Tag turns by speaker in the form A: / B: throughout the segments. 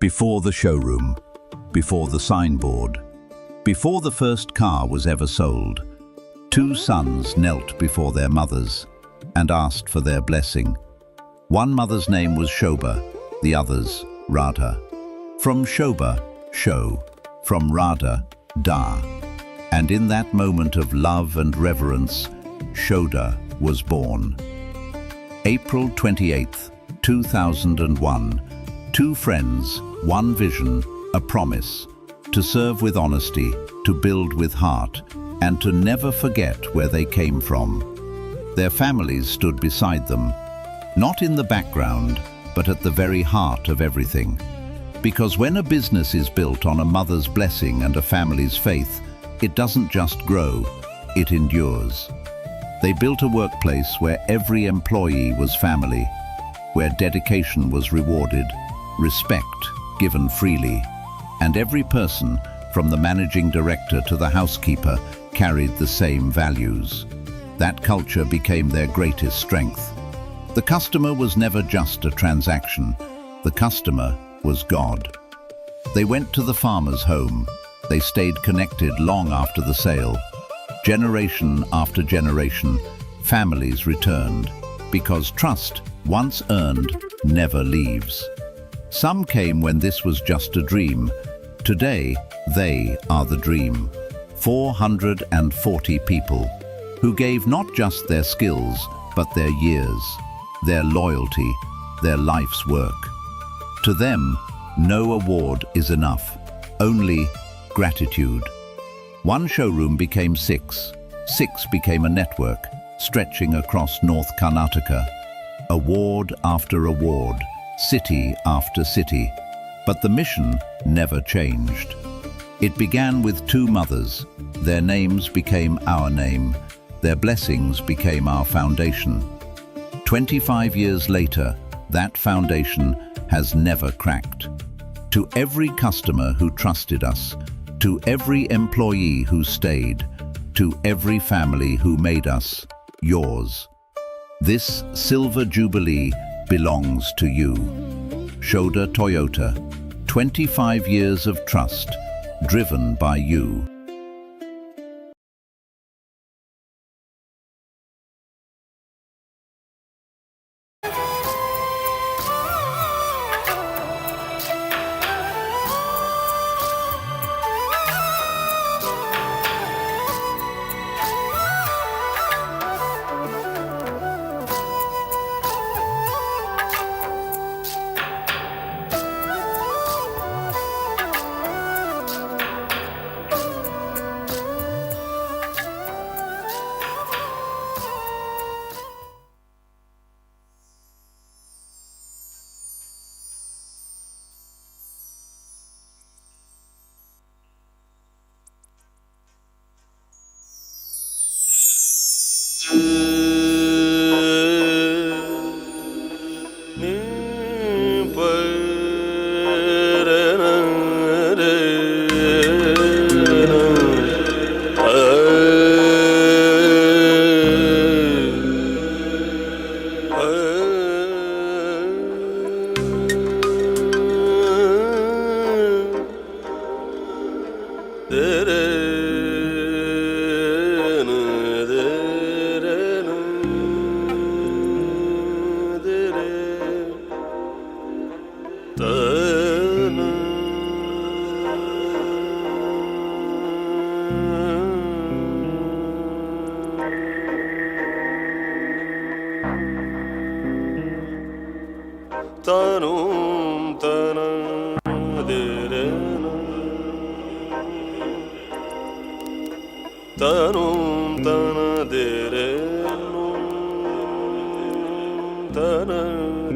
A: Before the showroom, before the signboard, before the first car was ever sold, two sons knelt before their mothers and asked for their blessing. One mother's name was Shobha, the other's Radha. From Shobha, show, from Radha, da. And in that moment of love and reverence, Shobha was born. April 28th, 2001. Two friends, one vision, a promise, to serve with honesty, to build with heart, and to never forget where they came from. Their families stood beside them, not in the background, but at the very heart of everything. Because when a business is built on a mother's blessing and a family's faith, it doesn't just grow, it endures. They built a workplace where every employee was family, where dedication was rewarded, respect given freely, and every person, from the managing director to the housekeeper, carried the same values. That culture became their greatest strength. The customer was never just a transaction. The customer was God. They went to the farmer's home. They stayed connected long after the sale. Generation after generation, families returned, because trust, once earned, never leaves. Some came when this was just a dream. Today, they are the dream. 440 people who gave not just their skills, but their years, their loyalty, their life's work. To them, no award is enough, only gratitude. One showroom became six. Six became a network, stretching across North Karnataka. Award after award, city after city. But the mission never changed. It began with two mothers. Their names became our name. Their blessings became our foundation. 25 years later, that foundation has never cracked. To every customer who trusted us, to every employee who stayed, to every family who made us yours, this Silver Jubilee belongs to you. Shobha Toyota, 25 years of trust, driven by you.
B: Tanum tana derena Tanum tana derenu Tana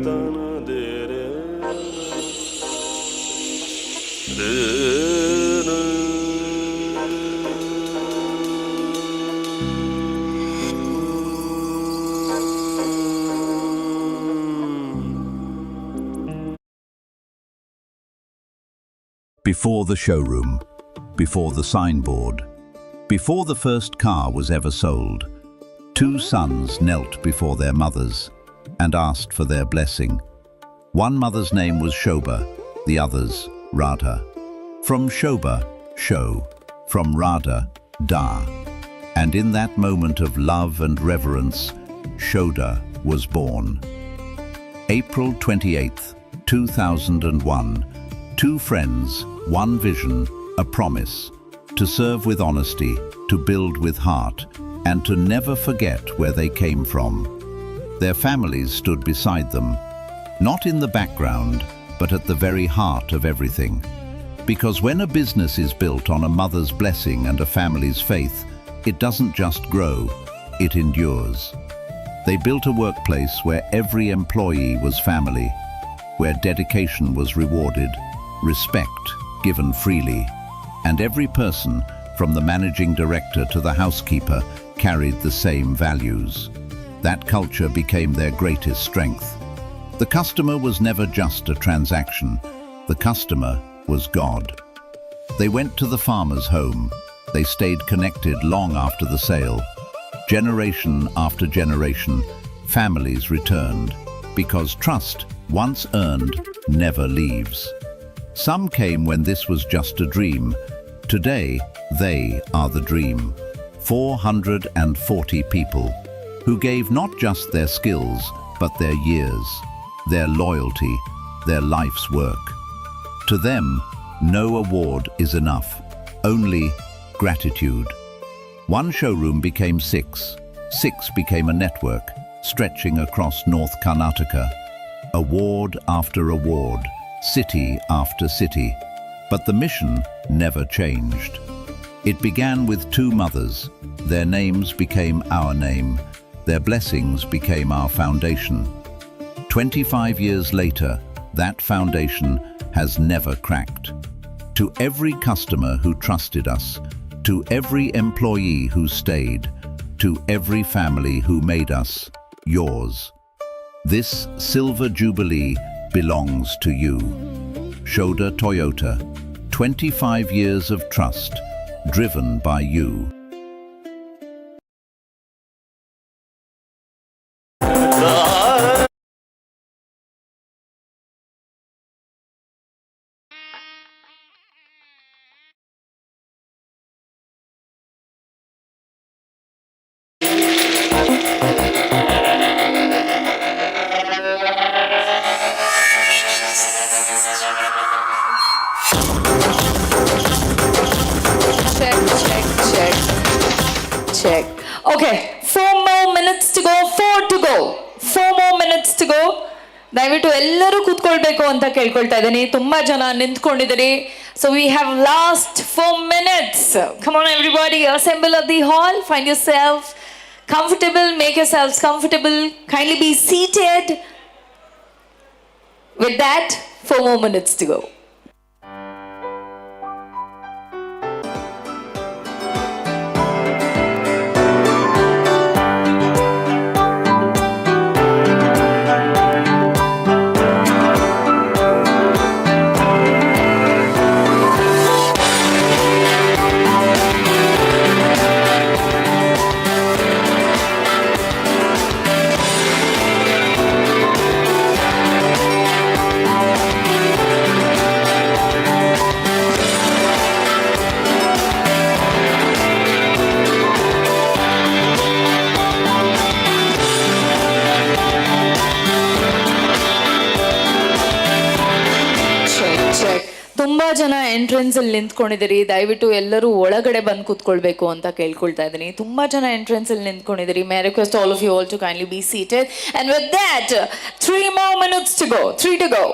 B: tana derena Derena
A: Before the showroom, before the signboard, before the first car was ever sold, two sons knelt before their mothers and asked for their blessing. One mother's name was Shobha, the others, Radha. From Shobha, show. From Radha, Da. And in that moment of love and reverence, Shoda was born. April 28th, 2001. Two friends, one vision, a promise. To serve with honesty, to build with heart, and to never forget where they came from. Their families stood beside them, not in the background, but at the very heart of everything. Because when a business is built on a mother's blessing and a family's faith, it doesn't just grow, it endures. They built a workplace where every employee was family, where dedication was rewarded, respect given freely, and every person, from the managing director to the housekeeper, carried the same values. That culture became their greatest strength. The customer was never just a transaction. The customer was God. They went to the farmer's home. They stayed connected long after the sale. Generation after generation, families returned, because trust, once earned, never leaves. Some came when this was just a dream. Today, they are the dream. 440 people who gave not just their skills, but their years, their loyalty, their life's work. To them, no award is enough, only gratitude. One showroom became six. Six became a network, stretching across North Karnataka. Award after award, city after city. But the mission never changed. It began with two mothers. Their names became our name. Their blessings became our foundation. 25 years later, that foundation has never cracked. To every customer who trusted us, to every employee who stayed, to every family who made us yours. This Silver Jubilee belongs to you. Shoda Toyota, 25 years of trust, driven by you.
C: Check. Okay, 4 more minutes to go. 4 to go. 4 more minutes to go. ದಯವಿಟ್ಟು ಎಲ್ಲರೂ ಕೂತ್ಕೊಳ್ಬೇಕು ಅಂತ ಕೇಳ್ಕೊಳ್ತಾ ಇದ್ದೀನಿ. ತುಂಬಾ ಜನ ನಿಂತ್ಕೊಂಡಿದ್ದೀರಿ. So we have last 4 minutes. Come on everybody, assemble at the hall. Find yourself comfortable. Make yourselves comfortable. Kindly be seated. With that, 4 more minutes to go. ತುಂಬಾ ಜನ entrance ಅಲ್ಲಿ ನಿಂತ್ಕೊಂಡಿದ್ದೀರಿ. ದಯವಿಟ್ಟು ಎಲ್ಲರೂ ಒಳಗಡೆ ಬಂದು ಕೂತ್ಕೊಳ್ಬೇಕು ಅಂತ ಕೇಳ್ಕೊಳ್ತಾ ಇದ್ದೀನಿ. ತುಂಬಾ ಜನ ಎಂಟ್ರೆನ್ಸ್ ಅಲ್ಲಿ ನಿಂತ್ಕೊಂಡಿದ್ದೀರಿ. My request all of you all to kindly be seated. And with that 3 more minutes to go. 3 to go.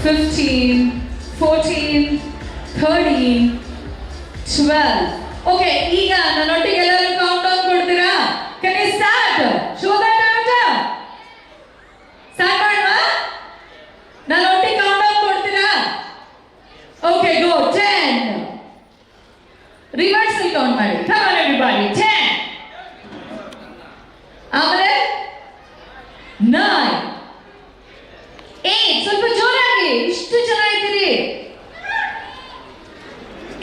C: 15, 14, 13, 12. Okay, ಈಗ ನನ್ನೊಟ್ಟಿಗೆ ಎಲ್ಲರೂ ಕೌಂಟ್ ಡೌನ್ ಕೊಡ್ತೀರಾ? Can you start? Show that Toyota. Start ಮಾಡುವ? ನನ್ನೊಟ್ಟಿಗೆ ಕೌಂಟ್ ಡೌನ್ ಕೊಡ್ತೀರಾ? Okay, go. 10. Reversal count ಮಾಡಿ. Come on everybody. 10. ಆಮೇಲೆ 9, 8. ಸ್ವಲ್ಪ ಜೋರಾಗಿ, ಇಷ್ಟು ಜನ ಇದ್ದೀರಿ.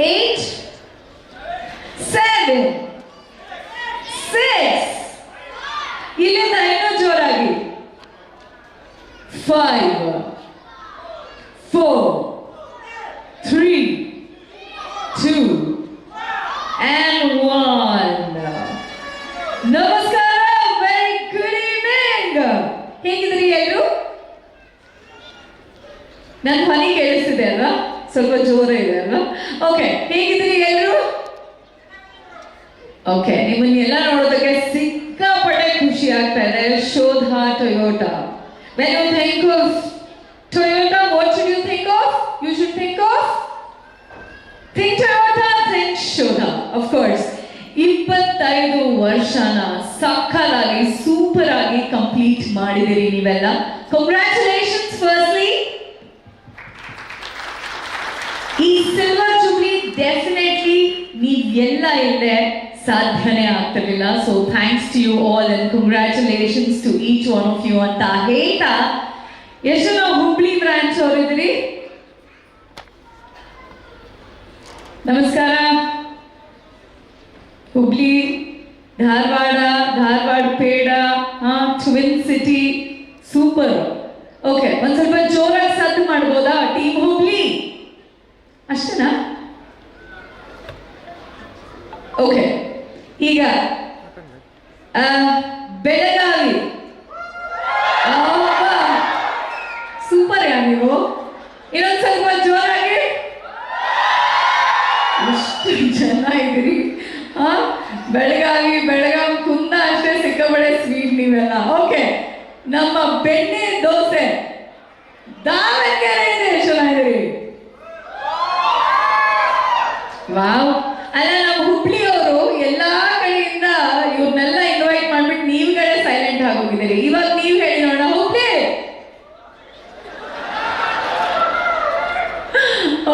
C: 8, 7, 6. ಇಲ್ಲಿಂದ ಇನ್ನೂ ಜೋರಾಗಿ. 5, 4, 3, 2, and 1. ನಮಸ್ಕಾರ, ವೆರಿ ಗುಡ್ ಈವ್ನಿಂಗ್. ಹೇಗಿದ್ರಿ ಎಲ್ಲರೂ? ನನ್ನ ಧ್ವನಿ ಕೇಳಿಸ್ತಿದೆ ಅಲ್ವಾ? ಸ್ವಲ್ಪ ಜೋರ ಇದೆ ಅಲ್ವಾ? ಓಕೆ, ಹೇಗಿದ್ರಿ ಎಲ್ಲರೂ? ಓಕೆ, ನಿಮ್ಮನ್ನೆಲ್ಲ ನೋಡೋದಕ್ಕೆ ಸಿಕ್ಕಾಪಟ್ಟೆ ಖುಷಿ ಆಗ್ತಾ ಇದೆ. ಶೋಧ Toyota. When you think of Toyota, what should you think of? You should think of Toyota, think Shodha, of course. 25 ವರ್ಷನ ಸಕ್ಕತ್ತಾಗಿ ಸೂಪರ್ ಆಗಿ ಕಂಪ್ಲೀಟ್ ಮಾಡಿದಿರಿ ನೀವೆಲ್ಲ. Congratulations firstly. ಈ ಸಿಲ್ವರ್ ಜೂಬ್ಲಿ ಡೆಫಿನೆಟ್ಲಿ ನೀವೆಲ್ಲ ಇಲ್ಲದೆ ಸಾಧ್ಯನೇ ಆಗ್ತಿರ್ಲಿಲ್ಲ. So thanks to you all and congratulations to each one of you ಅಂತ ಹೇಳ್ತಾ, ಎಷ್ಟು ನಾವು ಹುಬ್ಳಿ ಬ್ರಾಂಚ್ ಅವರಿದ್ದೀರಿ? ನಮಸ್ಕಾರ. Hubli, Dharwad peda, twin city, super. Okay, ಒಂದ್ ಸ್ವಲ್ಪ ಜೋರಾಗಿ ಸದ್ದು ಮಾಡ್ಬೋದಾ ಟೀಮ್ ಹುಬ್ಳಿ? ಅಷ್ಟೇನಾ? ಓಕೆ, ಈಗ ಬೆಳಗಾವಿ. ಸೂಪರ್ ಯಾ ನೀವು? ಇನ್ನೊಂದ್ ಸ್ವಲ್ಪ ಜೋರಾಗಿ. ಎಷ್ಟು ಜನ ಇದ್ದೀರಿ? ಬೆಳಗಾಂ ಕುಂದ ಅಷ್ಟೇ ಸಿಕ್ಕಾಪಟ್ಟೆ ಸ್ವೀಟ್ ನೀವೆಲ್ಲ. ಓಕೆ, ನಮ್ಮ ಬೆಣ್ಣೆ ದೋಸೆ ದಾವಣಗೆರೆಯಿಂದ ಎಷ್ಟು ಜನ ಇದ್ದೀರಿ? ವಾವ್. ಅಲ್ಲ, ನಮ್ಮ ಹುಬ್ಳಿಯವರು ಎಲ್ಲಾ ಕಡೆಯಿಂದ ಇವ್ರನ್ನೆಲ್ಲ ಇನ್ವೈಟ್ ಮಾಡ್ಬಿಟ್ಟು ನೀವುಗಳೇ ಸೈಲೆಂಟ್ ಆಗೋಗಿದ್ದೀರಿ. ಇವಾಗ ನೀವು ಹೇಳಿ ನೋಡೋಣ. ಹುಬ್ಳಿ.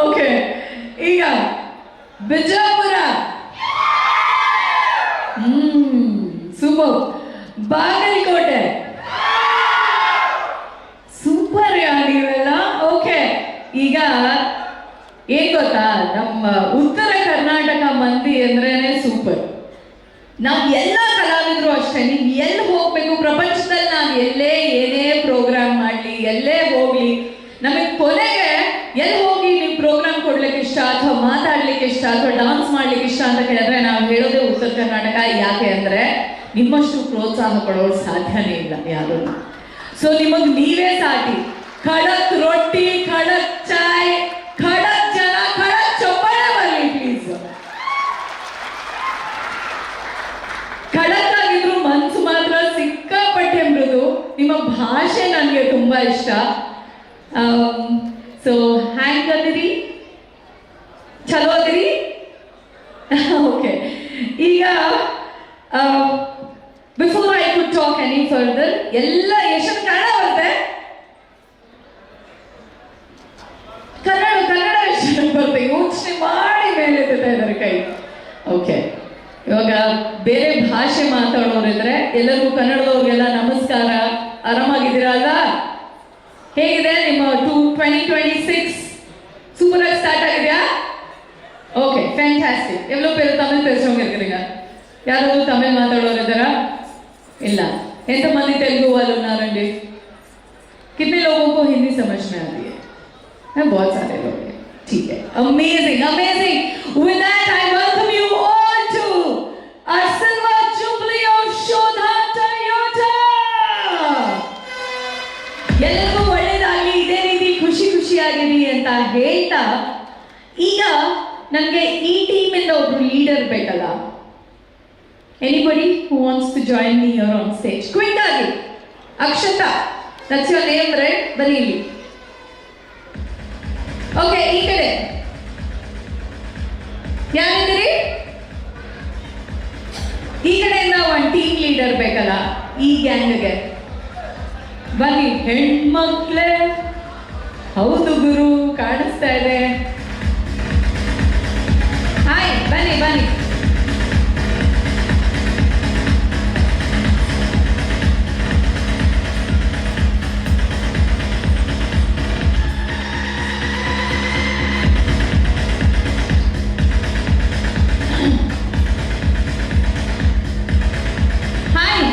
C: ಓಕೆ, ಈಗ Bijapur. Super. Bagalkot. Super yeah ನೀವೆಲ್ಲ. ಓಕೆ, ಈಗ ಏನ್ ಗೊತ್ತಾ, ನಮ್ಮ ಉತ್ತರ ಕರ್ನಾಟಕ ಮಂದಿ ಅಂದ್ರೇನೆ ಸೂಪರ್. ನಾವ್ ಎಲ್ಲ ಕಲಾವಿದ್ರು ಅಷ್ಟೇ, ನೀವ್ ಎಲ್ಲಿ ಹೋಗ್ಬೇಕು ಪ್ರಪಂಚದಲ್ಲಿ, ನಾವ್ ಎಲ್ಲೇ ಏನೇ ಪ್ರೋಗ್ರಾಮ್ ಮಾಡ್ಲಿ, ಎಲ್ಲೇ ಹೋಗ್ಲಿ, ನಮಗ್ ಕೊನೆಗೆ ಎಲ್ಲಿ ಹೋಗಿ ನೀವು ಪ್ರೋಗ್ರಾಮ್ ಕೊಡ್ಲಿಕ್ಕೆ ಇಷ್ಟ, ಅಥವಾ ಮಾತಾಡ್ಲಿಕ್ಕೆ ಇಷ್ಟ, ಅಥವಾ ಡಾನ್ಸ್ ಮಾಡ್ಲಿಕ್ಕೆ ಇಷ್ಟ ಅಂತ ಕೇಳಿದ್ರೆ ನಾವು ಹೇಳೋದೇ ಉತ್ತರ ಕರ್ನಾಟಕ. ಯಾಕೆ ಅಂದ್ರೆ ನಿಮ್ಮಷ್ಟು ಪ್ರೋತ್ಸಾಹ ಕೊಡೋರು ಸಾಧ್ಯನೇ ಇಲ್ಲ ಯಾರು. ಸೊ ನಿಮಗ್ ನೀವೇ ಸಾಟಿ. ಖಡಕ್ ರೊಟ್ಟಿ, ಖಡಕ್ ಚಾಯ್, ಖಡಕ್ ಜನ, ಖಡಕ್ ಚಪ್ಪಾಳೆ ಬರಲಿ ಪ್ಲೀಸ್. ಖಡಕ್ ಆಗಿದ್ರು ಮನ್ಸು ಮಾತ್ರ ಸಿಕ್ಕಾಪಟ್ಟೆ ಮೃದು. ನಿಮ್ಮ ಭಾಷೆ ನನಗೆ ತುಂಬಾ ಇಷ್ಟ. ಸೊ ಹ್ಯಾಂಗ್ ಅದಿರಿ? ಚಲೋ ಅದಿರಿ? ಓಕೆ, ಈಗ before I could talk any further, ಎಲ್ಲ ಎಷ್ಟು ಕನ್ನಡ ಬರುತ್ತೆ? ಕನ್ನಡ ಎಷ್ಟು ಬರುತ್ತೆ? ಯೋಚನೆ ಮಾಡಿ ಮೇಲೆ ಎತ್ತಾ ಇದ್ದಾರೆ ಕೈ. ಓಕೆ, ಇವಾಗ ಬೇರೆ ಭಾಷೆ ಮಾತಾಡೋರಿದ್ರೆ ಎಲ್ಲರಿಗೂ ಕನ್ನಡದವ್ರಿಗೆಲ್ಲ ನಮಸ್ಕಾರ. ಆರಾಮಾಗಿದ್ದೀರಾ ಅಲ್ಲ? ಹೇಗಿದೆ ನಿಮ್ಮ 2026? சூப்பரா ஸ்டார்ட் ஆகுதா? Okay, fantastic. எவ்வளவு பேர் தமிழ் பேசுறவங்க இருக்கீங்க? யாராவது தமிழ் మాట్లాడోరు ఇద్దరా? ಇಲ್ಲ. ఎంతమంది తెలుగు వాళ్ళు ఉన్నారండి? कितने लोगों को हिंदी समझ में आती है? बहुत सारे लोग हैं. ठीक है, amazing amazing. With that I welcome you all to our silver jubilee of Shodha Toyota. ಎಲ್ಲರಿಗೂ ಒಳ್ಳೆಯದಾಗಲಿ, ಇದೇ ರೀತಿ ಖುಷಿ ಖುಷಿಯಾಗಿರಿ ಅಂತ ಹೇಳ್ತಾ, ಈಗ ನನಗೆ ಈ ಟೀಮ್ ಇಂದ ಒಬ್ರು ಲೀಡರ್ ಬೇಕಲ್ಲ. Anybody who wants to join me here on stage? Quick ಆಗಿ. Akshata, that's your name, right? ಬನ್ನಿ ಇಲ್ಲಿ. ಓಕೆ, ಈ ಕಡೆ ಯಾರಿದ್ದೀರಿ? ಈ ಕಡೆಯಿಂದ ಒಂದು ಟೀಮ್ ಲೀಡರ್ ಬೇಕಲ್ಲ ಈ ಗ್ಯಾಂಗ್ಗೆ. ಬನ್ನಿ ಹೆಣ್ಮಕ್ಳೇ. ಹೌದು ಗುರು, ಕಾಣಿಸ್ತಾ ಇದೆ. ಹಾಯ್, ಬನ್ನಿ ಬನ್ನಿ. ಹಾಯ್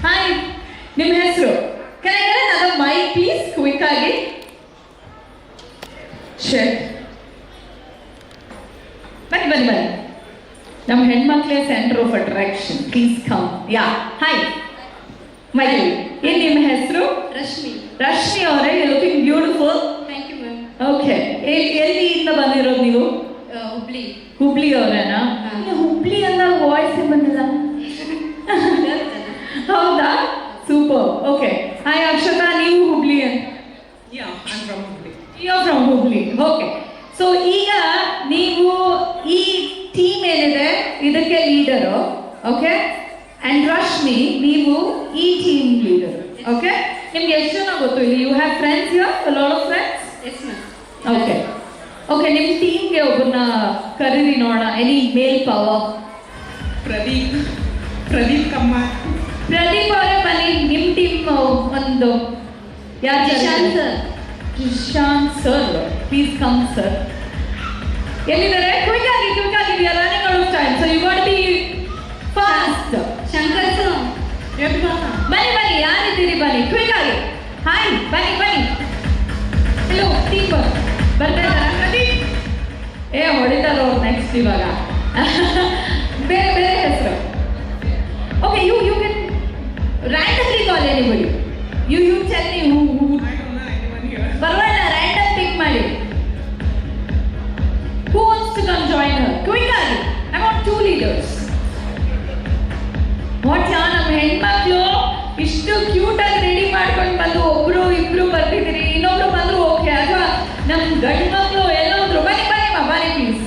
C: ಹಾಯ್, ನಿಮ್ಮ ಹೆಸರು? ಕೆಳಗೆ ನಾನು ಮೈಕ್ ಪ್ಲೀಸ್, ಕ್ವಿಕ್ ಆಗಿ. ಶೇರ್. ಬನ್ನಿ ಬನ್ನಿ ಬನ್ನಿ. ನಮ್ಮ ಹೆಣ್ಮಕ್ಳೇ center of attraction. Please come. Ya, hi mike. ಏನ್ ನಿಮ್ಮ ಹೆಸರು?
D: ರಶ್ಮಿ.
C: ರಶ್ಮಿ ಅವರೇ, you looking beautiful.
D: Thank you ma'am.
C: Okay, ಎಲ್ಲಿಂದ ಬಂದಿರೋದು ನೀವು?
D: ಹುಬ್ಳಿ.
C: ಹುಬ್ಳಿ ಅವರೇನಾ?
D: ಹಾ.
C: ಹುಬ್ಳಿ ಅಲ್ಲ, ವಾಯ್ಸ್ ಬಂದಿಲ್ಲ. ಹೌದಾ? ಸೂಪರ್. ಓಕೆ, ಹಾಯ್ ಅಕ್ಷತಾ, ನೀವು Hubli?
D: Yeah, I'm from Hubli.
C: You from Hubli. Okay, so ಈಗ ನೀವು ಈ ಟೀಮ್ ಏನಿದೆ ಇದಕ್ಕೆ ಲೀಡರು. ಓಕೆ, ಅಂಡ್ ರಶ್ಮಿ, ನೀವು ಈ ಟೀಮ್ ಲೀಡರ್. ಓಕೆ, ನಿಮ್ಗೆ ಎಷ್ಟು ಜನ ಗೊತ್ತು ಇಲ್ಲಿ? You have friends here? A lot of friends?
D: Yes, ma'am.
C: Okay okay, ನಿಮ್ಮ ಟೀಮ್ಗೆ ಒಬ್ಬರನ್ನ ಕರೀರಿ ನೋಡೋಣ. Any male power?
D: Pradeep Kammar.
C: Pradeep ಅವರೇ ಬನ್ನಿ. ನಿಮ್ಮ ಟೀಮ್ ಒಂದು ಯಾರು?
D: Jishant sir.
C: Jishant sir, please come sir. ಎಲ್ಲಿದ್ದಾರೆ? ಕ್ವಿಕ್ ಆಗಿ we are running out of time, so you got be fast.
D: Shankar sir.
C: ಬನ್ನಿ ಬನ್ನಿ, ಯಾರಿದ್ದೀರಿ? ಬನ್ನಿ ಕ್ವಿಕ್ ಆಗಿ. ಹಾಯ್, ಬನ್ನಿ ಬನ್ನಿ. ಹಲೋ ಟೀಮ್, ಬರ್ತಾ ಇದ್ದಾರಾ? ಪ್ರದೀಪ್ ಹೊಡಿತಾರ ಅವ್ರು ನೆಕ್ಸ್ಟ್ ಇವಾಗ. ಬೇರೆ ಬೇರೆ ಹೆಸರು. Okay, you can randomly call anybody. You tell me who. ಪರವಾಗಿಲ್ಲ, ರ್ಯಾಂಡಮ್ ಪಿಕ್ ಮಾಡಿ. Who wants to come join her? Quick ಆಗಿ. I want 2 leaders. What yeah, ನಮ್ಮ ಹೆಣ್ಮಕ್ಳು ಇಷ್ಟು ಕ್ಯೂಟ್ ಆಗಿ ರೆಡಿ ಮಾಡ್ಕೊಂಡು ಬಂದು ಒಬ್ರು ಇಬ್ರು ಬರ್ತಿದ್ದೀರಿ, ಇನ್ನೊಬ್ರು ಬಂದ್ರು ಓಕೆ, ಅಥವಾ ನಮ್ಮ ಗಂಡು ಮಕ್ಕಳು ಎಲ್ಲ ಹೋದ್ರು. ಬನ್ನಿ ಬನ್ನಿ ಬನ್ನಿ ಪ್ಲೀಸ್.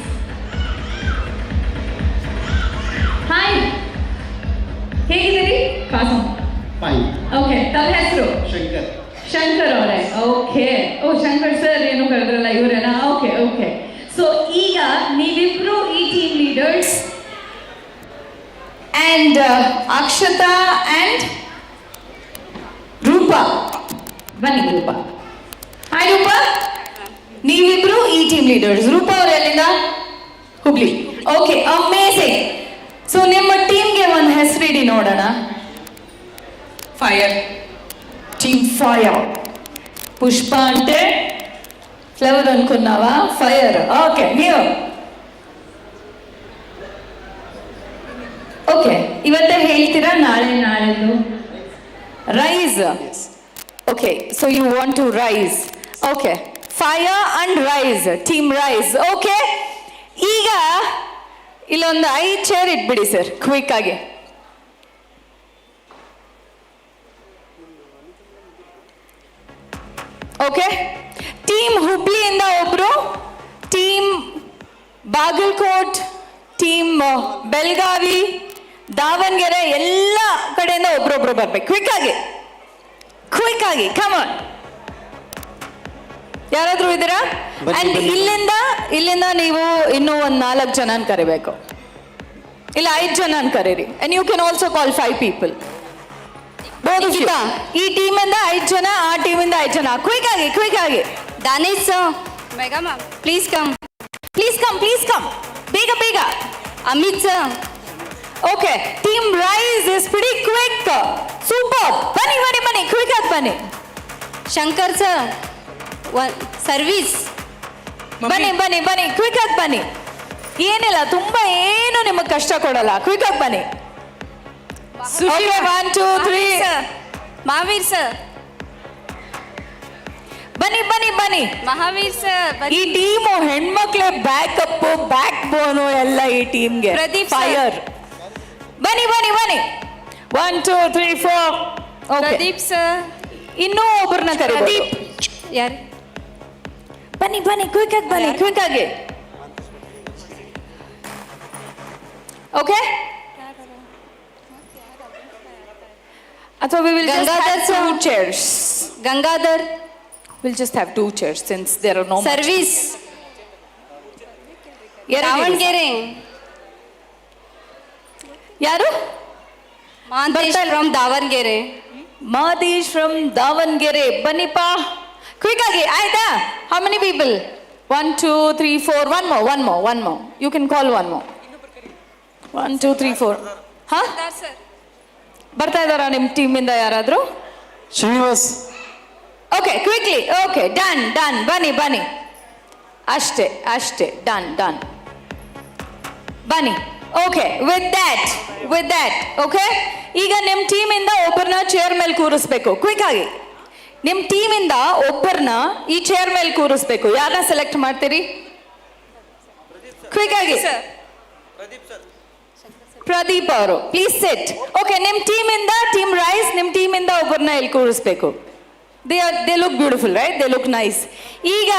C: ಹಾಯ್, ಹೇಗಿದ್ದೀರಿ? ಕಾಸಂ.
E: ಫೈನ್.
C: ಓಕೆ, ತಮ್ಮ ಹೆಸರು?
E: ಶಂಕರ್.
C: ಶಂಕರ್ ಅವರೇ. ಓಕೆ, ಓ ಶಂಕರ್ ಸರ್ ಏನು ಕರೆದ್ರಲ್ಲ, ಇವರೇನಾ? ಓಕೆ ಓಕೆ, ಸೊ ಈಗ ನೀವಿಬ್ರು ಈ team leaders and Akshata and Roopa. ಬನ್ನಿ ರೂಪಾ. ಹಾಯ್ ರೂಪಾ, ನೀವಿಬ್ರು ಈ ಟೀಮ್ ಲೀಡರ್ಸ್. ರೂಪಾ ಅವ್ರು ಎಲ್ಲಿಂದ? ಹುಬ್ಳಿ. Okay, amazing. ಸೊ ನಿಮ್ಮ ಟೀಮ್ಗೆ ಒಂದು ಹೆಸರಿಡಿ ನೋಡೋಣ.
D: ಫೈರ್.
C: Team fire. ಪುಷ್ಪ అంటే ಫ್ಲವರ್ ಅನ್కున్నావా? ಫೈರ್. ಓಕೆ, ನೀವು? ಓಕೆ, ಇವತ್ತೇ ಹೇಳ್ತೀರಾ ನಾಳೆದು? Rise. Okay, so you want to rise. Okay, fire and rise, team rise. Okay, ಈಗ ಇಲ್ಲೊಂದು 5 ಚೇರ್ ಇಟ್ಬಿಡಿ ಸರ್, ಕ್ವಿಕ್ ಆಗಿ. ಓಕೆ, ಟೀಮ್ ಹುಬ್ಳಿಯಿಂದ ಒಬ್ರು, ಟೀಮ್ ಬಾಗಲಕೋಟ್, ಟೀಮ್ ಬೆಳಗಾವಿ, ದಾವಣಗೆರೆ, ಎಲ್ಲ ಕಡೆಯಿಂದ ಒಬ್ರೊಬ್ರು ಬರ್ಬೇಕು. ಕ್ವಿಕ್ ಆಗಿ ಕಮ್ ಆನ್. ಯಾರಾದ್ರೂ ಇದ್ದೀರಾ? ಅಂಡ್ ಇಲ್ಲಿಂದ ನೀವು ಇನ್ನೂ ಒಂದು 4 ಜನನ ಕರಿಬೇಕು, ಇಲ್ಲ 5 ಜನನ ಕರೀರಿ. And you can also call 5 people. ಈ ಟೀಮಿಂದ 5 ಜನ, ಆ ಟೀಮಿಂದ 5 ಜನ. ಕ್ವಿಕ್ ಆಗಿ.
D: Danesh sir. Megha ma'am, please come.
C: ಬೇಗ.
D: Amit sir.
C: Okay, team rise is pretty quick. Super. ಬನ್ನಿ ಕ್ವಿಕ್ ಆಗಿ ಬನ್ನಿ.
D: ಶಂಕರ್ ಸರ್. ಸರ್ವಿಸ್.
C: ಬನ್ನಿ ಕ್ವಿಕ್ ಆಗಿ ಬನ್ನಿ. ಏನಿಲ್ಲ, ತುಂಬಾ ಏನು ನಿಮಗೆ ಕಷ್ಟ ಕೊಡಲ್ಲ. ಕ್ವಿಕ್ ಆಗಿ ಬನ್ನಿ. 1 2 3.
D: ಮಹಾವೀರ್ ಸರ್.
C: ಬನ್ನಿ.
D: ಮಹಾವೀರ್ ಸರ್.
C: ಈ ಟೀಮು ಹೆಣ್ಮಕ್ಳೇ ಬ್ಯಾಕಪ್, ಬ್ಯಾಕ್ ಬೋನು ಎಲ್ಲ ಈ ಟೀಮ್ಗೆ.
D: ಪ್ರದೀಪ್ sir.
C: ಫೈರ್. ಬನ್ನಿ 1 2 3 4.
D: ಪ್ರದೀಪ್ ಸರ್.
C: ಇನ್ನೂ ಒಬ್ಬರನ್ನ ಕರೀಬಹುದು.
D: ಯಾರು?
C: ಬನ್ನಿ ಬನ್ನಿ ಕ್ವಿಕ್ ಆಗಿ ಬನ್ನಿ ಕ್ವಿಕ್ ಆಗಿ. ಓಕೆ ಅಥವಾ we will just
D: Gangadhar
C: have
D: sir.
C: 2 chairs.
D: Gangadhar
C: We'll just have 2 chairs since there are no more.
D: Service
C: ಎರಡು
D: ದಾವಣಗೆರೆ
C: ಯಾರು?
D: ಮಹಾಂತೇಶ್ ಫ್ರಮ್ ದಾವಣಗೆರೆ.
C: ಮಾದೇಶ್ ಫ್ರಮ್ ದಾವಣಗೆರೆ. ಬನ್ನಿಪ್ಪ ಕ್ವಿಕ್ ಆಗಿ ಆಯ್ತಾ? How many people? 1 2 3 4 one more you can call one more. 1 2 3 4 ಹಾ ಬರ್ತಾ ಇದ್ದಾರಾ ನಿಮ್ಮ ಟೀಮಿಂದ ಯಾರಾದರೂ?
E: Srinivas.
C: Okay quickly. Okay done ಬನ್ನಿ ಅಷ್ಟೇ ಡನ್ ಬನ್ನಿ. ಓಕೆ ವಿತ್ ದ್ಯಾಟ್ ಓಕೆ ಈಗ ನಿಮ್ಮ ಟೀಮಿಂದ ಒಬ್ಬರನ್ನ ಚೇರ್ ಮೇಲೆ ಕೂರಿಸ್ಬೇಕು ಕ್ವಿಕ್ ಆಗಿ. ನಿಮ್ಮ ಟೀಮಿಂದ ಒಬ್ಬರನ್ನ ಈ ಚೇರ್ ಮೇಲೆ ಕೂರಿಸ್ಬೇಕು. ಯಾರನ್ನ ಸೆಲೆಕ್ಟ್ ಮಾಡ್ತೀರಿ ಕ್ವಿಕ್ ಆಗಿ? ಪ್ರದೀಪ್ ಅವರು ಪ್ಲೀಸ್ ಸಿಟ್. ಓಕೆ ನಿಮ್ಮ ಟೀಮ್ ರೈಸ್. ನಿಮ್ಮ ಟೀಮಿಂದ ಒಬ್ಬರನ್ನ ಇಲ್ಲಿ ಕೂರಿಸ್ಬೇಕು. They look beautiful right, they look nice. ಈಗ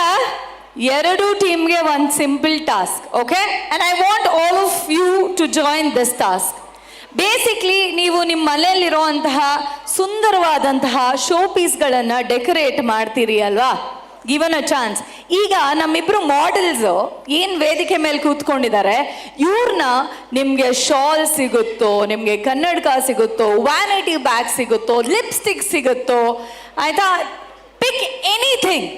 C: ಎರಡು ಟೀಮ್ಗೆ ಒಂದು simple task. Okay and I want all of you to join this task. Basically ನೀವು ನಿಮ್ಮ ಮನೆಯಲ್ಲಿರುವಂತಹ ಸುಂದರವಾದಂತಹ ಶೋ ಪೀಸ್ಗಳನ್ನು ಡೆಕೋರೇಟ್ ಮಾಡ್ತೀರಿ ಅಲ್ವಾ? Given a chance. ಈಗ ನಮ್ಮಿಬ್ರು ಮಾಡೆಲ್ಸು ಏನು ವೇದಿಕೆ ಮೇಲೆ ಕೂತ್ಕೊಂಡಿದ್ದಾರೆ, ಇವ್ರನ್ನ ನಿಮಗೆ ಶಾಲ್ ಸಿಗುತ್ತೋ, ನಿಮಗೆ ಕನ್ನಡಕ ಸಿಗುತ್ತೋ, ವ್ಯಾನಿಟಿ ಬ್ಯಾಗ್ ಸಿಗುತ್ತೋ, ಲಿಪ್ಸ್ಟಿಕ್ ಸಿಗುತ್ತೋ, ಆಯ್ತಾ? Pick anything,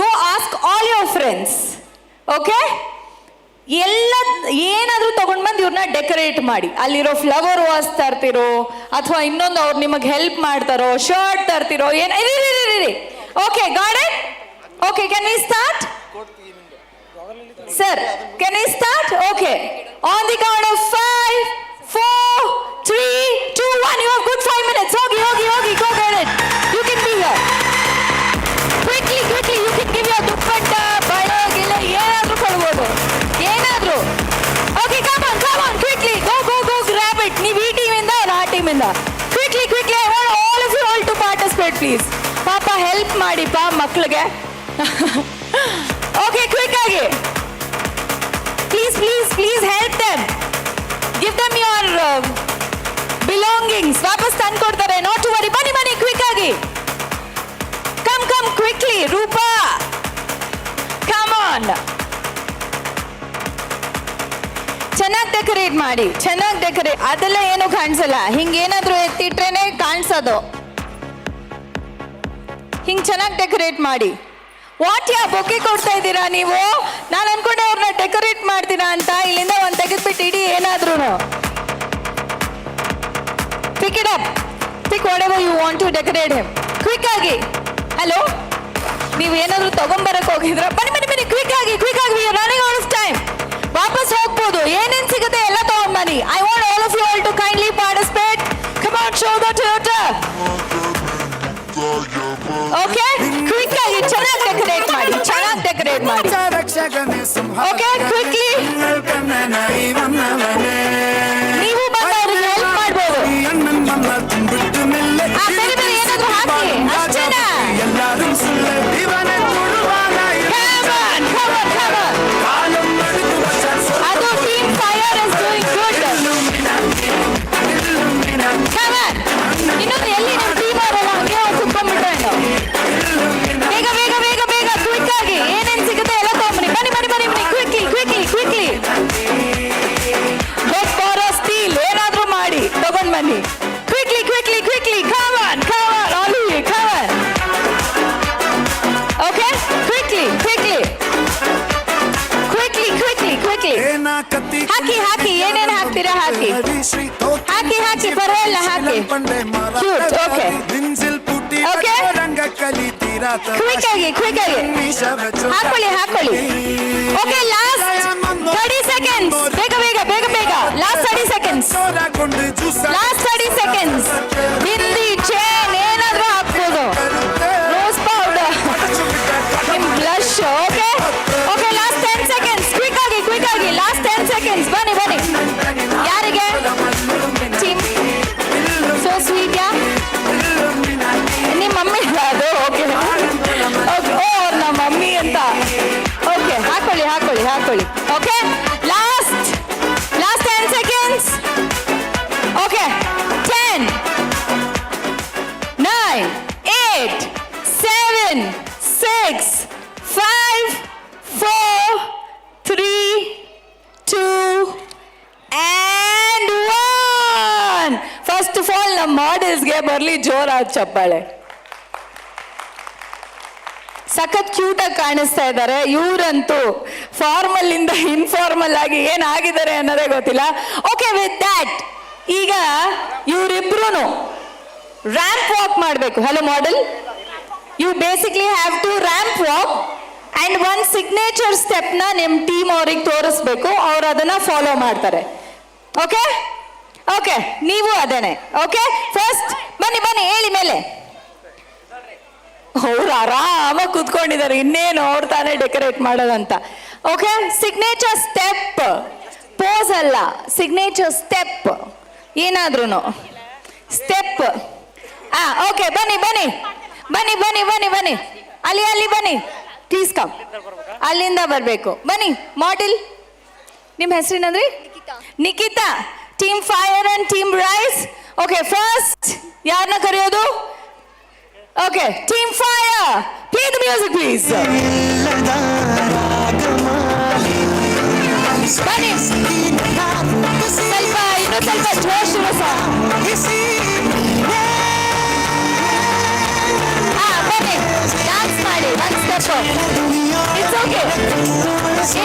C: go ask all your friends. Okay ಎಲ್ಲ ಏನಾದರೂ ತಗೊಂಡು ಬಂದು ಇವ್ರನ್ನ ಡೆಕೋರೇಟ್ ಮಾಡಿ. ಅಲ್ಲಿರೋ ಫ್ಲವರ್ ವಾಸ್ ತರ್ತಿರೋ ಅಥವಾ ಇನ್ನೊಂದು ಅವ್ರು ನಿಮಗೆ ಹೆಲ್ಪ್ ಮಾಡ್ತಾರೋ, ಶರ್ಟ್ ತರ್ತಿರೋ, ಏನು ಇರಿ. Okay got it? Okay can we start sir? Can we start? Okay on the count of 5 4 3 2 1 you have good 5 minutes. ಹೋಗಿ go get it. You can be here quickly. You can give your ದುಪ್ಪಟ್ಟ ಬಯೋಗಿಲ್ಲ ಏನಾದರೂ ಕೊಡ್ಬೋದು, ಏನಾದರೂ. Okay come on quickly go grab it. ನೀವು ಈ ಟೀಮಿಂದ ಆ ಟೀಮಿಂದ quickly I want all of you all to participate please. ಪಾಪ ಹೆಲ್ಪ್ ಮಾಡಿಪ್ಪ ಮಕ್ಕಳಿಗೆ. ಓಕೆ ಕ್ವಿಕ್ ಆಗಿ please help them. Give them your belongings. ವಾಪಸ್ ತಂದು ಕೊಡ್ತಾರೆ. Not to worry. ಬನ್ನಿ ಕ್ವಿಕ್ ಆಗಿ. Come quickly. Roopa come on. ಚೆನ್ನಾಗಿ ಡೆಕೋರೇಟ್ ಮಾಡಿ. ಅದೆಲ್ಲ ಏನು ಕಾಣಿಸಲ್ಲ. ಹಿಂಗೇನಾದ್ರೂ ಎತ್ತಿಟ್ರೇನೆ ಕಾಣಿಸೋದು. ಹಿಂಗೆ ಚೆನ್ನಾಗಿ ಡೆಕೋರೇಟ್ ಮಾಡಿ. ವಾಟ್ ಯಾ ಬೊಕ್ಕೆ ಕೊಡ್ತಾ ಇದ್ದೀರಾ ನೀವು? ನಾನು ಅನ್ಕೊಂಡೆ ಅವ್ರನ್ನ ಡೆಕೋರೇಟ್ ಮಾಡ್ತೀರಾ ಅಂತ. ಇಲ್ಲಿಂದ ಒಂದು ತೆಗೆದ್ಬಿಟ್ಟು ಇಡಿ ಏನಾದ್ರೂ. Pick it up. Pick whatever you want to decorate him. Quick ಆಗಿ. ಹಲೋ, ನೀವು ಏನಾದರೂ ತಗೊಂಬರಕ್ಕೆ ಹೋಗಿದ್ರ? ಬನ್ನಿ ಕ್ವಿಕ್ ಆಗಿ. We are running out of time. ವಾಪಸ್ ಹೋಗ್ಬೋದು. ಏನೇನು ಸಿಗುತ್ತೆ ಎಲ್ಲ ತಗೊಂಡ್ಬನ್ನಿ. I want all of you all to kindly participate. Come on, show the Toyota. Okay quick ಆಗಿ ಚೆನ್ನಾಗಿ ಡೆಕೋರೇಟ್ ಮಾಡಿ. Okay quickly. ನೀವು ಬಂದು ಅವ್ರಿಗೆ ಹೆಲ್ಪ್ ಮಾಡ್ಬೋದು. ಬೇರೆ ಏನಾದರೂ ಹಾಕಿ ಅಷ್ಟೇನಾ? ಅದು team fire is doing good. ಇನ್ನೊಂದು ಎಲ್ಲಿ ನಿಮ್ಮ ಟೀಮ್ ಅವರೆಲ್ಲ ಹಂಗೆ ಕುತ್ಕೊಂಡ್ಬಿಟ್ರೆ ಬೇಗ ಕ್ವಿಕ್ ಆಗಿ ಏನೇನು ಸಿಗುತ್ತೆ ಎಲ್ಲ ತಗೊಂಬನ್ನಿ. ಬನ್ನಿ quickly. Let for a steel ಏನಾದರೂ ಮಾಡಿ ತಗೊಂಡ್ ಬನ್ನಿ. ಕ್ವಿಕ್ಲಿ ಕಮ್ ಆನ್ ಆಲಿ ಕಮ್ ಆನ್. ಓಕೆ ಕ್ವಿಕ್ಲಿ ಹಾಕಿ ಏನೇನು ಹಾಕ್ತೀರಾ ಹಾಕಿ ಪರವಾಗಿಲ್ಲ ಹಾಕಿ. ಕ್ಯೂಟ್. ಓಕೆ ಕ್ವಿಕ್ ಆಗಿ ಹಾಕೊಳ್ಳಿ. Okay last 30 seconds. ಬೇಗ ಲಾಸ್ಟ್ 30 seconds. ಬಿಂದಿ, ಚೇನ್ ಏನಾದರೂ ಹಾಕ್ಬೋದು. ರೋಸ್ ಪೌಡರ್, ನಿಮ್ blush. Okay last 10 seconds. Quick ಆಗಿ ಲಾಸ್ಟ್ 10 seconds. ಬನ್ನಿ ಯಾರಿಗೆ? Team so sweet. ಯಾ ನಿಮ್ಮ ಮಮ್ಮಿ ಅದು? ಓಕೆ ನಮ್ಮ ಮಮ್ಮಿ ಅಂತ ಹಾಕೊಳ್ಳಿ okay last 10 seconds okay 10 9 8 7 6 5 4 3 2 and 1 first of all ನಮ್ಮ ಮಾಡೆಲ್ಸ್ಗೆ ಬರಲಿ ಜೋರಾದ ಚಪ್ಪಾಳೆ. ಸಖತ್ ಕ್ಯೂಟಾಗಿ ಕಾಣಿಸ್ತಾ ಇದ್ದಾರೆ ಇವರಂತೂ. ಫಾರ್ಮಲ್ ಇಂದ ಇನ್ಫಾರ್ಮಲ್ ಆಗಿ ಏನಾಗಿದ್ದಾರೆ ಅನ್ನೋದೇ ಗೊತ್ತಿಲ್ಲ. ಓಕೆ ವಿತ್ ದ್ಯಾಟ್ ಈಗ ಇವರಿಬ್ರು ರ್ಯಾಂಪ್ ವಾಕ್ ಮಾಡಬೇಕು. Hello model, you basically have to ramp walk and one signature ಸ್ಟೆಪ್ನ ನಿಮ್ಮ ಟೀಮ್ ಅವ್ರಿಗೆ ತೋರಿಸ್ಬೇಕು. ಅವ್ರು ಅದನ್ನ ಫಾಲೋ ಮಾಡ್ತಾರೆ. ಓಕೆ ಓಕೆ ನೀವು ಅದೇನೆ. ಓಕೆ ಫಸ್ಟ್ ಬನ್ನಿ ಹೇಳಿ ಮೇಲೆ. ಅವ್ರು ಆರಾಮಾಗಿ ಕೂತ್ಕೊಂಡಿದ್ದಾರೆ, ಇನ್ನೇನು ಅವ್ರು ತಾನೇ ಡೆಕೋರೇಟ್ ಮಾಡೋದಂತ. ಓಕೆ ಸಿಗ್ನೇಚರ್ ಸ್ಟೆಪ್, ಪೋಸ್ ಅಲ್ಲ, ಸಿಗ್ನೇಚರ್ ಸ್ಟೆಪ್ ಏನಾದ್ರೂ ಸ್ಟೆಪ್. ಓಕೆ ಬನ್ನಿ ಅಲ್ಲಿ ಬನ್ನಿ ಪ್ಲೀಸ್ ಕಮ್. ಅಲ್ಲಿಂದ ಬರಬೇಕು. ಬನ್ನಿ ಮಾಡೆಲ್, ನಿಮ್ಮ ಹೆಸರೇನಂದ್ರಿ? Nikhita. Team fire and team rise. Okay first ಯಾರನ್ನ ಕರೆಯೋದು? Okay team fire, play the music please. ಬನ್ನಿ ಸ್ವಲ್ಪ ಜೋಶ್ ಬನ್ನಿ ಡ್ಯಾನ್ಸ್ ಮಾಡಿ ಒನ್ ಸ್ಟೆಪ್. ಇಟ್ಸ್ ಓಕೆ,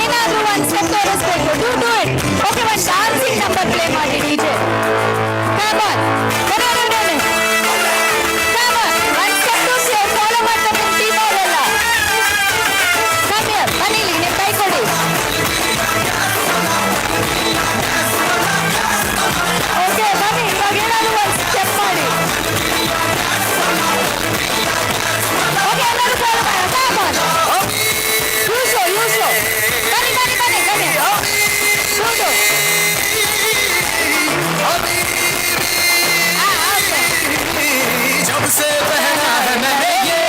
C: ಏನಾದ್ರೂ ಒನ್ ಸ್ಟೆಪ್ ತೋರಿಸ್ಬೇಕು. Do it. Okay one dancing number play ಮಾಡಿ ಡಿಜೆ. ಕಮ್ ಆನ್ ಫಾಲೋ ಮಾಡ್ತಾರೆ ನಿಮ್ಮ ಟೀಮ್ ಅವರೆಲ್ಲ. ಕಮ್ ಹಿಯರ್, ಬನ್ನಿ ಇಲ್ಲಿ, ನಿಮ್ಮ ಕೈ ಕೊಡಿ. ಓಕೆ ಬನ್ನಿ, ಇವಾಗ ಏನಾದ್ರು ಒಂದು ಸ್ಟೆಪ್ ಮಾಡಿ. ಓಕೆ ಎಲ್ಲರೂ ಫಾಲೋ ಮಾಡಿ. ಕಮ್ ಆನ್ ಯು ಶೋ ಬನ್ನಿ ಶೂಟು.
E: जब से पहना है मैंने ये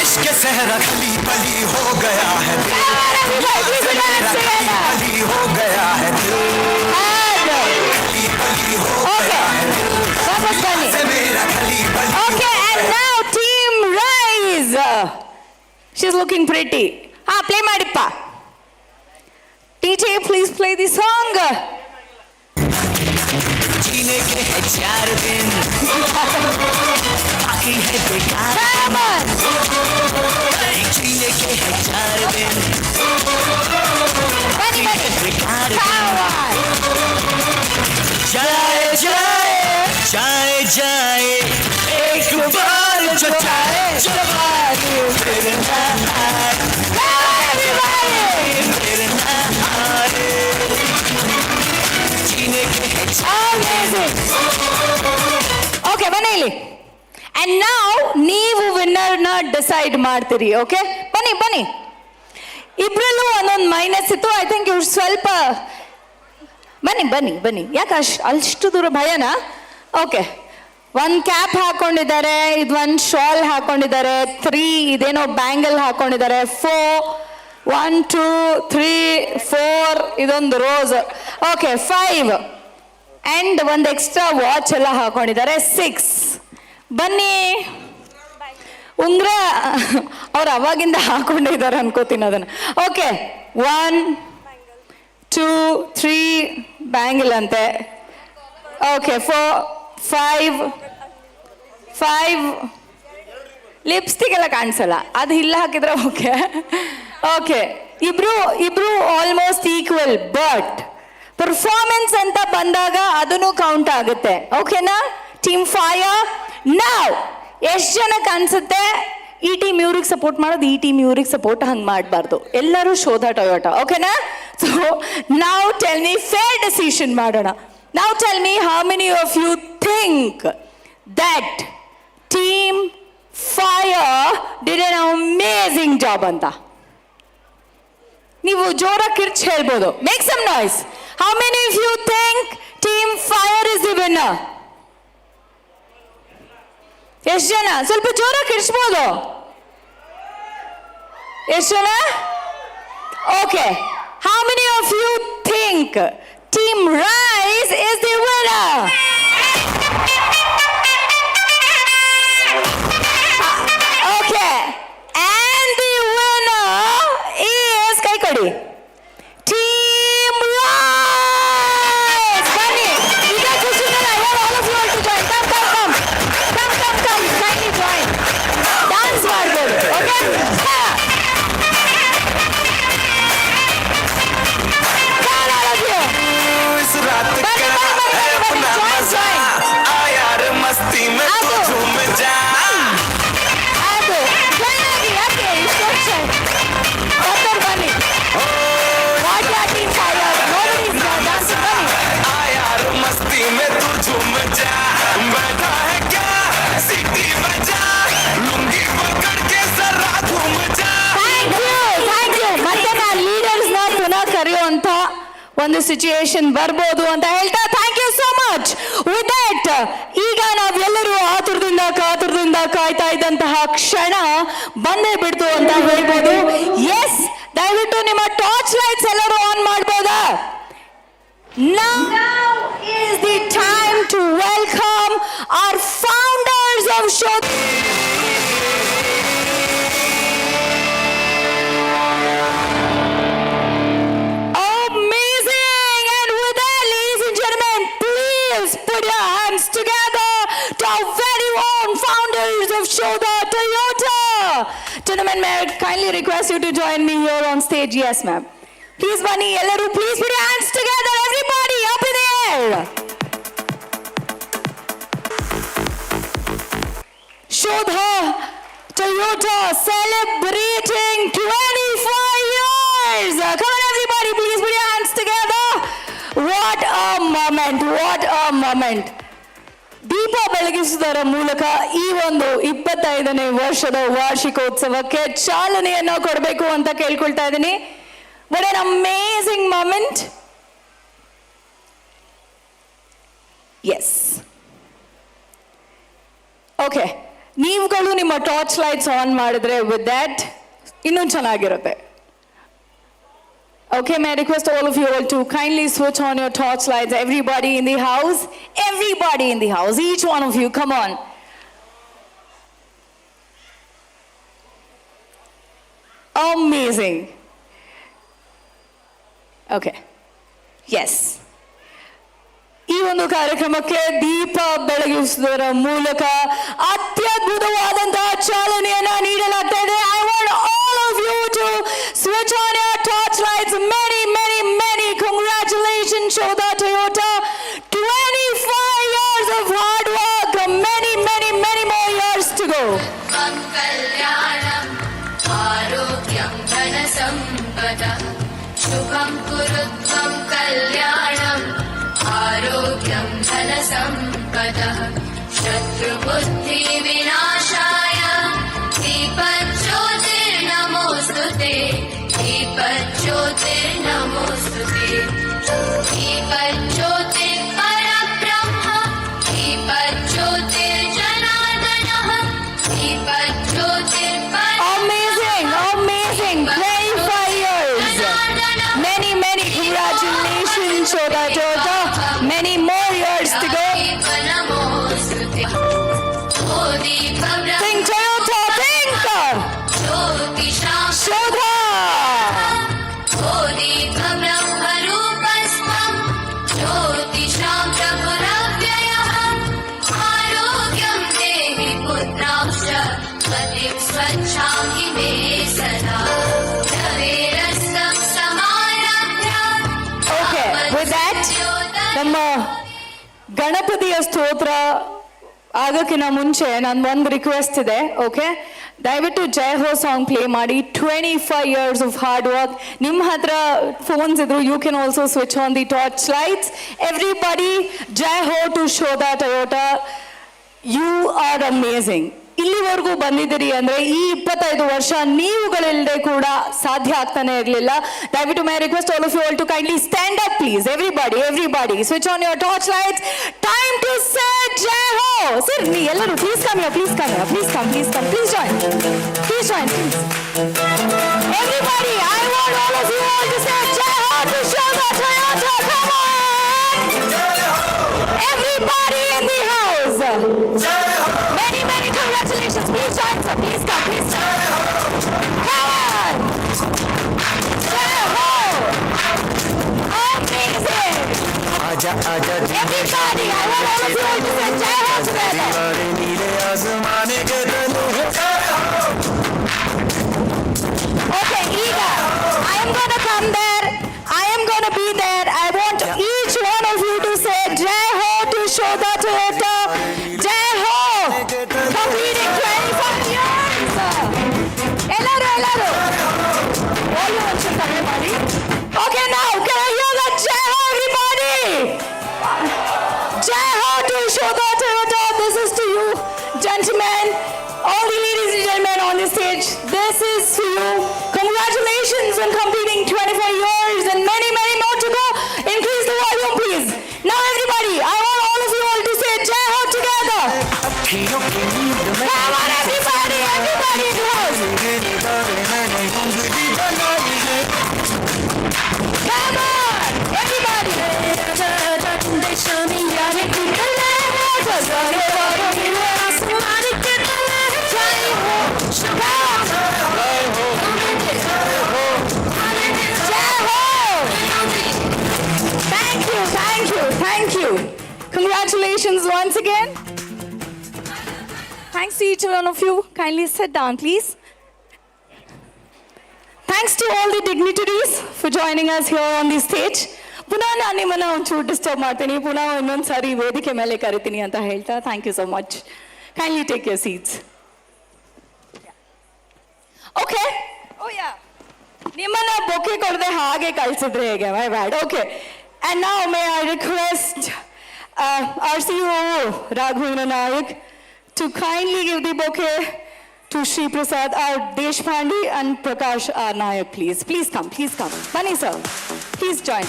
E: इश्क सहरा खली बली हो गया है, बली हो गया है,
C: ವಾಪಸ್ ಬನ್ನಿ.
E: मेरा खली बली.
C: Okay, and now team Rise. She's looking pretty. Play ಮಾಡಿಪ್ಪ. DJ, please play the song.
E: जीने के है 4 दिन बाकी है बेकार.
C: Come on.
E: जीने के है 4 दिन
C: ಬನ್ನಿ
E: बेकार.
C: Come on.
E: जाए एक बार जो चाहे
C: Everybody.
E: फिर ना आए, फिर ना आए. जीने के है
C: Amazing. Okay, ಬನ್ನಿ ಇಲ್ಲಿ. And now ನೀವು ವಿನ್ನರ್ನ ಡಿಸೈಡ್ ಮಾಡ್ತೀರಿ. ಓಕೆ ಬನ್ನಿ ಇಬ್ರಲ್ಲೂ ಒಂದೊಂದು ಮೈನಸ್ ಇತ್ತು. ಐ ಥಿಂಕ್ ಇವ್ರು ಸ್ವಲ್ಪ ಬನ್ನಿ ಯಾಕೆ ಅಷ್ಟು ದೂರ ಭಯನಾ? ಓಕೆ ಒಂದು ಕ್ಯಾಪ್ ಹಾಕೊಂಡಿದ್ದಾರೆ, ಇದು ಒಂದು ಶಾಲ್ ಹಾಕೊಂಡಿದ್ದಾರೆ, 3 ಇದೇನೋ ಬ್ಯಾಂಗಲ್ ಹಾಕೊಂಡಿದ್ದಾರೆ, 4 1 2 3 4 ಇದೊಂದು ರೋಸ್. ಓಕೆ 5 ಆ್ಯಂಡ್ ಒಂದು ಎಕ್ಸ್ಟ್ರಾ ವಾಚ್ ಎಲ್ಲ ಹಾಕೊಂಡಿದ್ದಾರೆ. 6 ಬನ್ನಿ. ಉಂಗ್ರ ಅವ್ರು ಅವಾಗಿಂದ ಹಾಕೊಂಡಿದ್ದಾರೆ ಅನ್ಕೋತೀನಿ ಅದನ್ನು. ಓಕೆ 1 2 3 ಬ್ಯಾಂಗಲ್ ಅಂತೆ. ಓಕೆ 4 5 ಲಿಪ್ಸ್ಟಿಕ್ ಎಲ್ಲ ಕಾಣಿಸಲ್ಲ, ಅದು ಇಲ್ಲ ಹಾಕಿದ್ರೆ ಓಕೆ. ಓಕೆ ಇಬ್ರು ಆಲ್ಮೋಸ್ಟ್ ಈಕ್ವಲ್, ಬಟ್ ಪರ್ಫಾರ್ಮೆನ್ಸ್ ಅಂತ ಬಂದಾಗ ಅದನ್ನು ಕೌಂಟ್ ಆಗುತ್ತೆ. ಓಕೆನಾ ಟೀಮ್ ಫೈರ್? ನಾವ್ ಎಷ್ಟು ಜನಕ್ಕೆ ಅನ್ಸುತ್ತೆ ಈ ಟೀಮ್ ಇವ್ರಿಗೆ ಸಪೋರ್ಟ್ ಮಾಡೋದು, ಈ ಟೀಮ್ ಇವ್ರಿಗೆ ಸಪೋರ್ಟ್ ಹಂಗೆ ಮಾಡಬಾರ್ದು, ಎಲ್ಲರೂ ಶೋಧ ಟೊಯೋಟ. ಓಕೆನಾ? ಸೊ ನಾವ್ ಟೆಲ್ ಮಿ ಫೇರ್ ಡಿಸಿಷನ್ ಮಾಡೋಣ. Now tell me how many of you think that Team Fire did an amazing job anta. ನೀವು ಜೋರಾಗಿ ಕಿರ್ಚ್ ಹೇಳ್ಬೋದು. Make some noise. How many of you think Team Fire is the winner? ಎಷ್ಟು ಜನ? ಸ್ವಲ್ಪ ಜೋರಾಗಿ ಕಿರ್ಚ್ಬೋದು. ಎಷ್ಟು ಜನ? Okay. How many of you think Team Rise is the winner? Okay. And the winner is Kaikodi. Team Rise! Bunny, you guys who should I want all of you all to join. Come. Kindly join. Dance ಮಾಡ್ಬೋದು. Okay? Yeah. Come on, all of you.
E: इस रात का
C: बनी,
E: है अपना
C: join,
E: मजा
C: join.
E: आ यार मस्ती में तू
C: आगो।
E: झूम जा
C: ಅದು join ಆಗಿ ಯಾಕೆ ಇಷ್ಟೊಂದು ಡಾಕ್ಟರ್ ಬನ್ನಿ what you are team fire nobody is dancing ಬನ್ನಿ
E: आ यार मस्ती में तू झूम जा बैठा है क्या सीटी बजा लुंगी पकड़ के जरा घूम जा
C: ಥ್ಯಾಂಕ್ ಯು ಮತ್ತೆ ನಾನು ಲೀಡರ್ಸ್ನ ಪುನಃ ಕರೆಯುವಂತ ಒಂದು ಸಿಚುಯೇಷನ್ ಬರ್ಬೋದು ಅಂತ ಹೇಳ್ತಾ thank you so much with that ಈಗ ನಾವೆಲ್ಲರೂ ಕಾತುರದಿಂದ ಕಾಯ್ತಾ ಇದ್ದಂತಹ ಕ್ಷಣ ಬಂದೇ ಬಿಡ್ತು ಅಂತ ಹೇಳ್ಬೋದು. ಎಸ್, ದಯವಿಟ್ಟು ನಿಮ್ಮ ಟಾರ್ಚ್ ಲೈಟ್ಸ್ ಎಲ್ಲರೂ ಆನ್ ಮಾಡ್ಬೋದಾ? Now is the time to welcome our founders of show. Amazing! And with that, ladies and gentlemen, please put your hands together to our very own founders of Shoda Toyota. Gentlemen, may I kindly request you to join me here on stage? Yes, ma'am. Please, Bunny, Ellaru, please put your hands together. Everybody, up in the air. Shoda Toyota celebrating 25 years. Come on, everybody, please put your hands together. What a moment, what a moment. ದೀಪ ಬೆಳಗಿಸುವುದರ ಮೂಲಕ ಈ ಒಂದು 25ನೇ ವರ್ಷದ ವಾರ್ಷಿಕೋತ್ಸವಕ್ಕೆ ಚಾಲನೆಯನ್ನು ಕೊಡಬೇಕು ಅಂತ ಕೇಳ್ಕೊಳ್ತಾ ಇದ್ದೀನಿ. What an amazing moment. Yes. Okay. ನೀವುಗಳು ನಿಮ್ಮ ಟಾರ್ಚ್ ಲೈಟ್ಸ್ ಆನ್ ಮಾಡಿದ್ರೆ ವಿತ್ ದ್ಯಾಟ್ ಇನ್ನೂ ಚೆನ್ನಾಗಿರುತ್ತೆ. Okay, may I request all of you all to kindly switch on your torch lights. Everybody in the house, each one of you, come on. Amazing. Okay. Yes. ಈ ಒಂದು ಕಾರ್ಯಕ್ರಮಕ್ಕೆ ದೀಪ ಬೆಳಗಿಸುವುದರ ಮೂಲಕ ಅತ್ಯದ್ಭುತವಾದಂತಹ ಚಾಲನೆಯನ್ನ ನೀಡಲಾಗ್ತಾ ಇದೆ. I want all of you to switch on your torch lights. Many congratulations, Shoda Toyota. 25 years of hard work. Many more years to go.
F: कल्याणम् आरोग्यं धनसम्पदः शुभं कुरु त्वं कल्याणम् आरोग्यं धनसम्पदः शत्रुबुद्धिविनाशाय दीपज्योतिर्नमोऽस्तु ते दीपज्योतिर्नमोऽस्तु ते दीपज्योतिर्परब्रह्म दीपज्योतिर्जनार्दनः दीपज्योतिर्पर
C: Amazing. 25 years. Many congratulations, Shoda Toyota. Many more years to go. Think Toyota, think! Shoda! Okay, with that, ನಮ್ಮ ಗಣಪತಿಯ ಸ್ತೋತ್ರ ಆಗಕ್ಕಿಂತ ಮುಂಚೆ ನನ್ನ ಒಂದು ರಿಕ್ವೆಸ್ಟ್ ಇದೆ. ಓಕೆ, ದಯವಿಟ್ಟು ಜೈ ಹೋ ಸಾಂಗ್ ಪ್ಲೇ ಮಾಡಿ. 25 years of hard work. ನಿಮ್ಮ ಹತ್ರ ಫೋನ್ಸ್ ಇದ್ರು, you can also switch on the torch lights. Everybody, ಜೈ ಹೋ to Shodha Toyota. You are amazing. ಇಲ್ಲಿವರೆಗೂ ಬಂದಿದ್ದೀರಿ ಅಂದ್ರೆ ಈ 25 ವರ್ಷ ನೀವುಗಳಿಲ್ಲದೆ ಕೂಡ ಸಾಧ್ಯ ಆಗ್ತಾನೆ ಇರಲಿಲ್ಲ. ದಯವಿಟ್ಟು my request all of you all to kindly stand up please. Everybody switch on your torch lights. Time to say ಜೈ ಹೋ. ಸರ್, ನೀ ಎಲ್ಲರೂ please come join. Everybody, I want all of you
G: आजा आजा
C: Everybody, I want all of you all to say Jai Ho together.
G: दीवारे नीले आसमान के तले जय हो
C: Okay, Ega, I am going to come there. I am going to be there. I want each one of you to say Jai Ho to Shoda Toyota. Jai Ho. Completing 25 years. Ellaru. All you want to come everybody. Okay, now, can I hear that Jai Ho, everybody? Jai Ho to Shoda Toyota. This is to you, gentlemen. All the ladies and gentlemen on the stage, this is to you. Congratulations on completing 25 years and many, many more to go. Increase the volume, please. Now, everybody, I want all of you all to say Jai Ho together.
G: अखियों की नींद में
C: Come on, everybody, close.
G: मैंने उंगली बनाई है
C: Come on, everybody. Thank you. Congratulations once again. Thanks to each one of you. Kindly sit down, please. Thanks to all the dignitaries for joining us here on the stage. ಪುನಃ ನಾನು ನಿಮ್ಮನ್ನ ಒಂಚೂರು disturb ಮಾಡ್ತೀನಿ ಪುನಃ ಇನ್ನೊಂದು ಸಾರಿ ವೇದಿಕೆ ಮೇಲೆ ಕರಿತೀನಿ ಅಂತ ಹೇಳ್ತಾ thank you so much kindly take your seats okay oh yeah ನಿಮ್ಮನ್ನ ಬೊಕ್ಕೆ ಕೊಡದೆ ಹಾಗೆ ಕಳಿಸಿದ್ರೆ ಹೇಗೆ my bad okay and now may I request R C O Raghavendra Nayak to kindly give the bouquet to Shri Prasad R. Deshpande and Prakash R. Nayak, please. Please come. Bunny, sir. Please join.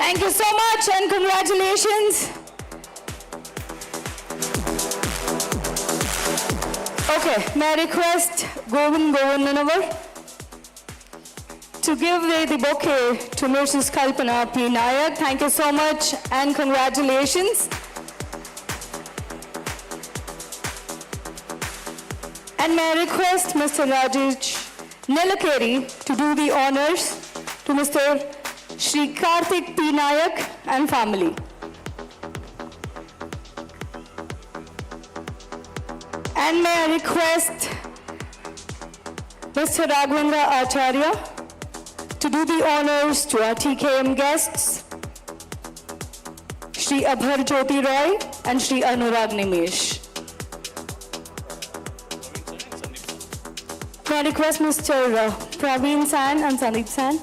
C: Thank you so much and congratulations. Okay, may I request Govind Govindanavar to give the bouquet to Mrs. Kalpana P. Nayak. Thank you so much and congratulations. And may I request Mr. Rajesh Nilakeri to do the honors to Mr. Shri Karthik P. Nayak and family. And may I request Mr. Raghavendra Acharya to do the honors to our TKM guests, Shri Abhar Jyoti Roy and Shri Anurag Nimesh. Can I request Mr. Praveen San and Sandeep San?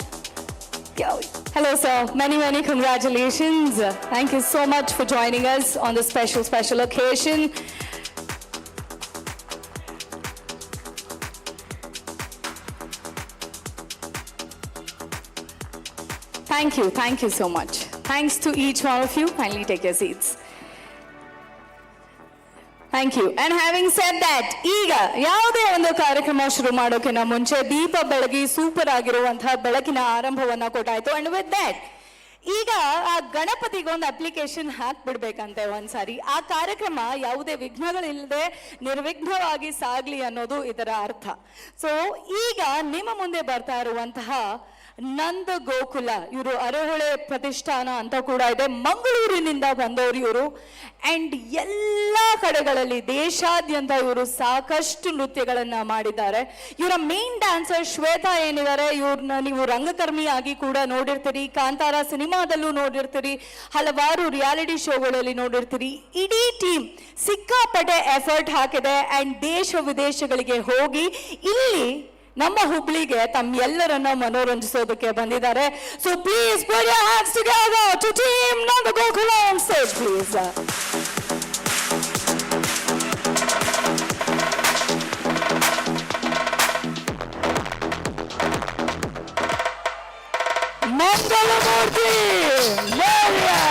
C: Hello, sir. Many, many congratulations. Thank you so much for joining us on this special occasion. Thank you so much. Thanks to each one of you. Kindly take your seats. Thank you. And having said that, ಈಗ ಯಾವುದೇ ಒಂದು ಕಾರ್ಯಕ್ರಮ ಶುರು ಮಾಡೋಕ್ಕಿಂತ ಮುಂಚೆ ದೀಪ ಬೆಳಗಿ super ಆಗಿರುವಂತಹ ಬೆಳಕಿನ ಆರಂಭವನ್ನ ಕೊಟ್ಟಾಯ್ತು. ಅಂಡ್ ವಿತ್ ದಟ್ ಈಗ ಆ ಗಣಪತಿಗೊಂದು ಅಪ್ಲಿಕೇಶನ್ ಹಾಕ್ಬಿಡ್ಬೇಕಂತೆ ಒಂದ್ಸಾರಿ. ಆ ಕಾರ್ಯಕ್ರಮ ಯಾವುದೇ ವಿಘ್ನಗಳಿಲ್ಲದೆ ನಿರ್ವಿಘ್ನವಾಗಿ ಸಾಗ್ಲಿ ಅನ್ನೋದು ಇದರ ಅರ್ಥ. ಸೊ ಈಗ ನಿಮ್ಮ ಮುಂದೆ ಬರ್ತಾ ಇರುವಂತಹ ನಂದ ಗೋಕುಲ, ಇವರು ಅರೆಹೊಳೆ ಪ್ರತಿಷ್ಠಾನ ಅಂತ ಕೂಡ ಇದೆ, ಮಂಗಳೂರಿನಿಂದ ಬಂದವರು ಇವರು. ಅಂಡ್ ಎಲ್ಲ ಕಡೆಗಳಲ್ಲಿ ದೇಶಾದ್ಯಂತ ಇವರು ಸಾಕಷ್ಟು ನೃತ್ಯಗಳನ್ನ ಮಾಡಿದ್ದಾರೆ. ಇವರ ಮೇನ್ ಡ್ಯಾನ್ಸರ್ ಶ್ವೇತಾ ಏನಿದ್ದಾರೆ, ಇವ್ರನ್ನ ನೀವು ರಂಗಕರ್ಮಿಯಾಗಿ ಕೂಡ ನೋಡಿರ್ತೀರಿ, ಕಾಂತಾರ ಸಿನಿಮಾದಲ್ಲೂ ನೋಡಿರ್ತೀರಿ, ಹಲವಾರು ರಿಯಾಲಿಟಿ ಶೋಗಳಲ್ಲಿ ನೋಡಿರ್ತೀರಿ. ಇಡೀ ಟೀಮ್ ಸಿಕ್ಕಾಪಟ್ಟೆ ಎಫರ್ಟ್ ಹಾಕಿದೆ ಅಂಡ್ ದೇಶ ವಿದೇಶಗಳಿಗೆ ಹೋಗಿ ಇಲ್ಲಿ ನಮ್ಮ ಹುಬ್ಳಿಗೆ ತಮ್ಮೆಲ್ಲರನ್ನ ಮನೋರಂಜಿಸೋದಕ್ಕೆ ಬಂದಿದ್ದಾರೆ. So please put your hands together to team Nanda Gokula on stage, please. Mangalamurthy, Maria.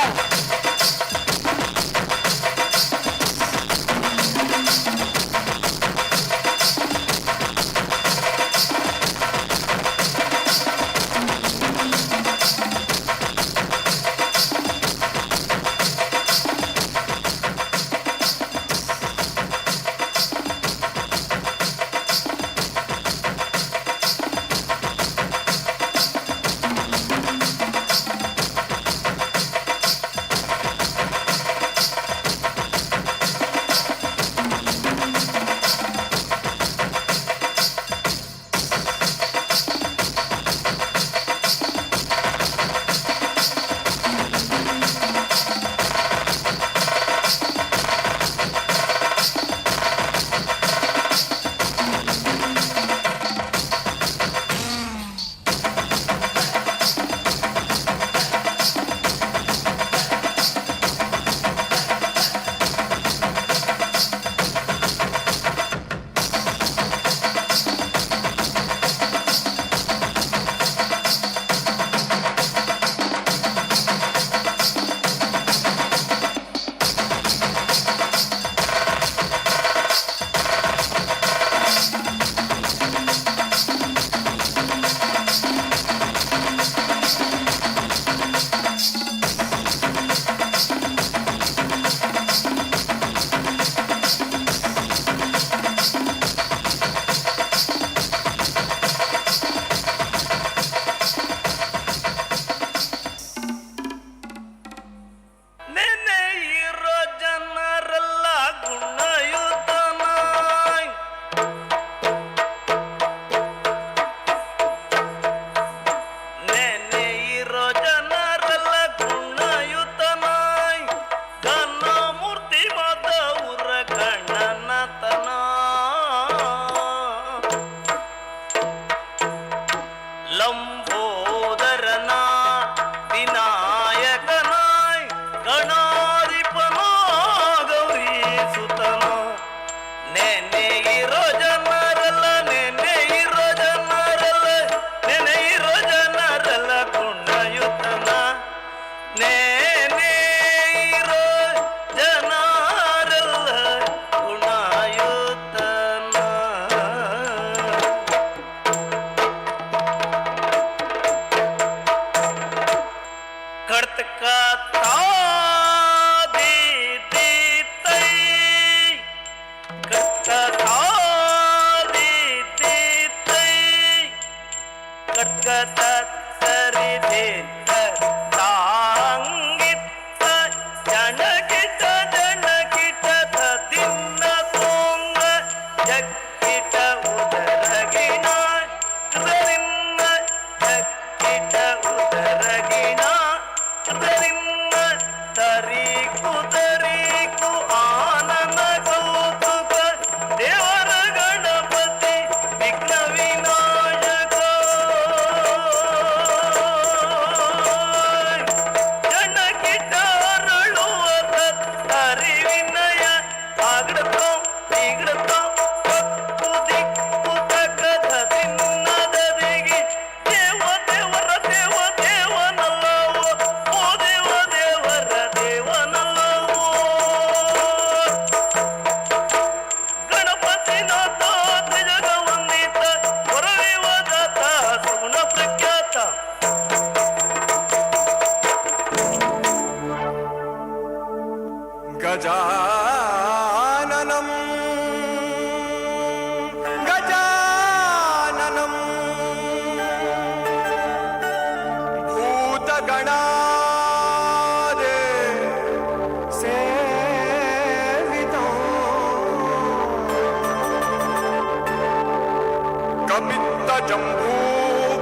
E: कपित्त जम्बू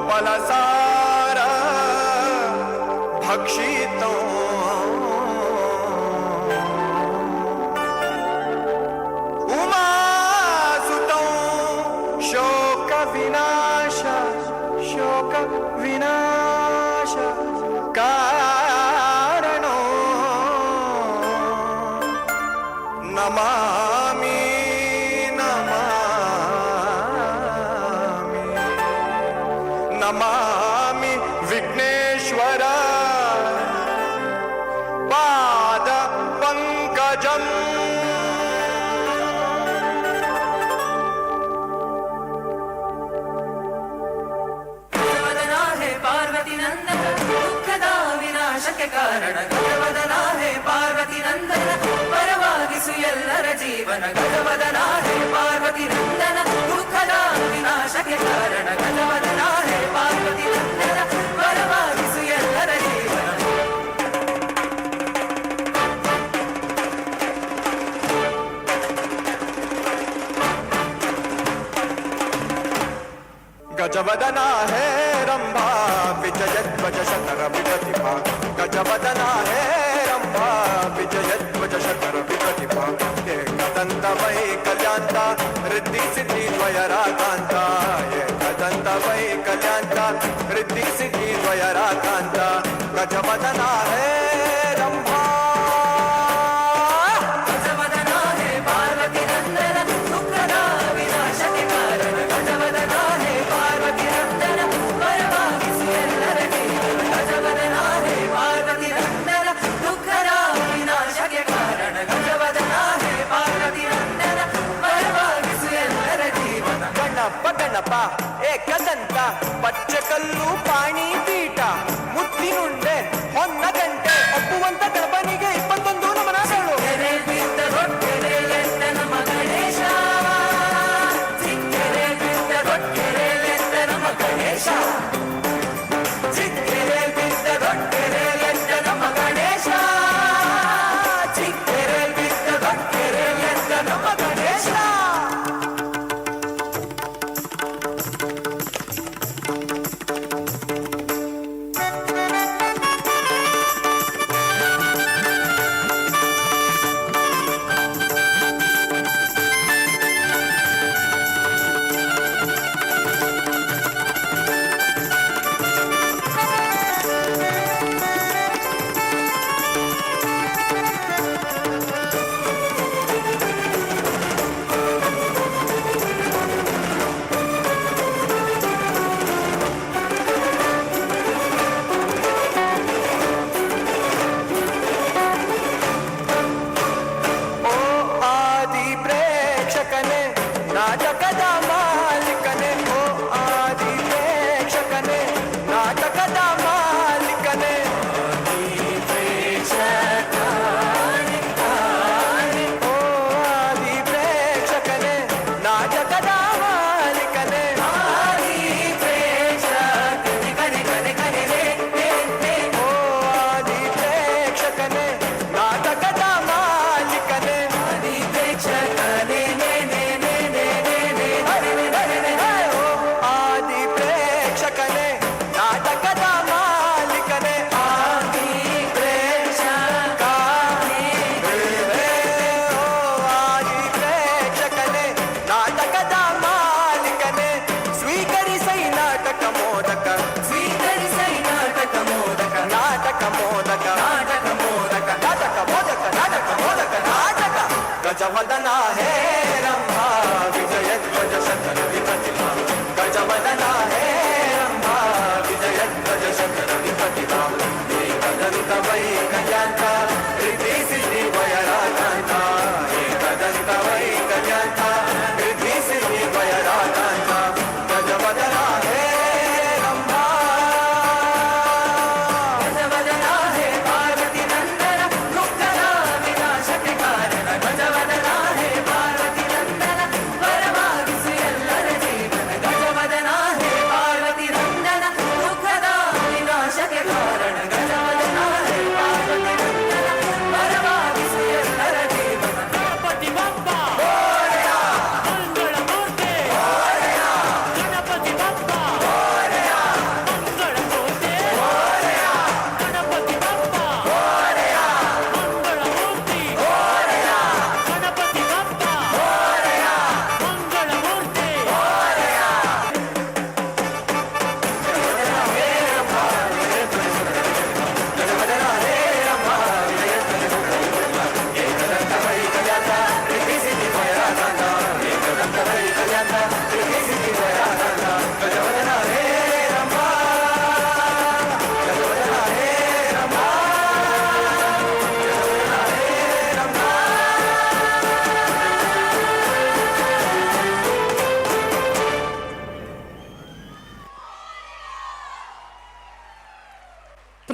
E: फलसार भक्षितो उमासुतो शोक विनाश कारणो नमामि नमामि विघ्नेश्वर पाद पंकजम्
H: गजवदना है पार्वती नंदन दुःखदा विनाशಕ್ಕೆ ಕಾರಣ ಗಜವದನ ಹೇ ಪಾರ್ವತಿ ನಂದನ ಪರವಾಗಿಸು ಎಲ್ಲರ ಜೀವನ ಗಜವದನ ಹೇ ಪಾರ್ವತಿ ನಂದನ ದುಃಖದ ವಿನಾಶಕ್ಕೆ ಕಾರಣ ಗಜವದನ ಹೇ ಪಾರ್ವತಿ ನಂದನ ಪರವಾಗಿಸು ಎಲ್ಲರ ಜೀವನ
E: गजवदना है रंभा विजयध्वज शतर विप्रतिभा गजवदना है रंभा विजयध्वज शतर विप्रतिभा एकदंत वै कल्याणता रिद्धि सिद्धि द्वयराकांता एकदंत वै कल्याणता रिद्धि सिद्धि द्वयराकांता गजवदना है रंभा
H: ಗಜವದನ ಹೇ ಪಾರ್ವತಿ ನಂದನ ದುಃಖದ ವಿನಾಶಕ್ಕೆ ಕಾರಣ ಗಜವದನ ಹೇ ಪಾರ್ವತಿ ನಂದನ ಪರವಾಗಿಸು ಎಲ್ಲರ ಜೀವನ ಗಜವದನ ಹೇ ಪಾರ್ವತಿ ನಂದನ ದುಃಖದ ವಿನಾಶಕ್ಕೆ ಕಾರಣ ಗಜವದನ ಹೇ ಪಾರ್ವತಿ ನಂದನ ಪರವಾಗಿಸು ಎಲ್ಲರ ಜೀವನ
E: ಗಣಪ ಗಣಪ ಏಕದಂತ ಪಚ್ಚಕಲ್ಲು ಪಾಣಿ ಪೀಠ ಮುತ್ತಿನುಂಡೆ ಹೊನ್ನ ಗಂಟೆ ಒಪ್ಪುವಂತ ಗಣಪನಿಗೆ 21 ನಮನಗಳು
H: ಕೆರೆ ಬಿದ್ದ ದೊಡ್ಡೆರೆ ಎತ್ತ ನಮ್ಮ ಗಣೇಶ ಚಿಕ್ಕೆರೆ ಬಿದ್ದ ದೊಡ್ಡೆರೆ ಎತ್ತ ನಮ್ಮ ಗಣೇಶ ಚಿಕ್ಕೆರೆ ಬಿದ್ದ ದೊಡ್ಡೆರೆ ಎತ್ತ ನಮ್ಮ ಗಣೇಶ ಚಿಕ್ಕೆರೆ ಬಿದ್ದ ದೊಡ್ಡೆರೆ ಎತ್ತ ನಮ್ಮ ಗಣೇಶ
E: ಓ ಆದಿ ಪ್ರೇಕ್ಷಕನೇ ನಾಟಕದ ಮಾಲೀಕನೇ ಓ ಆದಿ ಪ್ರೇಕ್ಷಕನೇ ನಾಟಕದ ಮಾಲೀಕನೇ ಓ ಆದಿ ಪ್ರೇಕ್ಷಕನೇ ನಾಟಕದ ಮಾಲೀಕನೇ ಓ ಆದಿ ಪ್ರೇಕ್ಷಕನೇ ನಾಟಕದ ಮಾಲೀಕನೇ ಓ ಆದಿ ಪ್ರೇಕ್ಷಕನೇ ನಾಟಕದ ಮಾಲೀಕನೇ ಆದಿ ಪ್ರೇಕ್ಷಕ ಓ ಆದಿ ಪ್ರೇಕ್ಷಕನೇ ನಾಟಕದ ಮಾಲೀಕನೇ ಸ್ವೀಕರಿಸೈ ನಾಟಕ ಮೋದಕ
H: ಸ್ವೀಕರಿಸೈ ನಾಟಕ ಮೋದಕ
E: ನಾಟಕ ಮೋದಕ
H: ನಾಟಕ ಮೋದಕ
E: ನಾಟಕ ಮೋದಕ ನಾಟಕ ಮೋದಕ ನಾಟಕ ಗಜವದನ ಹೇ ರಂಭಾ ವಿಜಯಧ್ವಜ ಶತರ ವಿಪ್ರತಿಭಾ ಗಜವದನ ಹೇ ರಂಭಾ ವಿಜಯಧ್ವಜ ಶತರ ವಿಪ್ರತಿಭಾ ಏಕದಂತ ವೈ ಕಲ್ಯಾಂತ ರಿದ್ಧಿ ಸಿದ್ಧಿ ವಯರಾಕಾಂತ ಏಕದಂತ ವೈ ಕಲ್ಯಾಂತ ರಿದ್ಧಿ ಸಿದ್ಧಿ ವಯರಾಕಾಂತ ಗಜವದನ ಹೇ ರಂಭಾ
H: ಗಜವದನ ಹೇ ಪಾರ್ವತಿ ನಂದನ ದುಃಖದ ವಿನಾಶಕ್ಕೆ ಕಾರಣ ಗಜವದನ ಹೇ ಪಾರ್ವತಿ ನಂದನ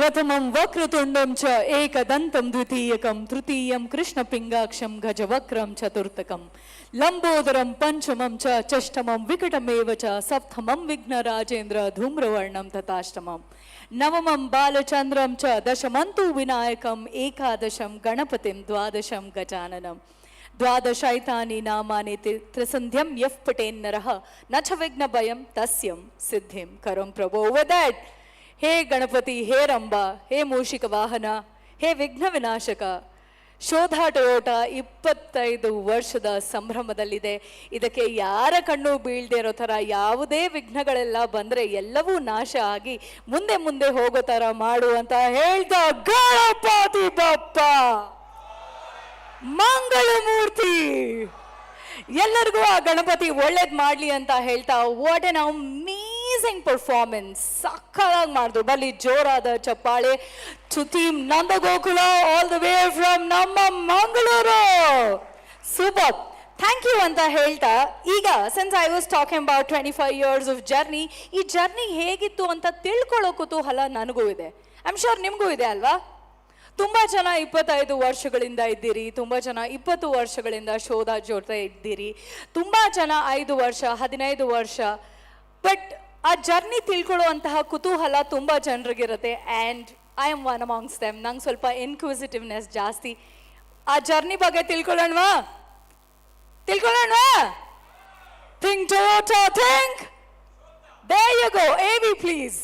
C: ಪ್ರಥಮಂ ವಕ್ರತುಂಡಂ ಚ ಏಕದಂತಂ ದ್ವಿತೀಯಕಂ ತೃತೀಯಂ ಕೃಷ್ಣಪಿಂಗಾಕ್ಷಂ ಗಜವಕ್ರಂ ಚತುರ್ಥಕಂ ಲಂಬೋದರಂ ಪಂಚಮಂ ಚ ಚಷ್ಟಮಂ ವಿಕಟಮೇವ ಚ ಸಪ್ತಮಂ ವಿಘ್ನರಾಜೇಂದ್ರ ಧೂಮ್ರವರ್ಣಂ ತಥಾಷ್ಟಮಂ ನವಮಂ ಬಾಲಚಂದ್ರಂ ಚ ದಶಮಂತು ವಿನಾಯಕಂ ಏಕಾದಶಂ ಗಣಪತಿಂ ದ್ವಾದಶಂ ಗಜಾನನಂ ದ್ವಾದಶೈತಾನಿ ನಾಮಾನಿ ತ್ರಿಸಂಧ್ಯಂ ಯಃ ಪಠೇನ್ನರಃ ನ ಚ ವಿಘ್ನ ಭಯಂ ತಸ್ಯಂ ಸಿದ್ಧಿಂ ಕರಂ ಪ್ರಭೋ. ವಿತ್ ದಟ್, ಹೇ ಗಣಪತಿ, ಹೇ ರಂಬ, ಹೇ ಮೂಷಿಕ ವಾಹನ, ಹೇ ವಿಘ್ನ ವಿನಾಶಕ, ಶೋಧ ಟೊಯೋಟಾ 25 ವರ್ಷದ ಸಂಭ್ರಮದಲ್ಲಿದೆ. ಇದಕ್ಕೆ ಯಾರ ಕಣ್ಣು ಬೀಳದೆ ಇರೋ ಥರ, ಯಾವುದೇ ವಿಘ್ನಗಳೆಲ್ಲ ಬಂದರೆ ಎಲ್ಲವೂ ನಾಶ ಆಗಿ ಮುಂದೆ ಮುಂದೆ ಹೋಗೋ ಥರ ಮಾಡು ಅಂತ ಹೇಳ್ತಾ ಗಣಪತಿ ಬಪ್ಪ ಮಂಗಳಮೂರ್ತಿ ಎಲ್ಲರಿಗೂ ಆ ಗಣಪತಿ ಒಳ್ಳೇದು ಮಾಡಲಿ ಅಂತ ಹೇಳ್ತಾ, ವಾಟ್ ಎನ್ ಅಮೇಸಿಂಗ್ ಪರ್ಫಾರ್ಮೆನ್ಸ್, ಸಕ್ಕತ್ತಾಗಿ ಮಾಡಿದ್ರು. ಬಲ್ಲಿ ಜೋರಾದ ಚಪ್ಪಾಳೆ to team Nandagokula all the way from ನಮ್ಮ ಮಂಗಳೂರು. ಸೂಪರ್, ಥ್ಯಾಂಕ್ ಯು ಅಂತ ಹೇಳ್ತಾ, ಈಗ since I was talking about 25 years of journey, ಈ ಜರ್ನಿ ಹೇಗಿತ್ತು ಅಂತ ತಿಳ್ಕೊಳ್ಳೋ ಕುತೂಹಲ ನನಗೂ ಇದೆ. ಐ ಆಮ್ ಶೋರ್ ನಿಮಗೂ ಇದೆ ಅಲ್ವಾ? ತುಂಬ ಜನ 25 ವರ್ಷಗಳಿಂದ ಇದ್ದೀರಿ, ತುಂಬ ಜನ 20 ವರ್ಷಗಳಿಂದ ಶೋಧ ಜೊತೆ ಇದ್ದೀರಿ, ತುಂಬ ಜನ 5 ವರ್ಷ 15 ವರ್ಷ. ಬಟ್ ಆ ಜರ್ನಿ ತಿಳ್ಕೊಳ್ಳುವಂತಹ ಕುತೂಹಲ ತುಂಬ ಜನರಿಗಿರುತ್ತೆ. And I am one amongst them. ನಂಗೆ ಸ್ವಲ್ಪ ಇನ್ಕ್ವಿಸಿಟಿವ್ನೆಸ್ ಜಾಸ್ತಿ. ಆ ಜರ್ನಿ ಬಗ್ಗೆ ತಿಳ್ಕೊಳ್ಳೋಣವಾ? Think Toyota, think. There you go. AV please.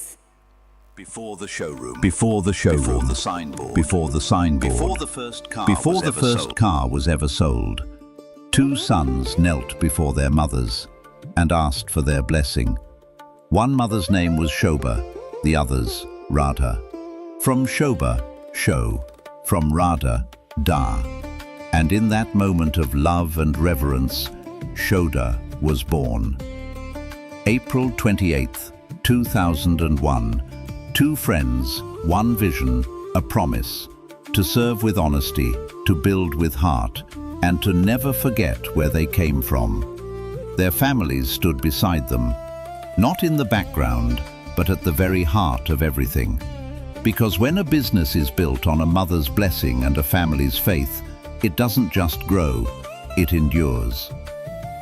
A: Before the showroom, before the showroom, before the signboard, before the signboard, before the first car was ever sold, 2 sons knelt before their mothers and asked for their blessing. One mother's name was Shobha, the other's Radha. From Shobha, show; from Radha, da. And in that moment of love and reverence, Shobha was born. April 28th, 2001. 2 friends, one vision, a promise, to serve with honesty, to build with heart, and to never forget where they came from. Their families stood beside them, not in the background, but at the very heart of everything. Because when a business is built on a mother's blessing and a family's faith, it doesn't just grow, it endures.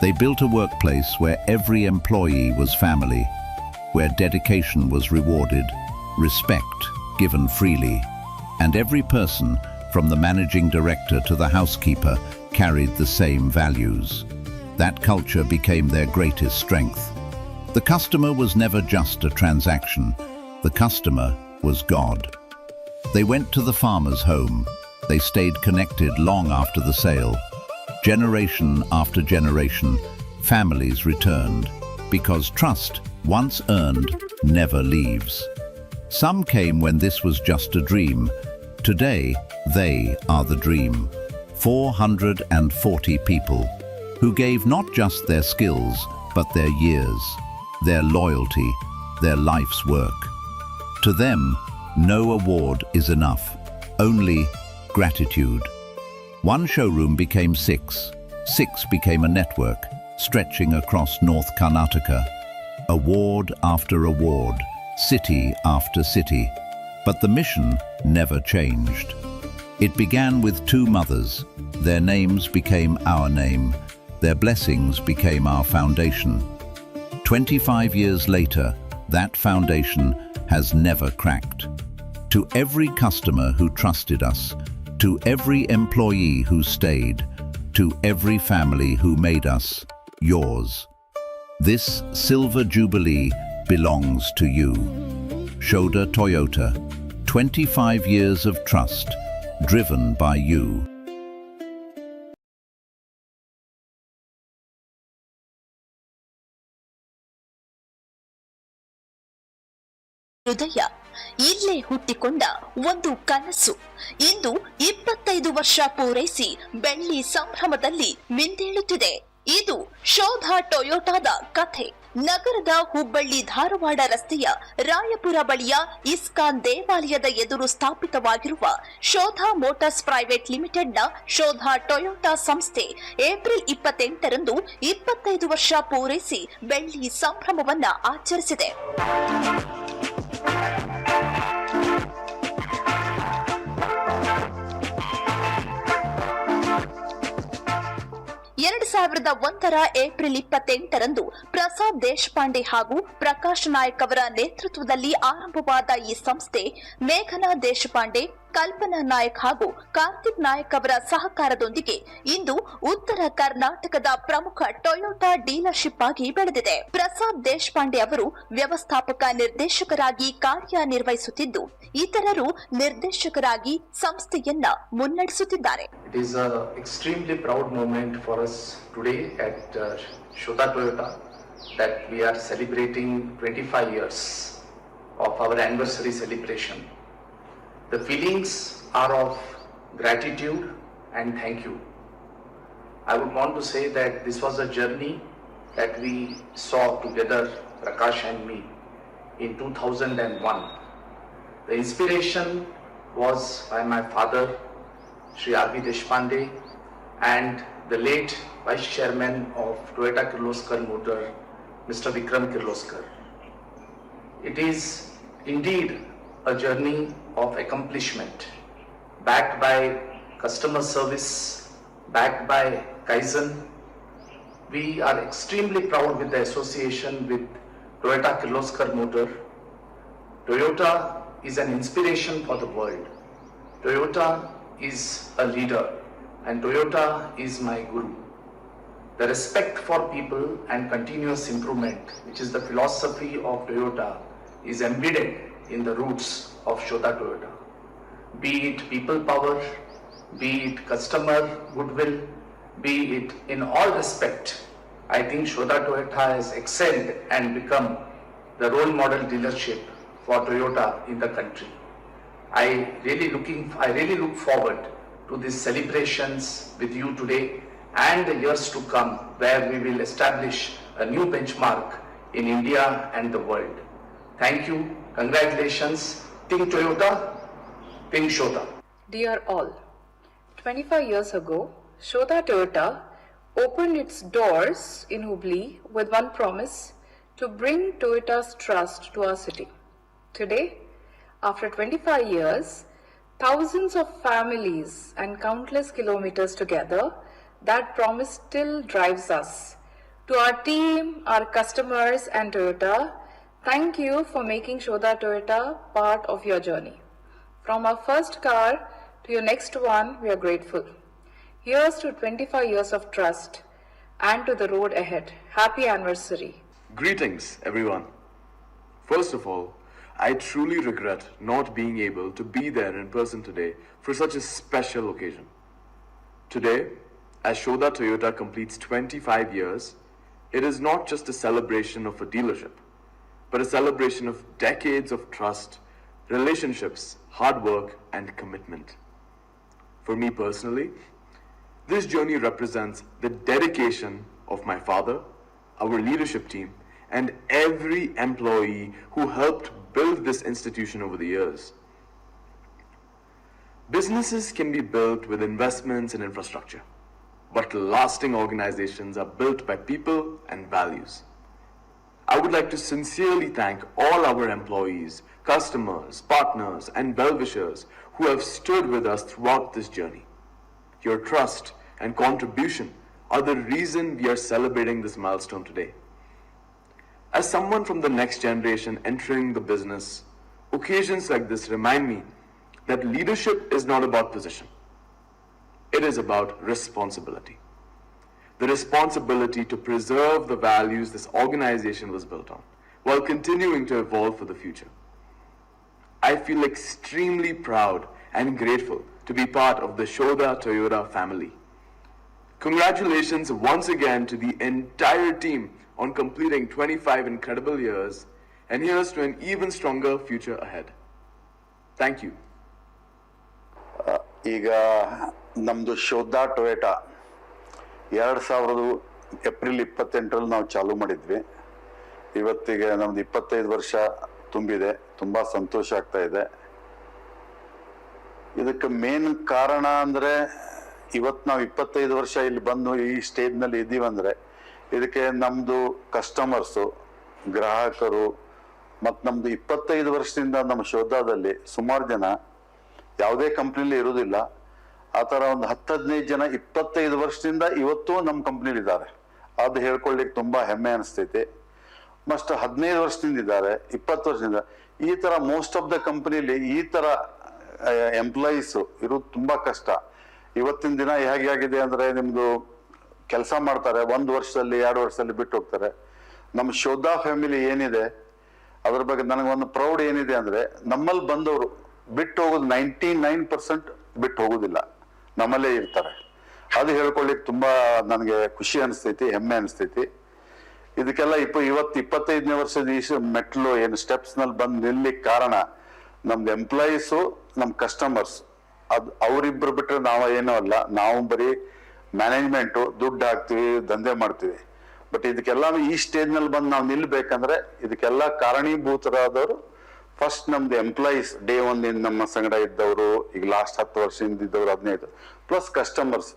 A: They built a workplace where every employee was family, where dedication was rewarded, respect given freely, and every person, from the managing director to the housekeeper, carried the same values. That culture became their greatest strength. The customer was never just a transaction. The customer was God. They went to the farmer's home. They stayed connected long after the sale. Generation after generation, families returned, because trust, once earned, never leaves. Some came when this was just a dream. Today, they are the dream. 440 people who gave not just their skills, but their years, their loyalty, their life's work. To them, no award is enough, only gratitude. One showroom became 6. 6 became a network, stretching across North Karnataka. Award after award, city after city, but the mission never changed. It began with 2 mothers. Their names became our name. Their blessings became our foundation. 25 years later, that foundation has never cracked. To every customer who trusted us, to every employee who stayed, to every family who made us yours, this Silver Jubilee belongs to you. Shobha Toyota, 25 years of trust, driven by you.
I: ಹೃದಯ ಇಲ್ಲೇ ಹುಟ್ಟಿಕೊಂಡ ಒಂದು ಕನಸು ಇಂದು 25 ವರ್ಷ ಪೂರೈಸಿ ಬೆಳ್ಳಿ ಸಂಭ್ರಮದಲ್ಲಿ ಮಿಂದೇಳುತ್ತಿದೆ. ಇದು ಶೋಧ ಟೊಯೋಟಾದ ಕಥೆ. ನಗರದ ಹುಬ್ಬಳ್ಳಿ ಧಾರವಾಡ ರಸ್ತೆಯ ರಾಯಪುರ ಬಳಿಯ ಇಸ್ಕಾನ್ ದೇವಾಲಯದ ಎದುರು ಸ್ಥಾಪಿತವಾಗಿರುವ ಶೋಧ ಮೋಟಾರ್ಸ್ ಪ್ರೈವೇಟ್ ಲಿಮಿಟೆಡ್ನ ಶೋಧ ಟೊಯೋಟಾ ಸಂಸ್ಥೆ ಏಪ್ರಿಲ್ 28ರಂದು 25 ವರ್ಷ ಪೂರೈಸಿ ಬೆಳ್ಳಿ ಸಂಭ್ರಮವನ್ನ ಆಚರಿಸಿದೆ. 2001 ಏಪ್ರಿಲ್ 28ರಂದು ಪ್ರಸಾದ್ ದೇಶಪಾಂಡೆ ಹಾಗೂ ಪ್ರಕಾಶ್ ನಾಯಕ್ ಅವರ ನೇತೃತ್ವದಲ್ಲಿ ಆರಂಭವಾದ ಈ ಸಂಸ್ಥೆ ಮೇಘನಾ ದೇಶಪಾಂಡೆ, ಕಲ್ಪನಾ ನಾಯಕ್ ಹಾಗೂ ಕಾರ್ತಿಕ್ ನಾಯಕ್ ಅವರ ಸಹಕಾರದೊಂದಿಗೆ ಇಂದು ಉತ್ತರ ಕರ್ನಾಟಕದ ಪ್ರಮುಖ ಟೊಯೋಟಾ ಡೀಲರ್ಶಿಪ್ ಆಗಿ ಬೆಳೆದಿದೆ. ಪ್ರಸಾದ್ ದೇಶಪಾಂಡೆ ಅವರು ವ್ಯವಸ್ಥಾಪಕ ನಿರ್ದೇಶಕರಾಗಿ ಕಾರ್ಯನಿರ್ವಹಿಸುತ್ತಿದ್ದು, ಇತರರು ನಿರ್ದೇಶಕರಾಗಿ ಸಂಸ್ಥೆಯನ್ನ ಮುನ್ನಡೆಸುತ್ತಿದ್ದಾರೆ.
J: It is an extremely proud moment for us today at Shota Toyota that we are celebrating 25 years of our anniversary celebration. The feelings are of gratitude and thank you. I would want to say that this was a journey that we saw together, Prakash and me, in 2001. The inspiration was by my father, Shri R.V. Deshpande, and the late Vice Chairman of Toyota Kirloskar Motor, Mr. Vikram Kirloskar. It is indeed a journey of accomplishment, backed by customer service, backed by Kaizen. We are extremely proud with the association with Toyota Kirloskar Motor. Toyota is an inspiration for the world. Toyota is a leader and Toyota is my guru. The respect for people and continuous improvement, which is the philosophy of Toyota, is embedded in the roots of Shota Toyota. Be it people power, be it customer goodwill, be it in all respect, I think Shota Toyota has excelled and become the role model dealership for Toyota in the country. I really look forward to these celebrations with you today and the years to come, where we will establish a new benchmark in India and the world. Thank you. Congratulations. Think Toyota, think Shota.
K: Dear all, 25 years ago, Shota Toyota opened its doors in Hubli with one promise: to bring Toyota's trust to our city. Today, after 25 years, thousands of families and countless kilometers together, that promise still drives us. To our team, our customers and Toyota, thank you for making Shota Toyota part of your journey. From our first car to your next one, we are grateful. Here's to 25 years of trust and to the road ahead. Happy anniversary.
L: Greetings, everyone. First of all, I truly regret not being able to be there in person today for such a special occasion. Today, as Shota Toyota completes 25 years, it is not just a celebration of a dealership, but a celebration of decades of trust, relationships, hard work, and commitment. For me personally, this journey represents the dedication of my father, our leadership team, and every employee who helped build this institution over the years. Businesses can be built with investments in infrastructure, but lasting organizations are built by people and values. I would like to sincerely thank all our employees, customers, partners, and well-wishers who have stood with us throughout this journey. Your trust and contribution are the reason we are celebrating this milestone today. As someone from the next generation entering the business, occasions like this remind me that leadership is not about position. It is about responsibility. The responsibility to preserve the values this organization was built on, while continuing to evolve for the future. I feel extremely proud and grateful to be part of the Shota Toyota family. Congratulations once again to the entire team on completing 25 incredible years, and here's to an even stronger future ahead. Thank you.
M: ಈಗ ನಮ್ಮದು ಶೋಧಾ Toyota 2000 April 28ರಲ್ಲಿ ನಾವು ಚಾಲೂ ಮಾಡಿದ್ವಿ. ಇವತ್ತಿಗೆ ನಮ್ದು 25 ವರ್ಷ ತುಂಬಿದೆ. ತುಂಬ ಸಂತೋಷ ಆಗ್ತಾ ಇದೆ. ಇದಕ್ಕೆ ಮೇನ್ ಕಾರಣ ಅಂದರೆ ಇವತ್ತು ನಾವು 25 ವರ್ಷ ಇಲ್ಲಿ ಬಂದು ಈ ಸ್ಟೇಜ್ನಲ್ಲಿ ಇದ್ದೀವಂದರೆ ಇದಕ್ಕೆ ನಮ್ಮದು ಕಸ್ಟಮರ್ಸು, ಗ್ರಾಹಕರು ಮತ್ತು ನಮ್ಮದು 25 ವರ್ಷದಿಂದ ನಮ್ಮ ಶೋಧಾದಲ್ಲಿ ಸುಮಾರು ಜನ ಯಾವುದೇ ಕಂಪ್ನಿಲಿ ಇರೋದಿಲ್ಲ. ಆ ಥರ ಒಂದು 10-15 ಜನ 25 ವರ್ಷದಿಂದ ಇವತ್ತು ನಮ್ಮ ಕಂಪ್ನಿಲಿ ಇದ್ದಾರೆ. ಅದು ಹೇಳ್ಕೊಳ್ಳಿಕ್ಕೆ ತುಂಬಾ ಹೆಮ್ಮೆ ಅನಿಸ್ತೈತಿ. ಮಸ್ಟ್ 15 ವರ್ಷದಿಂದ ಇದ್ದಾರೆ, 20 ವರ್ಷದಿಂದ. ಈ ತರ ಮೋಸ್ಟ್ ಆಫ್ ದ ಕಂಪನಿಲಿ ಈ ತರ ಎಂಪ್ಲಾಯೀಸ್ ಇರೋದು ತುಂಬಾ ಕಷ್ಟ. ಇವತ್ತಿನ ದಿನ ಹೇಗಾಗಿದೆ ಅಂದ್ರೆ ನಿಮ್ದು ಕೆಲಸ ಮಾಡ್ತಾರೆ, 1 ವರ್ಷದಲ್ಲಿ 2 ವರ್ಷದಲ್ಲಿ ಬಿಟ್ಟು ಹೋಗ್ತಾರೆ. ನಮ್ಮ ಶೋಧಾ ಫ್ಯಾಮಿಲಿ ಏನಿದೆ ಅದ್ರ ಬಗ್ಗೆ ನನಗೊಂದು ಪ್ರೌಡ್ ಏನಿದೆ ಅಂದ್ರೆ ನಮ್ಮಲ್ಲಿ ಬಂದವರು ಬಿಟ್ಟು ಹೋಗೋದು 99% ಬಿಟ್ಟು ಹೋಗುದಿಲ್ಲ, ನಮ್ಮಲ್ಲೇ ಇರ್ತಾರೆ. ಅದು ಹೇಳ್ಕೊಳ್ಳಿಕ್ಕೆ ತುಂಬಾ ನನಗೆ ಖುಷಿ ಅನಿಸ್ತೈತಿ, ಹೆಮ್ಮೆ ಅನಿಸ್ತೈತಿ. ಇದಕ್ಕೆಲ್ಲ 25ನೇ ವರ್ಷದ ಈ ಮೆಟ್ಲು ಏನು ಸ್ಟೆಪ್ಸ್ ನಲ್ಲಿ ಬಂದು ನಿಲ್ಲಿಕ್ಕೆ ಕಾರಣ ನಮ್ದು ಎಂಪ್ಲಾಯೀಸು, ನಮ್ ಕಸ್ಟಮರ್ಸ್. ಅದು ಅವರಿಬ್ರು ಬಿಟ್ರೆ ನಾವು ಏನೂ ಅಲ್ಲ. ನಾವು ಬರೀ ಮ್ಯಾನೇಜ್ಮೆಂಟು ದುಡ್ಡು ಹಾಕ್ತಿವಿ, ದಂಧೆ ಮಾಡ್ತೀವಿ. ಬಟ್ ಇದಕ್ಕೆಲ್ಲ ಈ ಸ್ಟೇಜ್ ನಲ್ಲಿ ಬಂದು ನಾವು ನಿಲ್ಬೇಕಂದ್ರೆ ಇದಕ್ಕೆಲ್ಲ ಕಾರಣೀಭೂತರಾದವರು ಫಸ್ಟ್ ನಮ್ದು ಎಂಪ್ಲಾಯೀಸ್, ಡೇ 1 ನಮ್ಮ ಸಂಗಡ ಇದ್ದವರು, ಈಗ ಲಾಸ್ಟ್ 10 ವರ್ಷದಿಂದ ಇದ್ದವರು 15, ಪ್ಲಸ್ ಕಸ್ಟಮರ್ಸ್.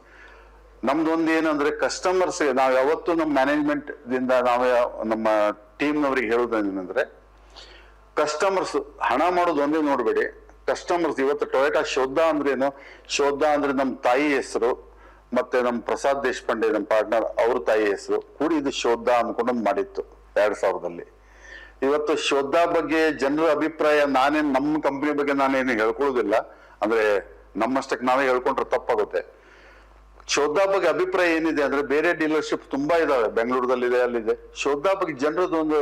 M: ನಮ್ದೊಂದು ಏನಂದ್ರೆ ಕಸ್ಟಮರ್ಸ್ ನಾವು ಯಾವತ್ತೂ ನಮ್ಮ ಮ್ಯಾನೇಜ್ಮೆಂಟ್ ದಿಂದ ನಾವು ನಮ್ಮ ಟೀಮ್ನವ್ರಿಗೆ ಹೇಳೋದೇನಂದ್ರೆ ಕಸ್ಟಮರ್ಸ್ ಹಣ ಮಾಡೋದು ಒಂದೇ ನೋಡ್ಬೇಡಿ. ಕಸ್ಟಮರ್ಸ್ ಇವತ್ತು ಟೊಯೋಟಾ ಶೋಧಾ ಅಂದ್ರೆ ಏನು, ಶೋಧಾ ಅಂದ್ರೆ ನಮ್ಮ ತಾಯಿ ಹೆಸರು, ಮತ್ತೆ ನಮ್ಮ ಪ್ರಸಾದ್ ದೇಶಪಾಂಡೆ ನಮ್ಮ ಪಾರ್ಟ್ನರ್ ಅವ್ರ ತಾಯಿ ಹೆಸರು ಕೂಡಿ ಇದು ಶೋಧಾ ಅನ್ಕೊಂಡೊಂದು ಮಾಡಿತ್ತು 2000ದಲ್ಲಿ. ಇವತ್ತು ಶೋಧಾ ಬಗ್ಗೆ ಜನರ ಅಭಿಪ್ರಾಯ, ನಾನೇನು ನಮ್ಮ ಕಂಪನಿ ಬಗ್ಗೆ ನಾನೇನು ಹೇಳ್ಕೊಳ್ಳೋದಿಲ್ಲ, ಅಂದ್ರೆ ನಮ್ಮಷ್ಟಕ್ಕೆ ನಾವೇ ಹೇಳ್ಕೊಂಡ್ರೆ ತಪ್ಪಾಗುತ್ತೆ. ಶೋಧಾ ಬಗ್ಗೆ ಅಭಿಪ್ರಾಯ ಏನಿದೆ ಅಂದ್ರೆ ಬೇರೆ ಡೀಲರ್ಶಿಪ್ ತುಂಬಾ ಇದಾವೆ, ಬೆಂಗಳೂರದಲ್ಲಿದೆ, ಅಲ್ಲಿದೆ. ಶೋಧಾ ಬಗ್ಗೆ ಜನರದ್ದು ಒಂದು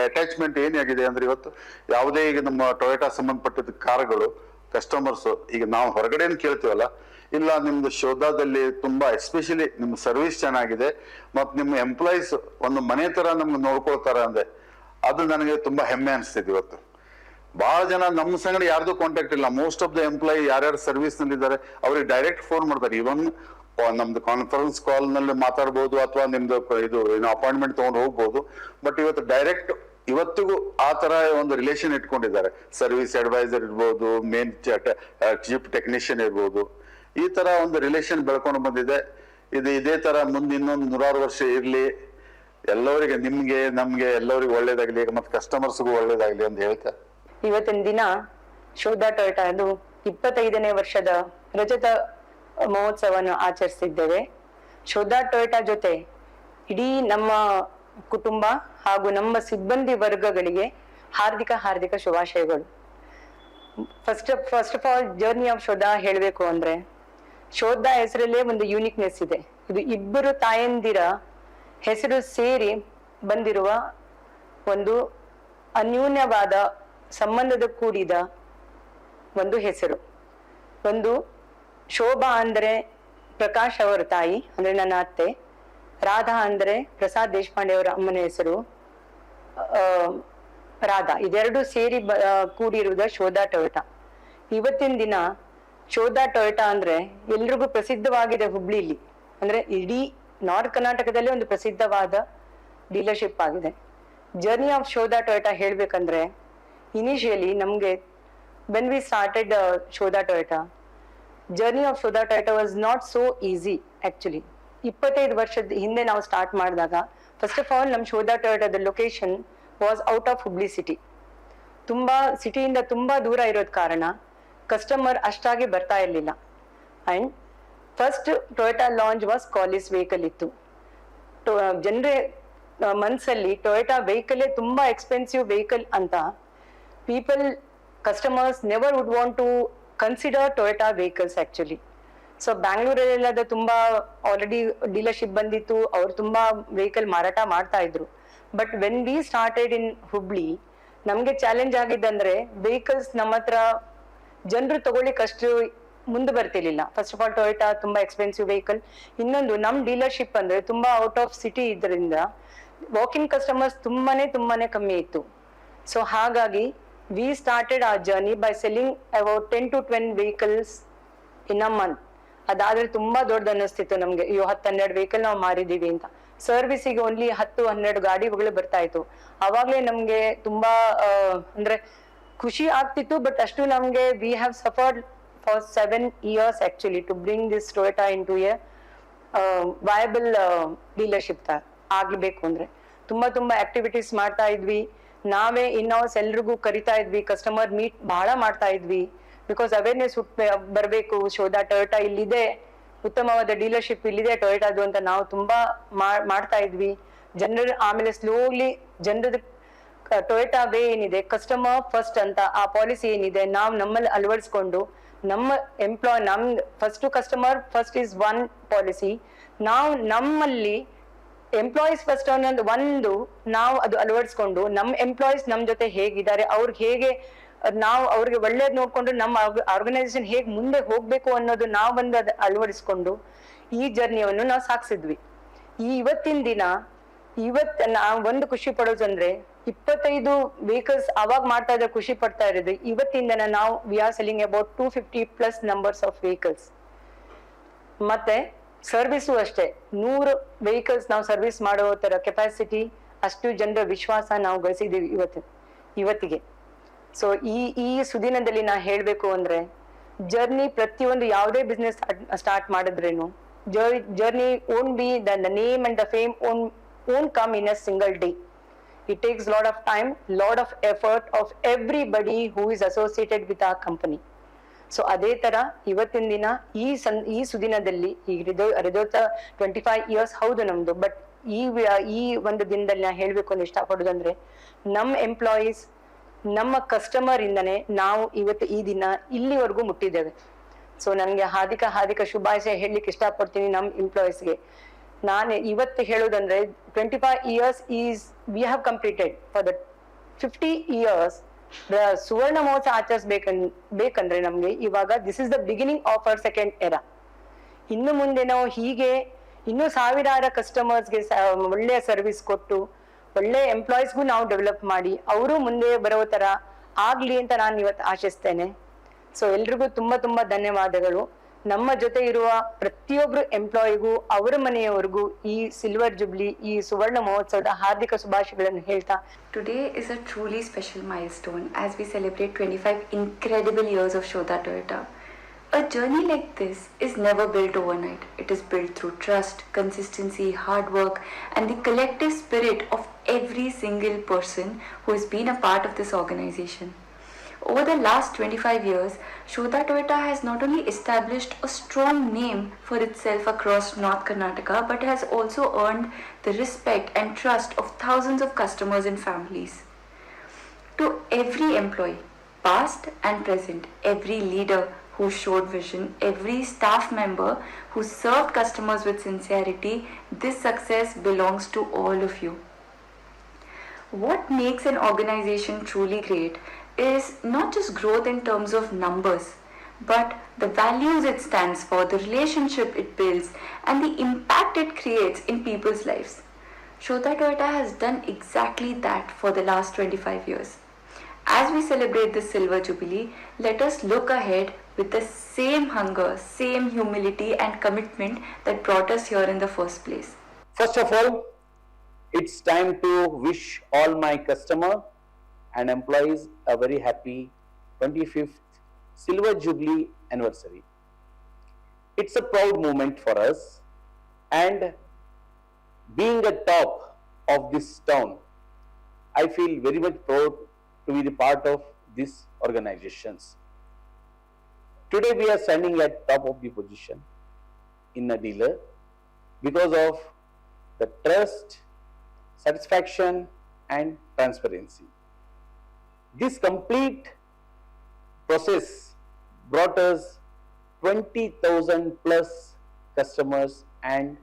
M: ಅಟ್ಯಾಚ್ಮೆಂಟ್ ಏನಾಗಿದೆ ಅಂದ್ರೆ ಇವತ್ತು ಯಾವುದೇ ಈಗ ನಮ್ಮ ಟೊಯೋಟಾ ಸಂಬಂಧಪಟ್ಟಿದ್ದ ಕಾರ್ಗಳು ಕಸ್ಟಮರ್ಸ್ ಈಗ ನಾವು ಹೊರಗಡೆ ಕೇಳ್ತೀವಲ್ಲ, ಇಲ್ಲ ನಿಮ್ದು ಶೋಧಾದಲ್ಲಿ ತುಂಬಾ ಎಸ್ಪೆಷಲಿ ನಿಮ್ ಸರ್ವಿಸ್ ಚೆನ್ನಾಗಿದೆ ಮತ್ ನಿಮ್ಮ ಎಂಪ್ಲಾಯೀಸ್ ಒಂದು ಮನೆ ತರ ನಮ್ಗೆ ನೋಡ್ಕೊಳ್ತಾರ ಅಂದ್ರೆ ಅದು ನನಗೆ ತುಂಬಾ ಹೆಮ್ಮೆ ಅನಿಸ್ತೈತಿ. ಇವತ್ತು ಬಹಳ ಜನ ನಮ್ಮ ಸಂಗಡ ಯಾರ್ದು ಕಾಂಟ್ಯಾಕ್ಟ್ ಇಲ್ಲ. ಮೋಸ್ಟ್ ಆಫ್ ದ ಎಂಪ್ಲಾಯಿ ಯಾರ್ಯಾರು ಸರ್ವಿಸ್ ನಲ್ಲಿ ಇದ್ದಾರೆ ಅವ್ರಿಗೆ ಡೈರೆಕ್ಟ್ ಫೋನ್ ಮಾಡ್ತಾರೆ. ಇವನ್ ನಮ್ದು ಕಾನ್ಫರೆನ್ಸ್ ಕಾಲ್ ನಲ್ಲಿ ಮಾತಾಡ್ಬೋದು ಅಥವಾ ನಿಮ್ದು ಇದು ಏನೋ ಅಪಾಯಿಂಟ್ಮೆಂಟ್ ತಗೊಂಡು ಹೋಗ್ಬೋದು. ಬಟ್ ಇವತ್ತು ಡೈರೆಕ್ಟ್ ಇವತ್ತಿಗೂ ಆ ತರ ಒಂದು ರಿಲೇಷನ್ ಇಟ್ಕೊಂಡಿದ್ದಾರೆ. ಸರ್ವಿಸ್ ಅಡ್ವೈಸರ್ ಇರ್ಬೋದು, ಮೇನ್ ಚೀಫ್ ಟೆಕ್ನಿಷಿಯನ್ ಇರ್ಬೋದು. ಈ ತರ ಒಂದು ರಿಲೇಷನ್ ಬೆಳ್ಕೊಂಡು ಬಂದಿದೆ. ಇದು ಇದೇ ತರ ಮುಂದೆ ಇನ್ನೊಂದು 100 ವರ್ಷ ಇರ್ಲಿ. ಎಲ್ಲರಿಗೆ, ನಿಮ್ಗೆ, ನಮ್ಗೆ ಎಲ್ಲರಿಗೂ ಒಳ್ಳೇದಾಗ್ಲಿ, ಮತ್ತೆ ಕಸ್ಟಮರ್ಸ್ಗೂ ಒಳ್ಳೇದಾಗ್ಲಿ ಅಂತ ಹೇಳ್ತಾ
N: ಇವತ್ತಿನ ದಿನ ಶೋಧಾ ಟೊಯೋಟಾ ಅದು 25ನೇ ವರ್ಷದ ರಜತ ಮಹೋತ್ಸವವನ್ನು ಆಚರಿಸಿದ್ದೇವೆ. ಶೋಧಾ ಟೊಯೋಟಾ ಜೊತೆ ಇಡೀ ನಮ್ಮ ಕುಟುಂಬ ಹಾಗೂ ನಮ್ಮ ಸಿಬ್ಬಂದಿ ವರ್ಗಗಳಿಗೆ ಹಾರ್ದಿಕ ಶುಭಾಶಯಗಳು. First of all journey of Shodha ಹೇಳಬೇಕು ಅಂದ್ರೆ, ಶೋಧಾ ಹೆಸರಲ್ಲೇ ಒಂದು ಯೂನಿಕ್ನೆಸ್ ಇದೆ. ಇದು ಇಬ್ಬರು ತಾಯಂದಿರ ಹೆಸರು ಸೇರಿ ಬಂದಿರುವ ಒಂದು ಅನ್ಯೂನ್ಯವಾದ ಸಂಬಂಧದ ಕೂಡಿದ ಒಂದು ಹೆಸರು. ಒಂದು ಶೋಭಾ ಅಂದ್ರೆ ಪ್ರಕಾಶ್ ಅವರ ತಾಯಿ ಅಂದ್ರೆ ನನ್ನ ಅತ್ತೆ, ರಾಧಾ ಅಂದ್ರೆ ಪ್ರಸಾದ್ ದೇಶಪಾಂಡೆ ಅವರ ಅಮ್ಮನ ಹೆಸರು ರಾಧಾ. ಇದೆರಡು ಸೇರಿ ಕೂಡಿರುವುದ ಶೋಧಾ ಟೊಯೋಟಾ. ಇವತ್ತಿನ ದಿನ ಶೋಧಾ ಟೊಯೋಟಾ ಅಂದ್ರೆ ಎಲ್ರಿಗೂ ಪ್ರಸಿದ್ಧವಾಗಿದೆ ಹುಬ್ಳಿಲಿ, ಅಂದ್ರೆ ಇಡೀ ನಾರ್ತ್ ಕರ್ನಾಟಕದಲ್ಲಿ ಒಂದು ಪ್ರಸಿದ್ಧವಾದ ಡೀಲರ್ಶಿಪ್ ಆಗಿದೆ. ಜರ್ನಿ ಆಫ್ ಶೋಧಾ ಟೊಯೋಟಾ ಹೇಳ್ಬೇಕಂದ್ರೆ, ಇನಿಷಿಯಲಿ ನಮ್ಗೆ when we started Shodha Toyota, journey of Shodha Toyota was not so easy actually. 25 ವರ್ಷದ ಹಿಂದೆ ನಾವು ಸ್ಟಾರ್ಟ್ ಮಾಡಿದಾಗ ಫಸ್ಟ್ ಆಫ್ ಆಲ್ ನಮ್ಮ ಶೋಧಾ ಟೊಯೋಟಾದ location was out of Hubli city. ತುಂಬಾ ಸಿಟಿಯಿಂದ ತುಂಬಾ ದೂರ ಇರೋದ್ ಕಾರಣ ಕಸ್ಟಮರ್ ಅಷ್ಟಾಗಿ ಬರ್ತಾ ಇರ್ಲಿಲ್ಲ. And first Toyota launch was college vehicle ಇತ್ತು. ಜನರೇ ಮನ್ಸಲ್ಲಿ ಟೊಯೋಟಾ ವೆಹಿಕಲ್ ತುಂಬಾ ಎಕ್ಸ್ಪೆನ್ಸಿವ್ ವೆಹಿಕಲ್ ಅಂತ customers never would want to consider Toyota vehicles actually. So ಬ್ಯಾಂಗ್ಳೂರಲ್ಲೆಲ್ಲ ಅದು ತುಂಬಾ ಆಲ್ರೆಡಿ ಡೀಲರ್ಶಿಪ್ ಬಂದಿತ್ತು, ಅವ್ರು ತುಂಬಾ ವೆಹಿಕಲ್ ಮಾರಾಟ ಮಾಡ್ತಾ ಇದ್ರು. But when we started in Hubli, ನಮ್ಗೆ ಚಾಲೆಂಜ್ ಆಗಿದ್ದಂದ್ರೆ ವೆಹಿಕಲ್ಸ್ ನಮ್ಮ ಹತ್ರ ಜನರು ತಗೊಳ್ಳಿಕ್ ಅಷ್ಟು ಮುಂದೆ ಬರ್ತಿರ್ಲಿಲ್ಲ. ಫಸ್ಟ್ ಆಫ್ ಆಲ್ ಟೊಯೋಟಾ ತುಂಬಾ ಎಕ್ಸ್ಪೆನ್ಸಿವ್ ವೆಹಿಕಲ್. ಇನ್ನೊಂದು ನಮ್ ಡೀಲರ್ಶಿಪ್ ಅಂದ್ರೆ ತುಂಬಾ ಔಟ್ ಆಫ್ ಸಿಟಿ ಇದರಿಂದ ವಾಕ್ ಇನ್ ಕಸ್ಟಮರ್ಸ್ ತುಂಬಾನೇ ಕಮ್ಮಿ ಇತ್ತು. ಸೊ ಹಾಗಾಗಿ we started our journey by selling about 10 to 12 vehicles in a month. ಅದಾದ್ರೆ ತುಂಬಾ ದೊಡ್ಡದು ಅನ್ನಿಸ್ತಿತ್ತು ನಮ್ಗೆ, ಅಯ್ಯೋ 10-12 ವೆಹಿಕಲ್ ನಾವು ಮಾರಿದೀವಿ ಅಂತ. ಸರ್ವಿಸಿಗೆ ಓನ್ಲಿ 10-12 ಗಾಡಿಗಳು ಬರ್ತಾ ಇತ್ತು. ಅವಾಗ್ಲೇ ನಮ್ಗೆ ತುಂಬಾ ಅಂದ್ರೆ ಖುಷಿ ಆಗ್ತಿತ್ತು. ಬಟ್ ಅಷ್ಟು ನಮ್ಗೆ we have suffered for 7 years actually to bring this Toyota into a viable dealership ಆಗ್ಬೇಕು ಅಂದ್ರೆ ತುಂಬಾ ಆಕ್ಟಿವಿಟೀಸ್ ಮಾಡ್ತಾ ಇದ್ವಿ. ನಾವೇ ಇನ್ಹೌಸ್ ಎಲ್ರಿಗೂ ಕರಿತಾ ಇದ್ವಿ, ಕಸ್ಟಮರ್ ಮೀಟ್ ಬಹಳ ಮಾಡ್ತಾ ಇದ್ವಿ. ಬಿಕಾಸ್ ಅವೇರ್ನೆಸ್ ಬರಬೇಕು. ಶೋಧ ಟೊಯೋಟಾ ಇಲ್ಲಿದೆ, ಉತ್ತಮವಾದ ಡೀಲರ್ಶಿಪ್ ಇಲ್ಲಿದೆ ಟೊಯೋಟಾದು ಅಂತ ನಾವು ತುಂಬಾ ಮಾಡ್ತಾ ಇದ್ವಿ. ಜನರ ಆಮೇಲೆ ಸ್ಲೋಲಿ ಜನರದ ಟೊಯೋಟಾ ವೇ ಏನಿದೆ, ಕಸ್ಟಮರ್ ಫಸ್ಟ್ ಅಂತ ಆ ಪಾಲಿಸಿ ಏನಿದೆ ನಾವು ನಮ್ಮಲ್ಲಿ ಅಳವಡಿಸ್ಕೊಂಡು ನಮ್ಮ ನಮ್ first customer first is one policy, ನಾವು ನಮ್ಮಲ್ಲಿ ಎಂಪ್ಲಾಯೀಸ್ ಫಸ್ಟ್ ಅನ್ನೋದು ಒಂದು ನಾವು ಅದು ಅಳವಡಿಸ್ಕೊಂಡು ನಮ್ಮ ಎಂಪ್ಲಾಯೀಸ್ ನಮ್ ಜೊತೆ ಹೇಗಿದ್ದಾರೆ, ಅವ್ರಿಗೆ ಹೇಗೆ ನಾವು ಅವ್ರಿಗೆ ಒಳ್ಳೇದ್ ನೋಡ್ಕೊಂಡು ನಮ್ಮ ಆರ್ಗನೈಸೇಷನ್ ಹೇಗ್ ಮುಂದೆ ಹೋಗ್ಬೇಕು ಅನ್ನೋದು ನಾವೊಂದು ಅಳವಡಿಸ್ಕೊಂಡು ಈ ಜರ್ನಿಯನ್ನು ನಾವು ಸಾಗಿಸಿದ್ವಿ. ಇವತ್ತಿನ ದಿನ ನಾವು ಒಂದು ಖುಷಿ ಪಡೋದು ಅಂದ್ರೆ 25 ವೆಹಿಕಲ್ಸ್ ಅವಾಗ ಮಾಡ್ತಾ ಇದ್ರೆ ಖುಷಿ ಪಡ್ತಾ ಇರೋದು. ಇವತ್ತಿನ ದಿನ ನಾವು we are selling about 250+ numbers of vehicles. ಮತ್ತೆ ಸರ್ವಿಸು ಅಷ್ಟೇ 100 ವೆಹಿಕಲ್ಸ್ ನಾವು ಸರ್ವಿಸ್ ಮಾಡೋ ತರ ಕೆಪಾಸಿಟಿ, ಅಷ್ಟು ಜನರ ವಿಶ್ವಾಸ ನಾವು ಗಳಿಸಿದೀವಿ ಇವತ್ತಿಗೆ. ಸೊ ಈ ಸುದಿನದಲ್ಲಿ ನಾ ಹೇಳ್ಬೇಕು ಅಂದ್ರೆ ಜರ್ನಿ ಪ್ರತಿಯೊಂದು ಯಾವುದೇ ಬಿಸ್ನೆಸ್ ಸ್ಟಾರ್ಟ್ ಮಾಡಿದ್ರೇನು journey won't be the name and the fame won't come in a single day. It takes lot of time, lot of effort of everybody who is associated with our company. So ಅದೇ ತರ ಇವತ್ತಿನ ದಿನ ಈ ಸುದಿನದಲ್ಲಿ ಈಗ 25 years ಹೌದು ನಮ್ದು, but ಈ ಒಂದು ದಿನದಲ್ಲಿ ನಾ ಹೇಳ್ಬೇಕು ಅಂತ ಇಷ್ಟಪಡೋದಂದ್ರೆ ನಮ್ಮ ಎಂಪ್ಲಾಯೀಸ್ ನಮ್ಮ ಕಸ್ಟಮರ್ ಇಂದನೇ ನಾವು ಇವತ್ತು ಈ ದಿನ ಇಲ್ಲಿವರೆಗೂ ಮುಟ್ಟಿದ್ದೇವೆ. ಸೊ ನನಗೆ ಹಾರ್ದಿಕ ಶುಭಾಶಯ ಹೇಳಲಿಕ್ಕೆ ಇಷ್ಟಪಡ್ತೀನಿ ನಮ್ಮ ಎಂಪ್ಲಾಯೀಸ್ಗೆ. ನಾನು ಇವತ್ತು ಹೇಳೋದಂದ್ರೆ 25 years V have completed for the 50 years ಸುವರ್ಣ ಮಹೋತ್ಸವ ಆಚರಿಸ್ಬೇಕಂದ್ರೆ ನಮ್ಗೆ ಇವಾಗ this is the beginning of our second era. ಇನ್ನು ಮುಂದೆ ನಾವು ಹೀಗೆ ಇನ್ನೂ ಸಾವಿರಾರು ಕಸ್ಟಮರ್ಸ್ಗೆ ಒಳ್ಳೆಯ ಸರ್ವಿಸ್ ಕೊಟ್ಟು ಒಳ್ಳೆ ಎಂಪ್ಲಾಯೀಸ್ಗೂ ನಾವು ಡೆವಲಪ್ ಮಾಡಿ ಅವರು ಮುಂದೆ ಬರೋ ತರ ಆಗ್ಲಿ ಅಂತ ನಾನು ಇವತ್ತು ಆಶಿಸ್ತೇನೆ. ಸೊ ಎಲ್ರಿಗೂ ತುಂಬಾ ಧನ್ಯವಾದಗಳು. ನಮ್ಮ ಜೊತೆ ಇರುವ ಪ್ರತಿಯೊಬ್ರು ಎಂಪ್ಲಾಯಿಗೂ ಅವರ ಮನೆಯವರಿಗೂ ಈ ಸಿಲ್ವರ್ ಜುಬ್ಲಿ ಈ ಸುವರ್ಣ ಮಹೋತ್ಸವದ ಹಾರ್ದಿಕ ಶುಭಾಶಯಗಳನ್ನು ಹೇಳ್ತಾ,
O: Today is a truly special milestone as we celebrate 25 incredible years of Shodha Toyota. A journey like this is never built overnight. It is built through trust, consistency, hard work, and the collective spirit of every single person who has been a part of this organization. Over the last 25 years, Shodha Toyota has not only established a strong name for itself across North Karnataka, but has also earned the respect and trust of thousands of customers and families. To every employee, past and present, every leader who showed vision, every staff member who served customers with sincerity, this success belongs to all of you. What makes an organization truly great is not just growth in terms of numbers, but the values it stands for, the relationship it builds, and the impact it creates in people's lives. Shodha Toyota has done exactly that for the last 25 years. As we celebrate this silver jubilee, let us look ahead with the same hunger, same humility and commitment that brought us here in the first place.
P: First of all, it's time to wish all my customers and employees a very happy 25th Silver Jubilee anniversary. It's a proud moment for us, and being at top of this town, I feel very much proud to be the part of these organizations. Today we are standing at top of the position in a dealer because of the trust, satisfaction and transparency. This complete process brought us 20,000+ customers and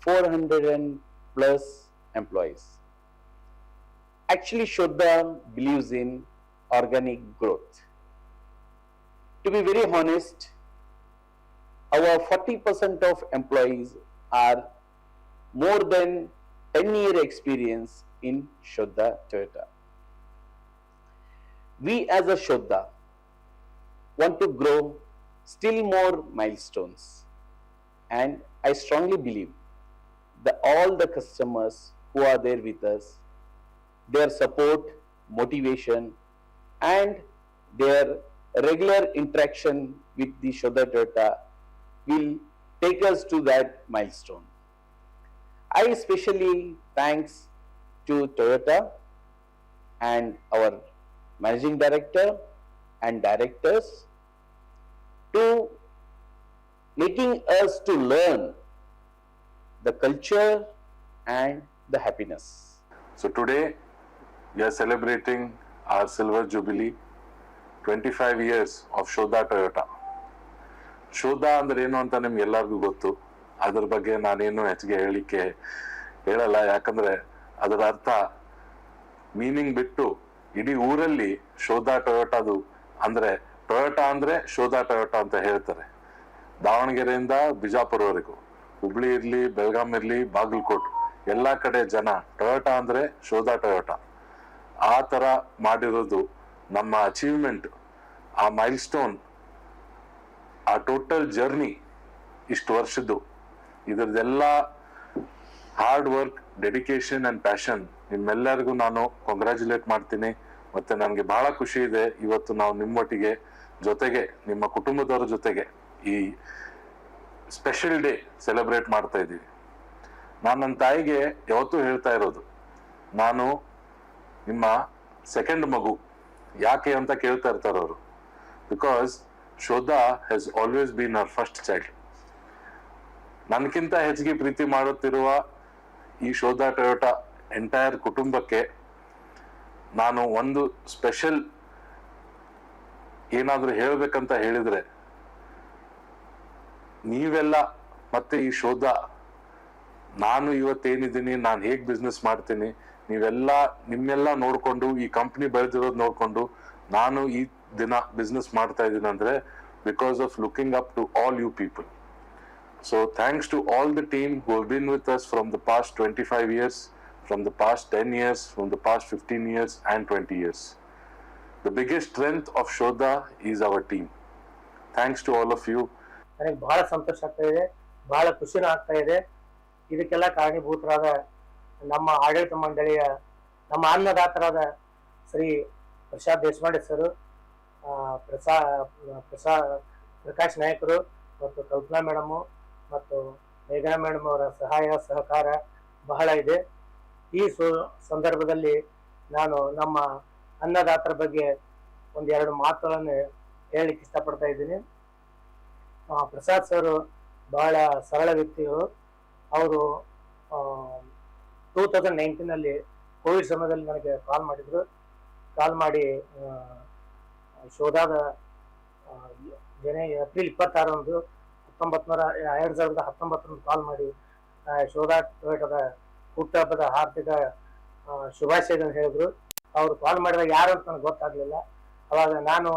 P: 400+ employees. Actually, Shodha believes in organic growth. To be very honest, our 40% of employees are more than 10-year experience in Shodha Toyota. We as a Shodha want to grow still more milestones, and I strongly believe that all the customers who are there with us, their support, motivation and their regular interaction with the Shodha Toyota will take us to that milestone. I especially thanks to Toyota and our Managing Director and directors to making us to learn the culture and the happiness.
L: So today we are celebrating our silver jubilee, 25 years of Shoda Toyota. ಶೋಧಾ ಅಂದ್ರೆ ಏನು ಅಂತ ನಿಮ್ಗೆ ಎಲ್ಲರಿಗೂ ಗೊತ್ತು. ಅದ್ರ ಬಗ್ಗೆ ನಾನೇನು ಹೆಚ್ಚಿಗೆ ಹೇಳಲ್ಲ, ಯಾಕಂದ್ರೆ ಅದರ ಅರ್ಥ ಮೀನಿಂಗ್ ಬಿಟ್ಟು ಇಡೀ ಊರಲ್ಲಿ ಶೋಧಾ ಟೊಯೋಟಾದು ಅಂದ್ರೆ ಟೊಯೋಟಾ ಅಂದ್ರೆ ಶೋಧಾ ಟೊಯೋಟಾ ಅಂತ ಹೇಳ್ತಾರೆ. ದಾವಣಗೆರೆಯಿಂದ ಬಿಜಾಪುರವರೆಗೂ, ಹುಬ್ಳಿ ಇರ್ಲಿ, ಬೆಳಗಾಂ ಇರ್ಲಿ, ಬಾಗಲಕೋಟ್, ಎಲ್ಲಾ ಕಡೆ ಜನ ಟೊಯೋಟಾ ಅಂದ್ರೆ ಶೋಧಾ ಟೊಯೋಟಾ. ಆ ತರ ಮಾಡಿರೋದು ನಮ್ಮ ಅಚೀವ್ಮೆಂಟ್, ಆ ಮೈಲ್ ಸ್ಟೋನ್, ಆ ಟೋಟಲ್ ಜರ್ನಿ ಇಷ್ಟು ವರ್ಷದ್ದು. ಇದ್ರದ್ದೆಲ್ಲ hard work, dedication and passion ನಿಮ್ಮೆಲ್ಲರಿಗೂ ನಾನು ಕಂಗ್ರ್ಯಾಚುಲೇಟ್ ಮಾಡ್ತೀನಿ. ಮತ್ತೆ ನನಗೆ ಬಹಳ ಖುಷಿ ಇದೆ ಇವತ್ತು ನಾವು ನಿಮ್ಮೊಟ್ಟಿಗೆ ಜೊತೆಗೆ ನಿಮ್ಮ ಕುಟುಂಬದವರ ಜೊತೆಗೆ ಈ ಸ್ಪೆಷಲ್ ಡೇ ಸೆಲೆಬ್ರೇಟ್ ಮಾಡ್ತಾ ಇದ್ದೀವಿ. ನಾನು ನನ್ನ ತಾಯಿಗೆ ಯಾವತ್ತೂ ಹೇಳ್ತಾ ಇರೋದು, ನಾನು ನಿಮ್ಮ ಸೆಕೆಂಡ್ ಮಗು. ಯಾಕೆ ಅಂತ ಕೇಳ್ತಾ ಇರ್ತಾರೆ ಅವರು. Because Shodha has always been our first child. ನನ್ಕಿಂತ ಹೆಚ್ಚಿಗೆ ಪ್ರೀತಿ ಮಾಡುತ್ತಿರುವ ಈ ಶೋಧಾ ಟೊಯೋಟಾ ಎಂಟೈರ್ ಕುಟುಂಬಕ್ಕೆ ನಾನು ಒಂದು ಸ್ಪೆಷಲ್ ಏನಾದ್ರೂ ಹೇಳ್ಬೇಕಂತ ಹೇಳಿದ್ರೆ, ನೀವೆಲ್ಲ ಮತ್ತೆ ಈ ಶೋಧಾ, ನಾನು ಇವತ್ತೇನಿದ್ದೀನಿ, ನಾನು ಹೇಗ್ ಬಿಸ್ನೆಸ್ ಮಾಡ್ತೀನಿ, ನೀವೆಲ್ಲ ನಿಮ್ಮೆಲ್ಲ ನೋಡ್ಕೊಂಡು, ಈ ಕಂಪ್ನಿ ಬೆಳೆದಿರೋದು ನೋಡ್ಕೊಂಡು ನಾನು ಈ ದಿನ ಬಿಸ್ನೆಸ್ ಮಾಡ್ತಾ ಇದ್ದೀನಿ ಅಂದ್ರೆ because of looking up to all you people. So thanks to all the team who have been with us from the past 25 years, from the past 10 years, from the past 15 years and 20 years. The biggest strength of Shoda is our team. Thanks to all of you.
Q: ನನಗೆ ಬಹಳ ಸಂತೋಷ ಆಗ್ತಾ ಇದೆ, ಬಹಳ ಖುಷಿನೂ ಆಗ್ತಾ ಇದೆ. ಇದಕ್ಕೆಲ್ಲ ಕಾರಣೀಭೂತರಾದ ನಮ್ಮ ಆಡಳಿತ ಮಂಡಳಿಯ, ನಮ್ಮ ಅನ್ನದಾತರಾದ ಶ್ರೀ ಪ್ರಸಾದ್ ದೇಶಪಾಂಡೆ ಸರ್, ಪ್ರಕಾಶ್ ನಾಯಕರು ಮತ್ತು ಕಲ್ಪನಾ ಮೇಡಮು ಮತ್ತು ಮೇಘನಾ ಮೇಡಮ್ ಅವರ ಸಹಾಯ ಸಹಕಾರ ಬಹಳ ಇದೆ. ಈ ಸಂದರ್ಭದಲ್ಲಿ ನಾನು ನಮ್ಮ ಅನ್ನದಾತರ ಬಗ್ಗೆ ಒಂದೆರಡು ಮಾತುಗಳನ್ನು ಹೇಳಲಿಕ್ಕೆ ಇಷ್ಟಪಡ್ತಾ ಇದ್ದೀನಿ. ಪ್ರಸಾದ್ ಸರ್ ಬಹಳ ಸರಳ ವ್ಯಕ್ತಿಗಳು. ಅವರು 2019 ಕೋವಿಡ್ ಸಮಯದಲ್ಲಿ ನನಗೆ ಕಾಲ್ ಮಾಡಿ ಶೋಧಾದ ಏಪ್ರಿಲ್ 26 2019 ಕಾಲ್ ಮಾಡಿ ಶೋಧಾ ಟೊಯೋಟಾದ ಹುಟ್ಟುಹಬ್ಬದ ಹಾರ್ದಿಕ ಶುಭಾಶಯಗಳನ್ನು ಹೇಳಿದ್ರು. ಅವರು ಕಾಲ್ ಮಾಡಿದಾಗ ಯಾರು ಅಂತ ನನಗೆ ಗೊತ್ತಾಗ್ಲಿಲ್ಲ. ಅವಾಗ ನಾನು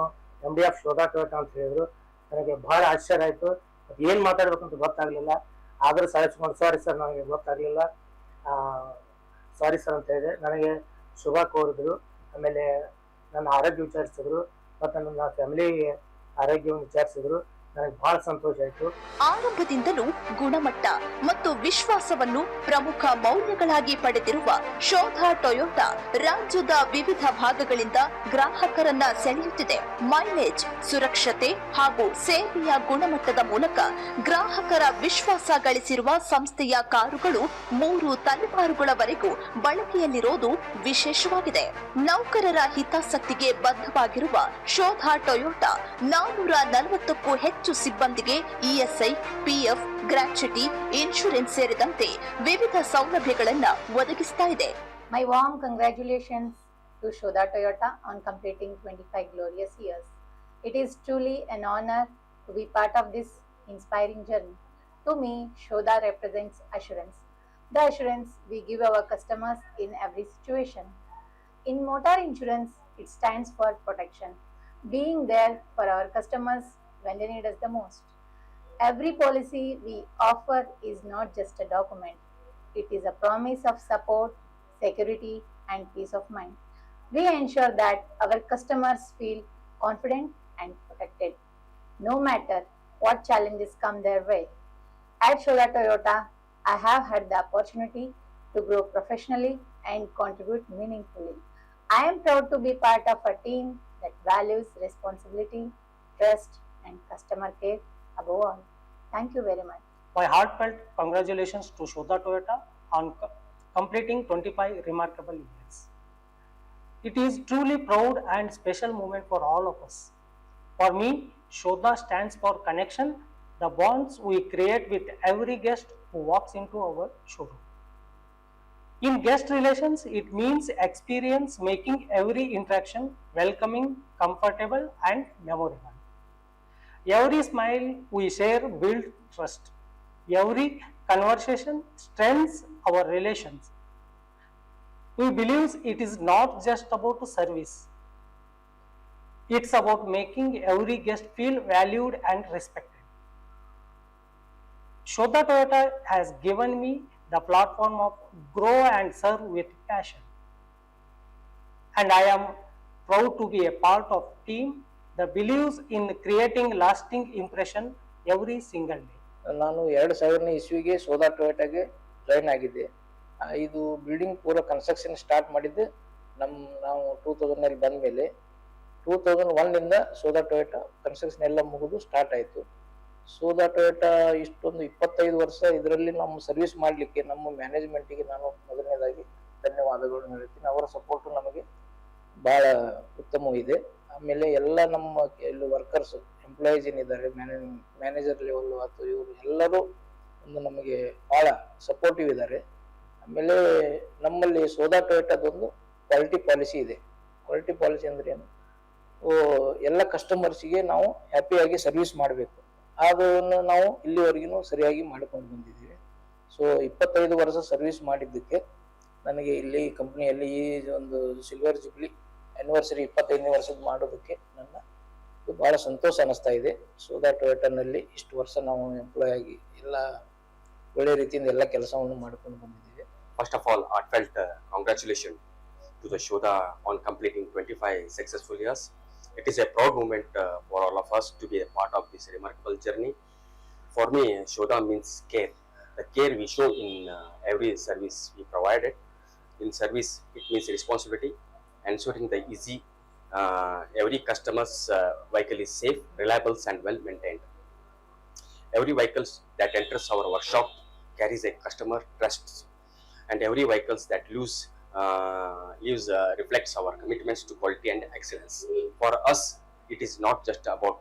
Q: MD ಆಫ್ ಶೋಧಾ ಟೊಯೋಟಾ ಅಂತ ಹೇಳಿದ್ರು. ನನಗೆ ಬಹಳ ಆಶ್ಚರ್ಯ ಆಯ್ತು. ಏನ್ ಮಾತಾಡ್ಬೇಕಂತ ಗೊತ್ತಾಗ್ಲಿಲ್ಲ. ಆದ್ರೂ ಸಹಿಸ್ಕೊಂಡು ಸಾರಿ ಸರ್, ನನಗೆ ಗೊತ್ತಾಗ್ಲಿಲ್ಲ, ಸಾರಿ ಸರ್ ಅಂತ ಹೇಳಿದೆ. ನನಗೆ ಶುಭ ಕೋರಿದ್ರು. ಆಮೇಲೆ ನನ್ನ ಆರೋಗ್ಯ ವಿಚಾರಿಸಿದ್ರು ಮತ್ತು ನನ್ನ ಫ್ಯಾಮಿಲಿ ಆರೋಗ್ಯವನ್ನು ವಿಚಾರಿಸಿದ್ರು. ನನಗೆ ಬಹಳ ಸಂತೋಷ ಆಯ್ತು.
I: ಆರಂಭದಿಂದಲೂ ಗುಣಮಟ್ಟ ಮತ್ತು ವಿಶ್ವಾಸವನ್ನು ಪ್ರಮುಖ ಮೌಲ್ಯಗಳಾಗಿ ಪಡೆದಿರುವ ಶೋಧಾ ಟೊಯೋಟಾ ರಾಜ್ಯದ ವಿವಿಧ ಭಾಗಗಳಿಂದ ಗ್ರಾಹಕರನ್ನ ಸೆಳೆಯುತ್ತಿದೆ. ಮೈಲೇಜ್, ಸುರಕ್ಷತೆ ಹಾಗೂ ಸೇವೆಯ ಗುಣಮಟ್ಟದ ಮೂಲಕ ಗ್ರಾಹಕರ ವಿಶ್ವಾಸ ಗಳಿಸಿರುವ ಸಂಸ್ಥೆಯ ಕಾರುಗಳು 3 ತಲೆಮಾರುಗಳವರೆಗೂ ಬಳಕೆಯಲ್ಲಿರೋದು ವಿಶೇಷವಾಗಿದೆ. ನೌಕರರ ಹಿತಾಸಕ್ತಿಗೆ ಬದ್ಧವಾಗಿರುವ ಶೋಧಾ ಟೊಯೋಟಾ 440ಕ್ಕೂ ಹೆಚ್ಚು ಸಿಬ್ಬಂದಿಗೆ ESI, PF, ಗ್ರಾಚ್ಯುಟಿ, ಇನ್ಶೂರೆನ್ಸ್ ಸೇರಿದಂತೆ ವಿವಿಧ ಸೌಲಭ್ಯಗಳನ್ನು ಒದಗಿಸ್ತಾ ಇದೆ.
R: My warm congratulations to Shoda Toyota on completing 25 glorious years. It is truly an honor to be part of this inspiring journey. To me, Shoda represents assurance. The assurance we give our customers in every situation. In motor insurance, it stands for protection, being there for our customers when they need us the most. Every policy we offer is not just a document. It is a promise of support, security, and peace of mind. We ensure that our customers feel confident and protected, no matter what challenges come their way. At Shoda Toyota, I have had the opportunity to grow professionally and contribute meaningfully. I am proud to be part of a team that values responsibility, trust, and customer care above all. Thank you very much.
Q: My heartfelt congratulations to Shoda Toyota on completing 25 remarkable years. It is truly proud and special moment for all of us. For me, Shoda stands for connection, the bonds we create with every guest who walks into our showroom. In guest relations, it means experience making every interaction welcoming, comfortable, and memorable. Every smile we share builds trust. Every conversation strengthens our relations. We believe it is not just about service. It's about making every guest feel valued and respected. Shoda Toyota has given me the platform of grow and serve with passion. And I am proud to be a part of team that believes in creating lasting impression every single day.
S: ನಾನು 2000ನೇ ಇಸ್ವಿಗೆ ಸೋದಾ ಟೊಯೋಟಾಗೆ join ಆಗಿದ್ದೆ. ಇದು building ಪೂರ construction start ಮಾಡಿದ್ದೆ ನಾವು 2000ನಲ್ಲಿ ಬಂದ ಮೇಲೆ 2001ನಿಂದ ಸೋದಾ Toyota construction ಎಲ್ಲ ಮುಗಿದು ಸ್ಟಾರ್ಟ್ ಆಯಿತು. ಸೋದಾ ಟೊಯೋಟಾ ಇಷ್ಟೊಂದು 25 ವರ್ಷ ಇದರಲ್ಲಿ ನಮ್ಮ ಸರ್ವಿಸ್ ಮಾಡಲಿಕ್ಕೆ ನಮ್ಮ ಮ್ಯಾನೇಜ್ಮೆಂಟಿಗೆ ನಾನು ಮೊದಲನೇದಾಗಿ ಧನ್ಯವಾದಗಳನ್ನು ಹೇಳ್ತೀನಿ. ಅವರ ಸಪೋರ್ಟು ನಮಗೆ ಭಾಳ ಉತ್ತಮವಿದೆ. ಆಮೇಲೆ ಎಲ್ಲ ನಮ್ಮ ಇಲ್ಲಿ ವರ್ಕರ್ಸ್ ಎಂಪ್ಲಾಯೀಸ್ ಏನಿದ್ದಾರೆ ಮ್ಯಾನೇಜರ್ ಲೆವೆಲ್ ಅಥವಾ ಇವರು ಎಲ್ಲರೂ ಒಂದು ನಮಗೆ ಭಾಳ ಸಪೋರ್ಟಿವ್ ಇದ್ದಾರೆ. ಆಮೇಲೆ ನಮ್ಮಲ್ಲಿ ಸೋದಾ ಟೊಯೋಟಾದೊಂದು ಕ್ವಾಲಿಟಿ ಪಾಲಿಸಿ ಇದೆ. ಕ್ವಾಲಿಟಿ ಪಾಲಿಸಿ ಅಂದ್ರೆ ಏನು, ಎಲ್ಲ ಕಸ್ಟಮರ್ಸಿಗೆ ನಾವು ಹ್ಯಾಪಿಯಾಗಿ ಸರ್ವಿಸ್ ಮಾಡಬೇಕು. ಅದನ್ನು ನಾವು ಇಲ್ಲಿವರೆಗೂ ಸರಿಯಾಗಿ ಮಾಡಿಕೊಂಡು ಬಂದಿದ್ದೀವಿ. ಸೊ 25 ವರ್ಷ ಸರ್ವಿಸ್ ಮಾಡಿದ್ದಕ್ಕೆ ನನಗೆ ಇಲ್ಲಿ ಕಂಪ್ನಿಯಲ್ಲಿ ಈ ಒಂದು ಸಿಲ್ವರ್ ಜುಬ್ಲಿ ಆ್ಯನಿವರ್ಸರಿ 25ನೇ ವರ್ಷದ ಮಾಡೋದಕ್ಕೆ ನನ್ನ ಭಾಳ ಸಂತೋಷ ಅನ್ನಿಸ್ತಾ ಇದೆ. ಸೋದಾ ಟೊಯೋಟಾನಲ್ಲಿ ಇಷ್ಟು ವರ್ಷ ನಾವು ಎಂಪ್ಲಾಯ್ ಆಗಿ ಎಲ್ಲ ಒಳ್ಳೆ ರೀತಿಯಿಂದ ಎಲ್ಲ ಕೆಲಸವನ್ನು ಮಾಡ್ಕೊಂಡು ಬಂದಿದ್ದೀವಿ.
T: First of all, heartfelt congratulations to the Shoda on completing 25 successful years. It is a proud moment for all of us to be a part of this remarkable journey. For me, Shoda means care. The care we show in every service we provided. In service, it means responsibility, ensuring the easy, every customer's vehicle is safe, reliable and well maintained. Every vehicle that enters our workshop carries a customer trust, and every vehicle that reflects our commitments to quality and excellence. For us, it is not just about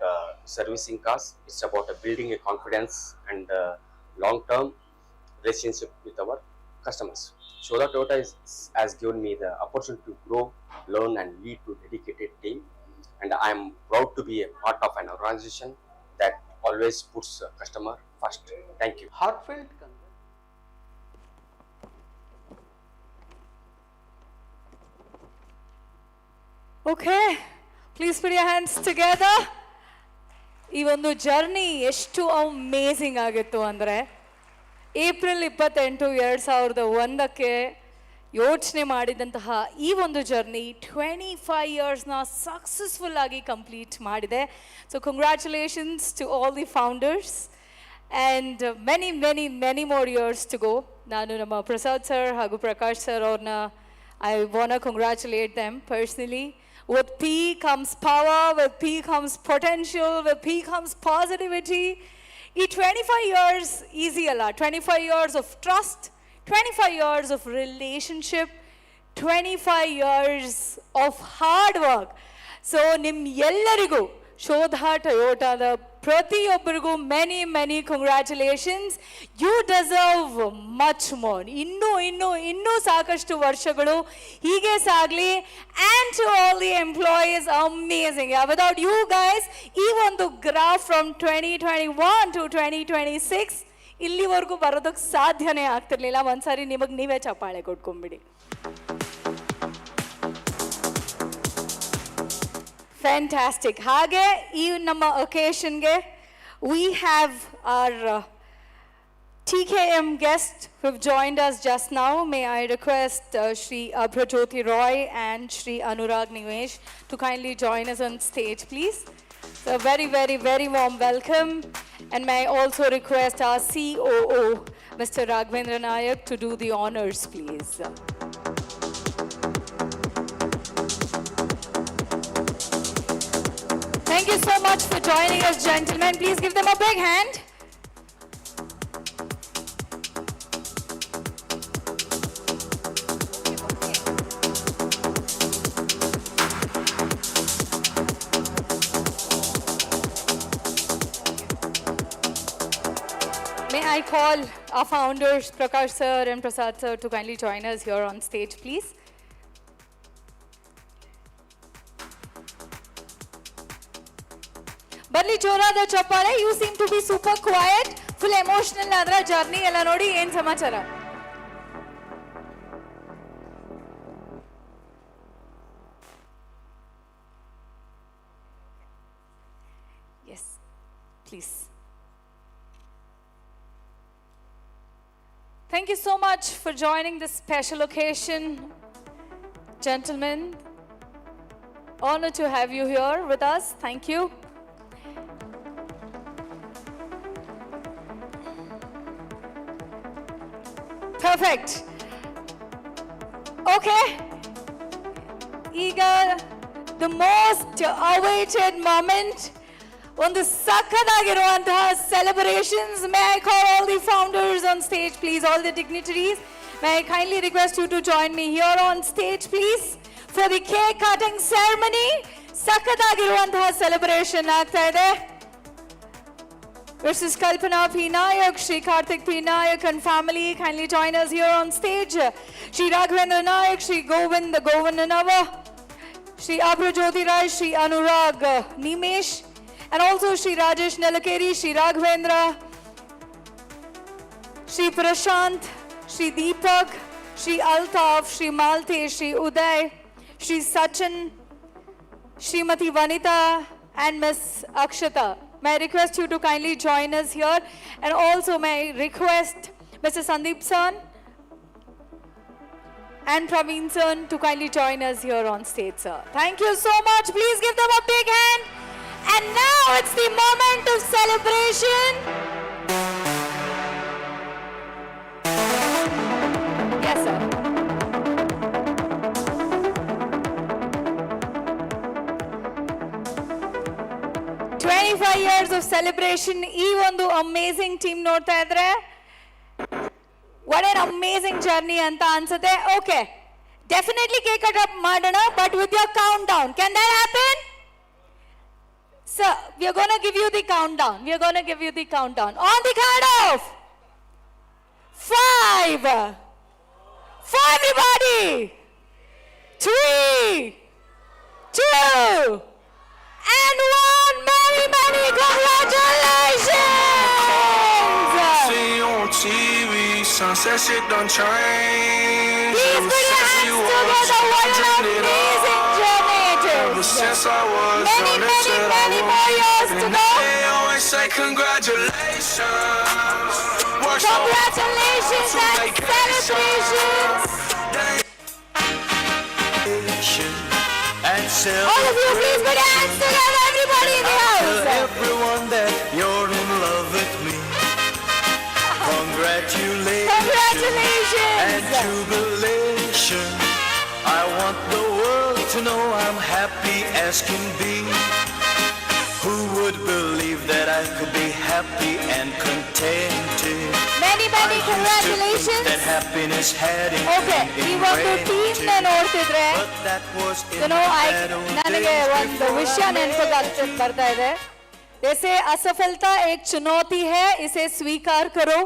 T: servicing cars, it's about building a confidence and long-term relationship with our customers. Shoda Toyota has given me the opportunity to grow, learn and lead to a dedicated team, and I am proud to be a part of an organization that always puts customer first. Thank you.
U: Heartfelt
C: Okay, please put your hands together. ಈ ಒಂದು journey ಎಷ್ಟು amazing ಆಗಿತ್ತು ಅಂದರೆ April 28, 2001ಕ್ಕೆ ಯೋಚನೆ ಮಾಡಿದಂತಹ ಈ ಒಂದು journey 25 ಇಯರ್ಸ್ನ ಸಕ್ಸಸ್ಫುಲ್ ಆಗಿ ಕಂಪ್ಲೀಟ್ ಮಾಡಿದೆ. So congratulations to all the founders and many more years to go. ನಾನು ನಮ್ಮ ಪ್ರಸಾದ್ ಸರ್ ಹಾಗೂ ಪ್ರಕಾಶ್ ಸರ್ ಅವ್ರನ್ನ I want to congratulate them personally. With P comes power, with P comes potential, with P comes positivity. ಈ 25 years easy ಅಲ್ಲ. 25 years of trust, 25 years of relationship, 25 years of hard work. So ನಿಮ್ಮೆಲ್ಲರಿಗೂ ಶೋಧಾ ಟೊಯೋಟಾದ ಪ್ರತಿಯೊಬ್ಬರಿಗೂ many congratulations. You deserve much more. ಇನ್ನೂ ಸಾಕಷ್ಟು ವರ್ಷಗಳು ಹೀಗೆ ಸಾಗಲಿ. And to all the employees, amazing. Without you guys ಈ ಒಂದು ಗ್ರಾಫ್ ಫ್ರಮ್ 2021 to 2026 ಇಲ್ಲಿವರೆಗೂ ಬರೋದಕ್ಕೆ ಸಾಧ್ಯನೇ ಆಗ್ತಿರ್ಲಿಲ್ಲ. ಒಂದ್ಸಾರಿ ನಿಮಗೆ ನೀವೇ ಚಪ್ಪಾಳೆ ಕೊಟ್ಕೊಂಡ್ಬಿಡಿ. Fantastic. ಹಾಗೆ ಈ ನಮ್ಮ ಒಕೇಶನ್ಗೆ we have our TKM guest who have joined us just now. May I request Shri Abhrajyoti Roy and Shri Anurag Nivesh to kindly join us on stage, please. So very warm welcome. And may I also request our COO, Mr. Raghavendra Nayak, to do the honors, please. Thank you so much for joining us, gentlemen. Please give them a big hand. I call our founders, Prakash sir and Prasad sir, to kindly join us here on stage, please. ಬರ್ಲಿ ಜೋರಾದ ಚಪ್ಪಾಳೆ. You seem to be super quiet, full emotional ಆದ್ರ journey ಎಲ್ಲ ನೋಡಿ. ಏನ್ ಸಮಾಚಾರ? Yes please. Thank you so much for joining this special occasion, gentlemen. Honor to have you here with us. Thank you. Perfect. Okay. ಈಗ the most awaited moment. ಒಂದು ಸಕ್ಕದಾಗಿರುವಂತಹ celebrations. May I call all the founders on stage, please, all the dignitaries. May I kindly request you to join me here on stage, please, for the cake cutting ceremony. ಸಕ್ಕದಾಗಿರುವಂತಹ celebration ಆಗ್ತಾ ಇದೆ. Mrs. Kalpana P. Nayak, Shri Karthik P. Nayak and family, kindly join us here on stage. Shri Raghavendra Nayak, Shri Govind Govindhanava, Shri Abrajyoti Rai, Shri Anurag Nimesh, and also Shri Rajesh Nelakeri, Shri Raghavendra, Shri Prashant, Shri Deepak, Shri Altaf, Shri Malte, Shri Uday, Shri Sachin, Shrimati Vanita, and Miss Akshata. May I request you to kindly join us here, and also may I request Mr. Sandeep San and Praveen San to kindly join us here on stage, sir. Thank you so much. Please give them a big hand. And now it's the moment of celebration. Yes, sir. years of celebration. ಈ ಒಂದು amazing team ನೋಡ್ತಾ ಇದ್ರೆ what an amazing journey ಅಂತ ಅನ್ಸುತ್ತೆ. Okay, definitely cake cut up ಮಾಡೋಣ, but with your countdown. Can that happen? Sir, we are going to give you the countdown. We are going to give you the countdown. On the count of 5. For everybody. 3, 2, and 1. Many, many congratulations!
E: See you on TV, sunset shit done change.
C: Please put your hands together. What an amazing journey it is.
E: Ever since I was
C: many, many, many more years to go.
E: They always say congratulations.
C: Congratulations and celebrations. All of you, please put your hands together, everybody in the house.
G: Tell everyone that you're in love with me. Congratulations.
C: Congratulations.
G: And jubilation. I want the world to know I'm happy as can be. Who would believe that I could be happy and contented?
C: Many, many congratulations.
G: That happiness had
C: Okay, ಈ ಒಂದು team ನ ನೋಡ್ತಿದ್ರೆ ನನಗೆ ಒಂದು ವಿಷಯ ನೆನಪಿಗೆ ಬರ್ತಾ ಇದೆ. जैसे असफलता एक चुनौती है, इसे स्वीकार करो.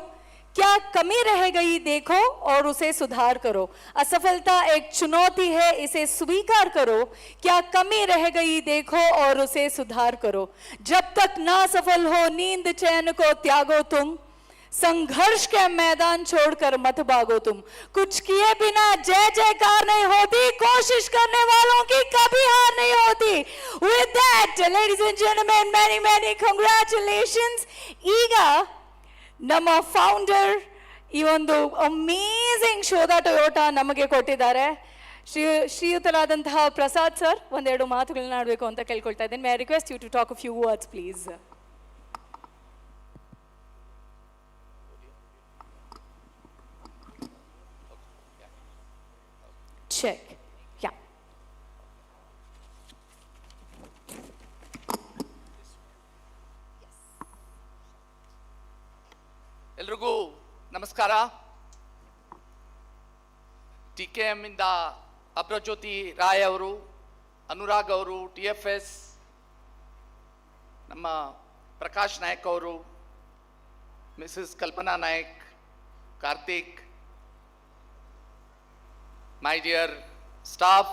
C: क्या कमी रह गई देखो और उसे सुधार करो. असफलता एक चुनौती है, इसे स्वीकार करो. क्या कमी रह गई देखो और उसे सुधार करो. जब तक ना सफल हो नींद चैन को त्यागो तुम. संघर्ष के मैदान छोड़कर मत भागो तुम. कुछ किए बिना जय जयकार नहीं होती. कोशिश करने वालों की कभी हार नहीं होती. With that, ladies and gentlemen, many, many congratulations. ಈಗ ನಮ್ಮ ಫೌಂಡರ್ ಈ ಒಂದು ಅಮೇಜಿಂಗ್ ಶೋಧಾ ಟೊಯೋಟಾ ನಮಗೆ ಕೊಟ್ಟಿದ್ದಾರೆ. ಶ್ರೀಯುತರಾದಂತಹ ಪ್ರಸಾದ್ ಸರ್ ಒಂದೆರಡು ಮಾತುಗಳನ್ನ ಆಡಬೇಕು ಅಂತ ಕೇಳ್ಕೊಳ್ತಾ ಇದ್ದೇನೆ. My request you to talk a few words please. Check. Yeah.
U: ಎಲ್ರಿಗೂ ನಮಸ್ಕಾರ. TKM ಇಂದ ಅಬ್ರಜ್ಯೋತಿ ರಾಯ್ ಅವರು, ಅನುರಾಗ್ ಅವರು, TFS ನಮ್ಮ ಪ್ರಕಾಶ್ ನಾಯಕ್ ಅವರು, Mrs. Kalpana Naik, Karthik, my dear staff,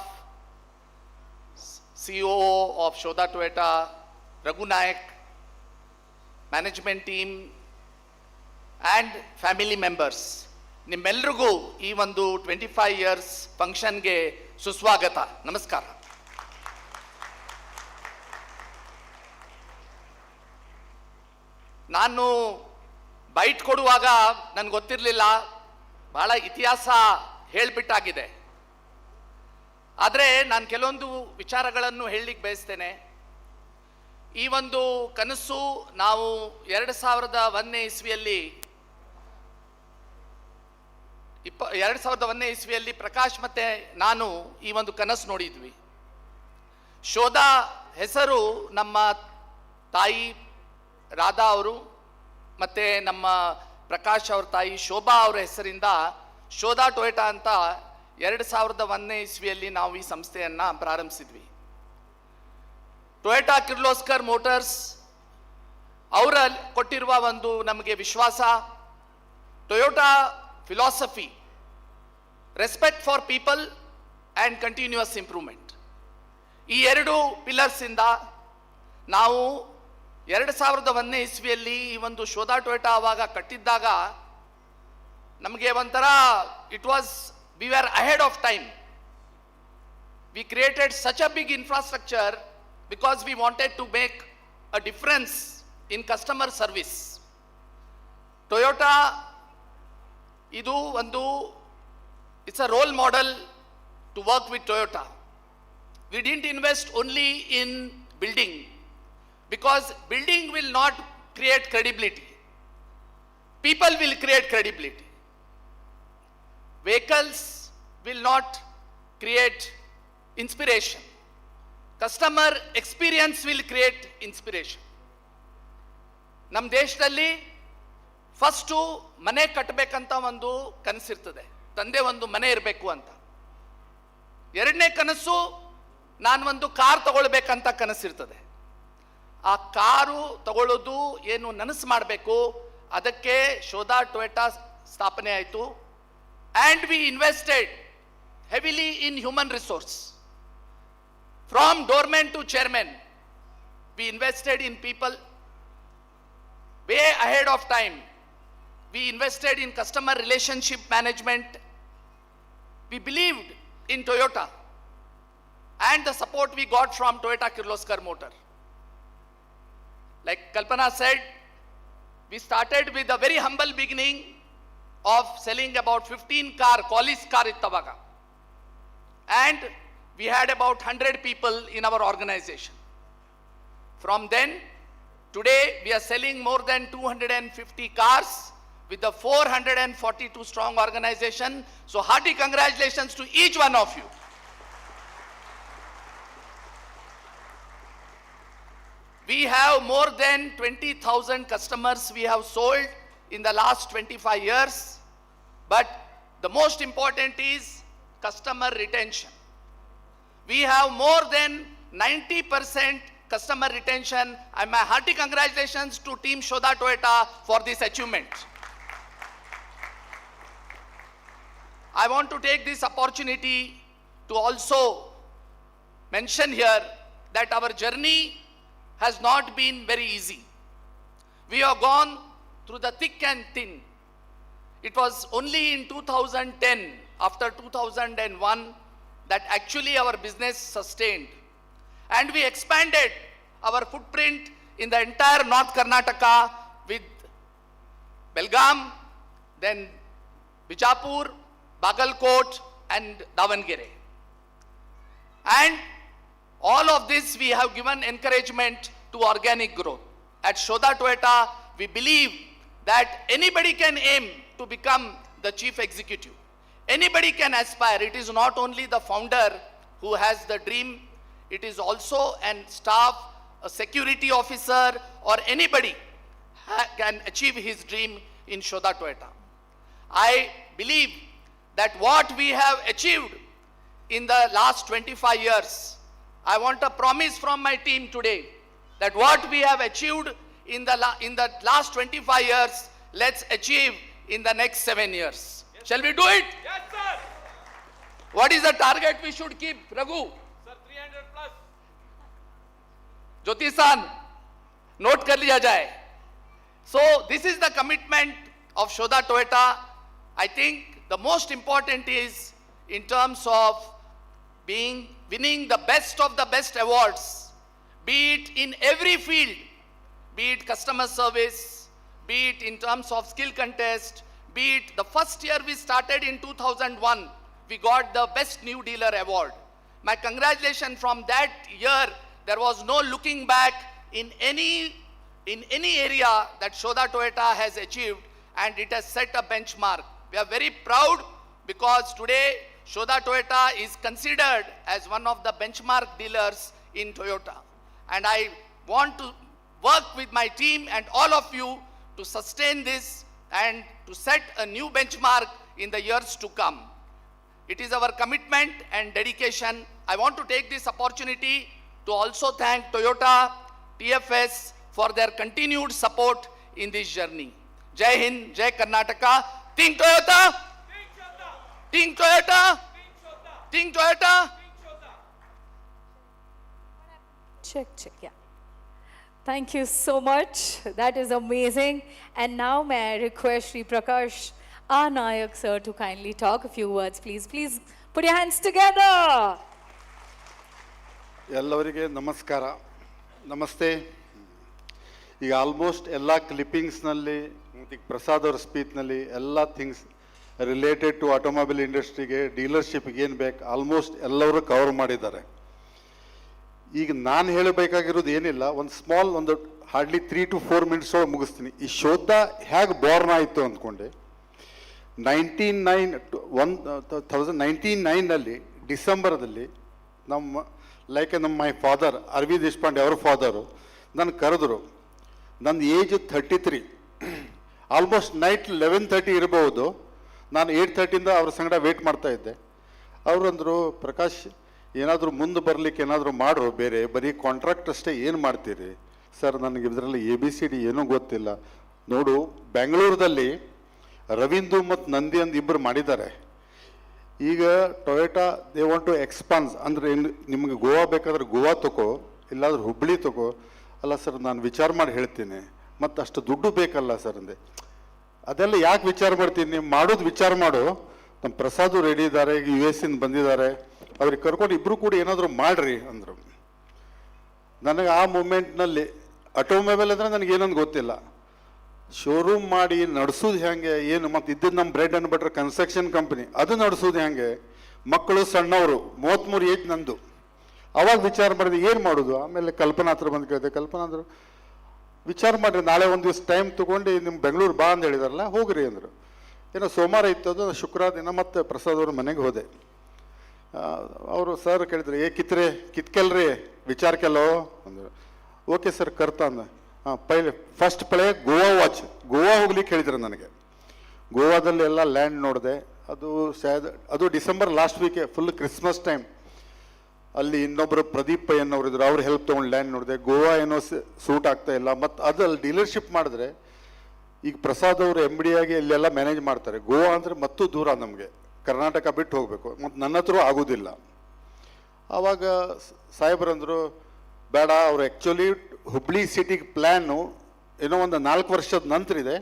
U: COO of Shoda Toyota, Raghu Naik, management team, and family members. ನಿಮ್ಮೆಲ್ರಿಗೂ ಈ ಒಂದು 25 ಇಯರ್ಸ್ ಫಂಕ್ಷನ್ಗೆ ಸುಸ್ವಾಗತ. ನಮಸ್ಕಾರ. ನಾನು ಬೈಟ್ ಕೊಡುವಾಗ ನನಗೆ ಗೊತ್ತಿರಲಿಲ್ಲ, ಬಹಳ ಇತಿಹಾಸ ಹೇಳಿಬಿಟ್ಟಾಗಿದೆ. ಆದರೆ ನಾನು ಕೆಲವೊಂದು ವಿಚಾರಗಳನ್ನು ಹೇಳಲಿಕ್ಕೆ ಬಯಸ್ತೇನೆ. ಈ ಒಂದು ಕನಸು ನಾವು 2001ನೇ ಇಸ್ವಿಯಲ್ಲಿ 2001ನೇ ಇಸ್ವಿಯಲ್ಲಿ ಪ್ರಕಾಶ್ ಮತ್ತೆ ನಾನು ಈ ಒಂದು ಕನಸು ನೋಡಿದ್ವಿ. ಶೋಧಾ ಹೆಸರು ನಮ್ಮ ತಾಯಿ ರಾಧಾ ಅವರು ಮತ್ತು ನಮ್ಮ ಪ್ರಕಾಶ್ ಅವ್ರ ತಾಯಿ ಶೋಭಾ ಅವರ ಹೆಸರಿಂದ ಶೋಧಾ ಟೊಯೋಟಾ ಅಂತ 2001ನೇ ಇಸ್ವಿಯಲ್ಲಿ ನಾವು ಈ ಸಂಸ್ಥೆಯನ್ನು ಪ್ರಾರಂಭಿಸಿದ್ವಿ. ಟೊಯೋಟಾ ಕಿರ್ಲೋಸ್ಕರ್ ಮೋಟರ್ಸ್ ಅವರ ಕೊಟ್ಟಿರುವ ಒಂದು ನಮಗೆ ವಿಶ್ವಾಸ, Toyota philosophy, respect for people and continuous improvement, ಈ ಎರಡು ಪಿಲ್ಲರ್ಸಿಂದ ನಾವು 2001ನೇ ಇಸ್ವಿಯಲ್ಲಿ ಈ ಒಂದು ಶೋಧಾ ಟೊಯೋಟಾ ಆವಾಗ ಕಟ್ಟಿದ್ದಾಗ ನಮಗೆ ಒಂಥರ we are ahead of time. We created such a big infrastructure because we wanted to make a difference in customer service. Toyota ಇದು ಒಂದು it's a role model to work with Toyota. We didn't invest only in building, because building will not create credibility. People will create credibility. Vehicles will not create inspiration. Customer experience will create inspiration. ನಮ್ಮ ದೇಶದಲ್ಲಿ first ಮನೆ ಕಟ್ಟಬೇಕಂತ ಒಂದು ಕನಸಿರ್ತದೆ, ತಂದೆ ಒಂದು ಮನೆ ಇರಬೇಕು ಅಂತ. ಎರಡನೇ ಕನಸು ನಾನು ಒಂದು ಕಾರ್ ತಗೊಳ್ಬೇಕಂತ ಕನಸಿರ್ತದೆ. ಆ ಕಾರು ತಗೊಳ್ಳೋದು ಏನು ನನಸು ಮಾಡಬೇಕು, ಅದಕ್ಕೆ ಶೋಧಾ ಟೊಯೋಟಾ ಸ್ಥಾಪನೆ ಆಯಿತು. And we invested heavily in human resource. From doormen to chairmen we invested in people way ahead of time. We invested in customer relationship management. We believed in Toyota and the support we got from Toyota Kirloskar motor. Like Kalpana said, we started with a very humble beginning of selling about 15 Qualis car ittavaga. And we had about 100 people in our organization. From then, today we are selling more than 250 cars with a 442 strong organization. So hearty congratulations to each one of you. We have more than 20,000 customers we have sold in the last 25 years. But the most important is customer retention. We have more than 90% customer retention, and my hearty congratulations to Team Shoda Toyota for this achievement. I want to take this opportunity to also mention here that our journey has not been very easy. We have gone through the thick and thin. It was only in 2010, after 2001, that actually our business sustained. And we expanded our footprint in the entire North Karnataka with Belgaum, then Bijapur, Bagalkot, and Davangere. And all of this we have given encouragement to organic growth. At Shoda Toyota, we believe that anybody can aim to become the chief executive. Anybody can aspire. It is not only the founder who has the dream, it is also an staff, a security officer, or anybody can achieve his dream in Shoda Toyota. I believe that what we have achieved in the last 25 years, I want a promise from my team today that what we have achieved in the last 25 years let's achieve in the next 7 years. Shall we do it? Yes, sir. What is the target we should keep, Raghu? Sir, 300 plus. Jyotisan, note kar liya jaye. So this is the commitment of Shoda Toyota. I think the most important is in terms of winning the best of the best awards, be it in every field, be it customer service, be it in terms of skill contest, be it the first year we started in 2001, we got the best new dealer award. My congratulations. From that year, there was no looking back in any area that Shoda Toyota has achieved, and it has set a benchmark. We are very proud because today Shoda Toyota is considered as one of the benchmark dealers in Toyota. And I want to work with my team and all of you to sustain this and to set a new benchmark in the years to come. It is our commitment and dedication. I want to take this opportunity to also thank Toyota, TFS for their continued support in this journey. Jai Hind, Jai Karnataka. Think Toyota! Think Toyota! Think Toyota!
C: Check, yeah. Thank you so much. That is amazing. And now may I request Shri Prakash, our Nayak sir, to kindly talk a few words, please. Please put your hands together.
B: ಎಲ್ಲವರಿಗೆ ನಮಸ್ಕಾರ, ನಮಸ್ತೆ. ಈಗ almost ಎಲ್ಲ ಕ್ಲಿಪ್ಪಿಂಗ್ಸ್ನಲ್ಲಿ ಮತ್ತು ಪ್ರಸಾದ್ ಅವ್ರ ಸ್ಪೀಚ್ನಲ್ಲಿ ಎಲ್ಲ things related to automobile ಇಂಡಸ್ಟ್ರಿಗೆ, ಡೀಲರ್ಶಿಪ್ಗೆ ಏನು ಬೇಕು ಆಲ್ಮೋಸ್ಟ್ ಎಲ್ಲರೂ ಕವರ್ ಮಾಡಿದ್ದಾರೆ. ಈಗ ನಾನು ಹೇಳಬೇಕಾಗಿರೋದು ಏನಿಲ್ಲ, ಒಂದು ಹಾರ್ಡ್ಲಿ 3 to 4 minutes ಒಳಗೆ ಮುಗಿಸ್ತೀನಿ. ಈ ಶೋಧ ಹೇಗೆ ಬಾರ್ನ್ ಆಯಿತು ಅಂದ್ಕೊಂಡೆ, 1999ನಲ್ಲಿ ಡಿಸೆಂಬರ್ದಲ್ಲಿ ನಮ್ಮ ಮೈ ಫಾದರ್ ಅರವಿಂದ್ ದೇಶಪಾಂಡೆ ಅವ್ರ ಫಾದರು ನನ್ನ ಕರೆದ್ರು. ನನ್ನ ಏಜ್ 33, ಆಲ್ಮೋಸ್ಟ್ ನೈಟ್ 11:30 ಇರಬಹುದು. ನಾನು 8:30 ಅವ್ರ ಸಂಗಡ ವೇಟ್ ಮಾಡ್ತಾಯಿದ್ದೆ. ಅವರು ಅಂದರು, ಪ್ರಕಾಶ್ ಏನಾದರೂ ಮುಂದೆ ಬರಲಿಕ್ಕೆ ಏನಾದರೂ ಮಾಡ್ರು, ಬೇರೆ ಬರೀ ಕಾಂಟ್ರಾಕ್ಟ್ ಅಷ್ಟೇ ಏನು ಮಾಡ್ತೀರಿ? ಸರ್, ನನಗೆ ಇದರಲ್ಲಿ ABCD ಏನೂ ಗೊತ್ತಿಲ್ಲ. ನೋಡು, ಬೆಂಗಳೂರಲ್ಲಿ ರವೀಂದು ಮತ್ತು ನಂದಿ ಅಂದು ಇಬ್ಬರು ಮಾಡಿದ್ದಾರೆ. ಈಗ Toyota they want to expand ಅಂದರೆ ನಿಮಗೆ ಗೋವಾ ಬೇಕಾದ್ರೆ ಗೋವಾ ತಗೋ, ಇಲ್ಲಾಂದ್ರೆ ಹುಬ್ಬಳ್ಳಿ ತಗೋ. ಅಲ್ಲ ಸರ್, ನಾನು ವಿಚಾರ ಮಾಡಿ ಹೇಳ್ತೀನಿ, ಮತ್ತು ಅಷ್ಟು ದುಡ್ಡು ಬೇಕಲ್ಲ ಸರ್ ಅಂದೆ. ಅದೆಲ್ಲ ಯಾಕೆ ವಿಚಾರ ಮಾಡ್ತೀನಿ, ನೀವು ಮಾಡೋದು ವಿಚಾರ ಮಾಡು. ನಮ್ಮ ಪ್ರಸಾದು ರೆಡಿ ಇದ್ದಾರೆ, ಈಗ US ಇಂದ ಬಂದಿದ್ದಾರೆ, ಅವ್ರಿಗೆ ಕರ್ಕೊಂಡು ಇಬ್ಬರು ಕೂಡ ಏನಾದರೂ ಮಾಡಿರಿ ಅಂದರು. ನನಗೆ ಆ ಮೂಮೆಂಟ್ನಲ್ಲಿ ಆಟೋಮೊಬೈಲ್ ಅಂದರೆ ನನಗೇನೊಂದು ಗೊತ್ತಿಲ್ಲ, ಶೋರೂಮ್ ಮಾಡಿ ನಡೆಸೋದು ಹೆಂಗೆ ಏನು, ಮತ್ತು ಇದ್ದದ್ದು ನಮ್ಮ bread and butter construction company ಅದು ನಡೆಸೋದು ಹೆಂಗೆ, ಮಕ್ಕಳು ಸಣ್ಣವರು, 33 ಏಜ್ ನಂದು. ಅವಾಗ ವಿಚಾರ ಮಾಡಿದೆ ಏನು ಮಾಡೋದು. ಆಮೇಲೆ ಕಲ್ಪನಾ ಹತ್ರ ಬಂದು ಕೇಳಿದೆ. ಕಲ್ಪನಾ ಅಂದರು, ವಿಚಾರ ಮಾಡಿರಿ, ನಾಳೆ ಒಂದು ದಿವಸ ಟೈಮ್ ತೊಗೊಂಡು ನಿಮ್ಮ ಬೆಂಗಳೂರು ಬಾ ಅಂತ ಹೇಳಿದಾರಲ್ಲ, ಹೋಗ್ರಿ ಅಂದರು. ಏನೋ ಸೋಮವಾರ ಇತ್ತು, ಅದು ಶುಕ್ರವಾರ ದಿನ ಮತ್ತೆ ಪ್ರಸಾದ್ ಅವ್ರ ಮನೆಗೆ ಹೋದೆ. ಅವರು ಸರ್ ಕೇಳಿದ್ರು, ಕಿತ್ಕೆಲ್ರಿ ವಿಚಾರಕ್ಕೆಲ್ಲೋ ಅಂದರು. ಓಕೆ ಸರ್ ಕರ್ತಾ ಅಂದ. ಫಸ್ಟ್ ಪ್ಲೇ ಗೋವಾ ಹೋಗ್ಲಿಕ್ಕೆ ಹೇಳಿದ್ರು ನನಗೆ. ಗೋವಾದಲ್ಲಿ ಎಲ್ಲ ಲ್ಯಾಂಡ್ ನೋಡಿದೆ. ಅದು December last week, full Christmas time. ಅಲ್ಲಿ ಇನ್ನೊಬ್ಬರು ಪ್ರದೀಪ್ ಪೈ ಅನ್ನೋರು ಇದ್ರು, ಅವ್ರ ಹೆಲ್ಪ್ ತೊಗೊಂಡು ಲ್ಯಾಂಡ್ ನೋಡಿದೆ. ಗೋವಾ ಏನೋ ಸೂಟ್ ಆಗ್ತಾ ಇಲ್ಲ. ಮತ್ತು ಅದಲ್ಲಿ ಡೀಲರ್ಶಿಪ್ ಮಾಡಿದ್ರೆ, ಈಗ ಪ್ರಸಾದ್ ಅವರು MD ಆಗಿ ಇಲ್ಲೆಲ್ಲ ಮ್ಯಾನೇಜ್ ಮಾಡ್ತಾರೆ. ಗೋವಾ ಅಂದರೆ ಮತ್ತೂ ದೂರ, ನಮಗೆ ಕರ್ನಾಟಕ ಬಿಟ್ಟು ಹೋಗಬೇಕು, ಮತ್ತು ನನ್ನ ಹತ್ರ ಆಗೋದಿಲ್ಲ. ಆವಾಗ ಸಾಹೇಬ್ರಂದರು, ಬೇಡ, ಅವರು ಆ್ಯಕ್ಚುಲಿ ಹುಬ್ಳಿ ಸಿಟಿಗೆ ಪ್ಲ್ಯಾನು ಏನೋ ಒಂದು 4 ವರ್ಷದ ನಂತರ ಇದೆ,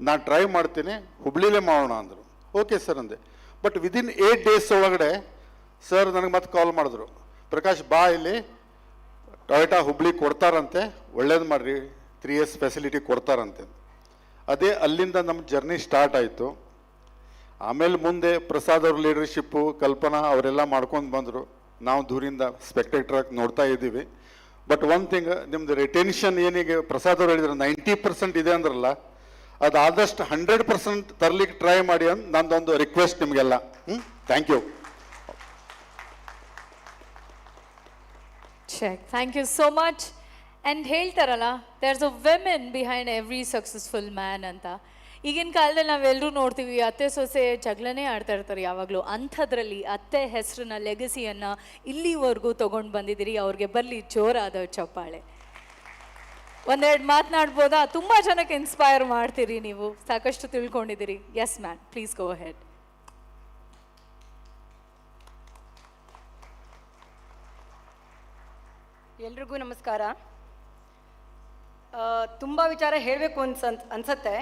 B: ನಾನು ಟ್ರೈ ಮಾಡ್ತೀನಿ, ಹುಬ್ಳಿಲೇ ಮಾಡೋಣ ಅಂದರು. ಓಕೆ ಸರ್ ಅಂದೆ. ಬಟ್ ವಿದಿನ್ 8 days ಒಳಗಡೆ ಸರ್ ನನಗೆ ಮತ್ತೆ ಕಾಲ್ ಮಾಡಿದ್ರು, ಪ್ರಕಾಶ್ ಬಾ, ಇಲ್ಲಿ ಟೊಯೋಟಾ ಹುಬ್ಳಿ ಕೊಡ್ತಾರಂತೆ, ಒಳ್ಳೇದು ಮಾಡಿರಿ, 3 years ಫೆಸಿಲಿಟಿ ಕೊಡ್ತಾರಂತೆ. ಅದೇ ಅಲ್ಲಿಂದ ನಮ್ಮ ಜರ್ನಿ ಸ್ಟಾರ್ಟ್ ಆಯಿತು. ಆಮೇಲೆ ಮುಂದೆ ಪ್ರಸಾದ್ ಅವ್ರ ಲೀಡರ್ಶಿಪ್ಪು, ಕಲ್ಪನಾ ಅವರೆಲ್ಲ ಮಾಡ್ಕೊಂಡು ಬಂದರು. ನಾವು ದೂರಿಂದ ಸ್ಪೆಕ್ಟೇಟರ್ ನೋಡ್ತಾ ಇದ್ದೀವಿ. ಬಟ್ ಒನ್ ಥಿಂಗ್, ನಿಮ್ಮದು ರಿಟೆನ್ಷನ್ ಏನೀಗ ಪ್ರಸಾದ್ ಅವ್ರು ಹೇಳಿದ್ರು 90% ಇದೆ ಅಂದ್ರಲ್ಲ, ಅದು ಆದಷ್ಟು 100% ತರಲಿಕ್ಕೆ ಟ್ರೈ ಮಾಡಿ ಅಂತ ನಂದೊಂದು ರಿಕ್ವೆಸ್ಟ್ ನಿಮಗೆಲ್ಲ. Thank you.
C: Check. Thank you so much. And ಹೇಳ್ತಾರಲ್ಲ, there's a women behind every successful man ಅಂತ. ಈಗಿನ ಕಾಲದಲ್ಲಿ ನಾವೆಲ್ಲರೂ ನೋಡ್ತೀವಿ, ಅತ್ತೆ ಸೊಸೆ ಜಗಳನೇ ಆಡ್ತಾ ಇರ್ತಾರೆ ಯಾವಾಗಲೂ. ಅಂಥದ್ರಲ್ಲಿ ಅತ್ತೆ ಹೆಸರನ್ನ, ಲೆಗಸಿಯನ್ನು ಇಲ್ಲಿವರೆಗೂ ತೊಗೊಂಡು ಬಂದಿದ್ದೀರಿ. ಅವ್ರಿಗೆ ಬರಲಿ ಜೋರಾದ ಚಪ್ಪಾಳೆ. ಒಂದೆರಡು ಮಾತನಾಡ್ಬೋದಾ? ತುಂಬ ಜನಕ್ಕೆ ಇನ್ಸ್ಪೈರ್ ಮಾಡ್ತೀರಿ ನೀವು, ಸಾಕಷ್ಟು ತಿಳ್ಕೊಂಡಿದ್ದೀರಿ. Yes ma'am, please go ahead.
D: ಎಲ್ರಿಗೂ ನಮಸ್ಕಾರ. ತುಂಬ ವಿಚಾರ ಹೇಳಬೇಕು ಅನ್ಸತ್ತೆ,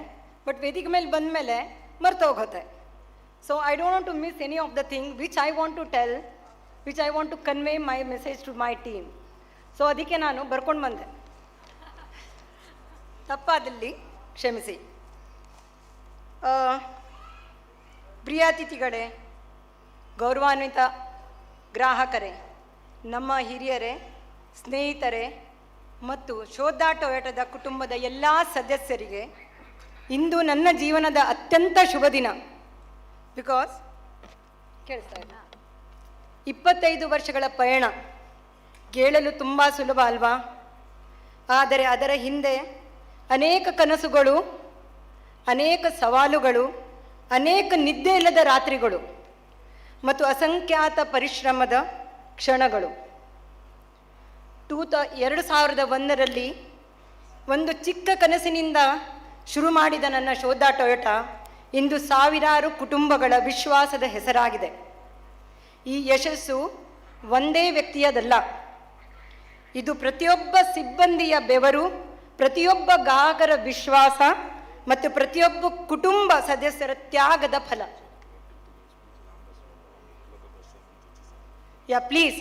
D: ಬಟ್ ವೇದಿಕೆ ಮೇಲೆ ಬಂದ ಮೇಲೆ ಮರ್ತೋಗುತ್ತೆ. So I don't want to miss any of the thing which I want to tell, which I want to convey my message to my team. So ಅದಕ್ಕೆ ನಾನು ಬರ್ಕೊಂಡು ಬಂದೆ, ತಪ್ಪಾದಲ್ಲಿ ಕ್ಷಮಿಸಿ. ಪ್ರಿಯ ಅತಿಥಿಗಳೇ, ಗೌರವಾನ್ವಿತ ಗ್ರಾಹಕರೇ, ನಮ್ಮ ಹಿರಿಯರೇ, ಸ್ನೇಹಿತರೆ ಮತ್ತು ಶೋಧಾ ಟೊಯೋಟಾದ ಕುಟುಂಬದ ಎಲ್ಲ ಸದಸ್ಯರಿಗೆ ಇಂದು ನನ್ನ ಜೀವನದ ಅತ್ಯಂತ ಶುಭ ದಿನ. ಬಿಕಾಸ್ ಕೇಳಿಸ್ತಾ ಇಲ್ಲ, 25 ವರ್ಷಗಳ ಪಯಣ ಕೇಳಲು ತುಂಬ ಸುಲಭ ಅಲ್ವಾ? ಆದರೆ ಅದರ ಹಿಂದೆ ಅನೇಕ ಕನಸುಗಳು, ಅನೇಕ ಸವಾಲುಗಳು, ಅನೇಕ ನಿದ್ದೆ ಇಲ್ಲದ ರಾತ್ರಿಗಳು ಮತ್ತು ಅಸಂಖ್ಯಾತ ಪರಿಶ್ರಮದ ಕ್ಷಣಗಳು. 2001ರಲ್ಲಿ ಒಂದು ಚಿಕ್ಕ ಕನಸಿನಿಂದ ಶುರು ಮಾಡಿದ ನನ್ನ ಶೋಧಾ ಟೊಯೋಟಾ ಇಂದು ಸಾವಿರಾರು ಕುಟುಂಬಗಳ ವಿಶ್ವಾಸದ ಹೆಸರಾಗಿದೆ. ಈ ಯಶಸ್ಸು ಒಂದೇ ವ್ಯಕ್ತಿಯದಲ್ಲ, ಇದು ಪ್ರತಿಯೊಬ್ಬ ಸಿಬ್ಬಂದಿಯ ಬೆವರು, ಪ್ರತಿಯೊಬ್ಬ ಗ್ರಾಹಕರ ವಿಶ್ವಾಸ ಮತ್ತು ಪ್ರತಿಯೊಬ್ಬ ಕುಟುಂಬ ಸದಸ್ಯರ ತ್ಯಾಗದ ಫಲ. ಪ್ಲೀಸ್,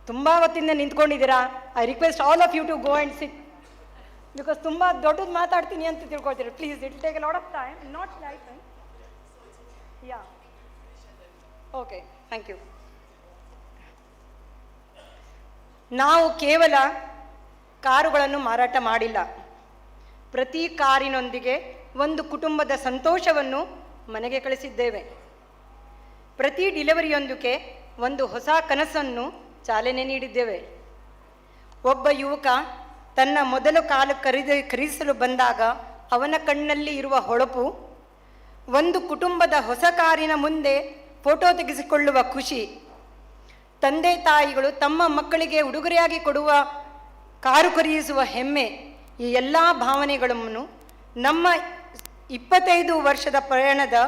D: ತುಂಬ ಹೊತ್ತಿಂದ ನಿಂತ್ಕೊಂಡಿದ್ದೀರಾ. I request all of you to go and sit, because ತುಂಬ ದೊಡ್ಡದು ಮಾತಾಡ್ತೀನಿ ಅಂತ ತಿಳ್ಕೊಳ್ತೀರಿ. Please, it take a lot of time, not like yeah. Okay, thank you. ನಾವು ಕೇವಲ ಕಾರುಗಳನ್ನು ಮಾರಾಟ ಮಾಡಿಲ್ಲ, ಪ್ರತಿ ಕಾರಿನೊಂದಿಗೆ ಒಂದು ಕುಟುಂಬದ ಸಂತೋಷವನ್ನು ಮನೆಗೆ ಕಳಿಸಿದ್ದೇವೆ. ಪ್ರತಿ ಡೆಲಿವರಿಯೊಂದಿಗೆ ಒಂದು ಹೊಸ ಕನಸನ್ನು ಚಾಲನೆ ನೀಡಿದ್ದೇವೆ. ಒಬ್ಬ ಯುವಕ ತನ್ನ ಮೊದಲ ಕಾರು ಖರೀದಿಸಲು ಬಂದಾಗ ಅವನ ಕಣ್ಣಲ್ಲಿ ಇರುವ ಹೊಳಪು, ಒಂದು ಕುಟುಂಬದ ಹೊಸ ಕಾರಿನ ಮುಂದೆ ಫೋಟೋ ತೆಗೆಸಿಕೊಳ್ಳುವ ಖುಷಿ, ತಂದೆ ತಾಯಿಗಳು ತಮ್ಮ ಮಕ್ಕಳಿಗೆ ಉಡುಗೊರೆಯಾಗಿ ಕೊಡುವ ಕಾರು ಖರೀದಿಸುವ ಹೆಮ್ಮೆ, ಈ ಎಲ್ಲ ಭಾವನೆಗಳನ್ನು ನಮ್ಮ 25 ವರ್ಷದ ಪ್ರಯಾಣದ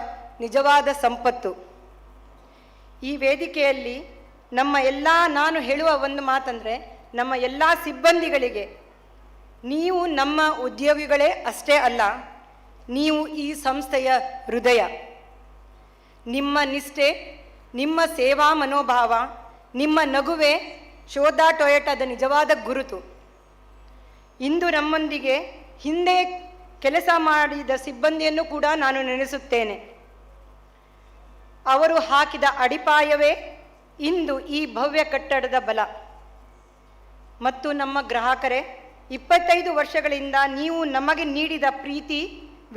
D: ನಿಜವಾದ ಸಂಪತ್ತು. ಈ ವೇದಿಕೆಯಲ್ಲಿ ನಾನು ಹೇಳುವ ಒಂದು ಮಾತಂದರೆ, ನಮ್ಮ ಎಲ್ಲ ಸಿಬ್ಬಂದಿಗಳಿಗೆ, ನೀವು ನಮ್ಮ ಉದ್ಯೋಗಿಗಳೇ ಅಷ್ಟೇ ಅಲ್ಲ, ನೀವು ಈ ಸಂಸ್ಥೆಯ ಹೃದಯ. ನಿಮ್ಮ ನಿಷ್ಠೆ, ನಿಮ್ಮ ಸೇವಾ ಮನೋಭಾವ, ನಿಮ್ಮ ನಗುವೆ ಶೋಧಾ ಟೊಯೋಟಾದ ನಿಜವಾದ ಗುರುತು. ಇಂದು ನಮ್ಮೊಂದಿಗೆ ಹಿಂದೆ ಕೆಲಸ ಮಾಡಿದ ಸಿಬ್ಬಂದಿಯನ್ನು ಕೂಡ ನಾನು ನೆನೆಸುತ್ತೇನೆ. ಅವರು ಹಾಕಿದ ಅಡಿಪಾಯವೇ ಇಂದು ಈ ಭವ್ಯ ಕಟ್ಟಡದ ಬಲ. ಮತ್ತು ನಮ್ಮ ಗ್ರಾಹಕರೇ, 25 ವರ್ಷಗಳಿಂದ ನೀವು ನಮಗೆ ನೀಡಿದ ಪ್ರೀತಿ,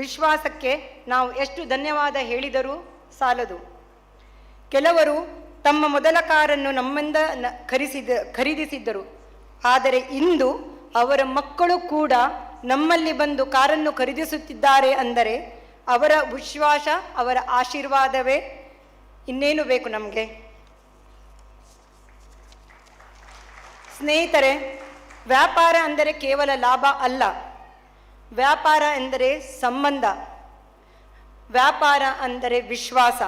D: ವಿಶ್ವಾಸಕ್ಕೆ ನಾವು ಎಷ್ಟು ಧನ್ಯವಾದ ಹೇಳಿದರೂ ಸಾಲದು. ಕೆಲವರು ತಮ್ಮ ಮೊದಲ ಕಾರನ್ನು ನಮ್ಮಿಂದ ಖರೀದಿಸಿದ್ದರು, ಆದರೆ ಇಂದು ಅವರ ಮಕ್ಕಳು ಕೂಡ ನಮ್ಮಲ್ಲಿ ಬಂದು ಕಾರನ್ನು ಖರೀದಿಸುತ್ತಿದ್ದಾರೆ ಅಂದರೆ ಅವರ ವಿಶ್ವಾಸ, ಅವರ ಆಶೀರ್ವಾದವೇ. ಇನ್ನೇನು ಬೇಕು ನಮಗೆ? ಸ್ನೇಹಿತರೆ, ವ್ಯಾಪಾರ ಅಂದರೆ ಕೇವಲ ಲಾಭ ಅಲ್ಲ, ವ್ಯಾಪಾರ ಎಂದರೆ ಸಂಬಂಧ, ವ್ಯಾಪಾರ ಅಂದರೆ ವಿಶ್ವಾಸ,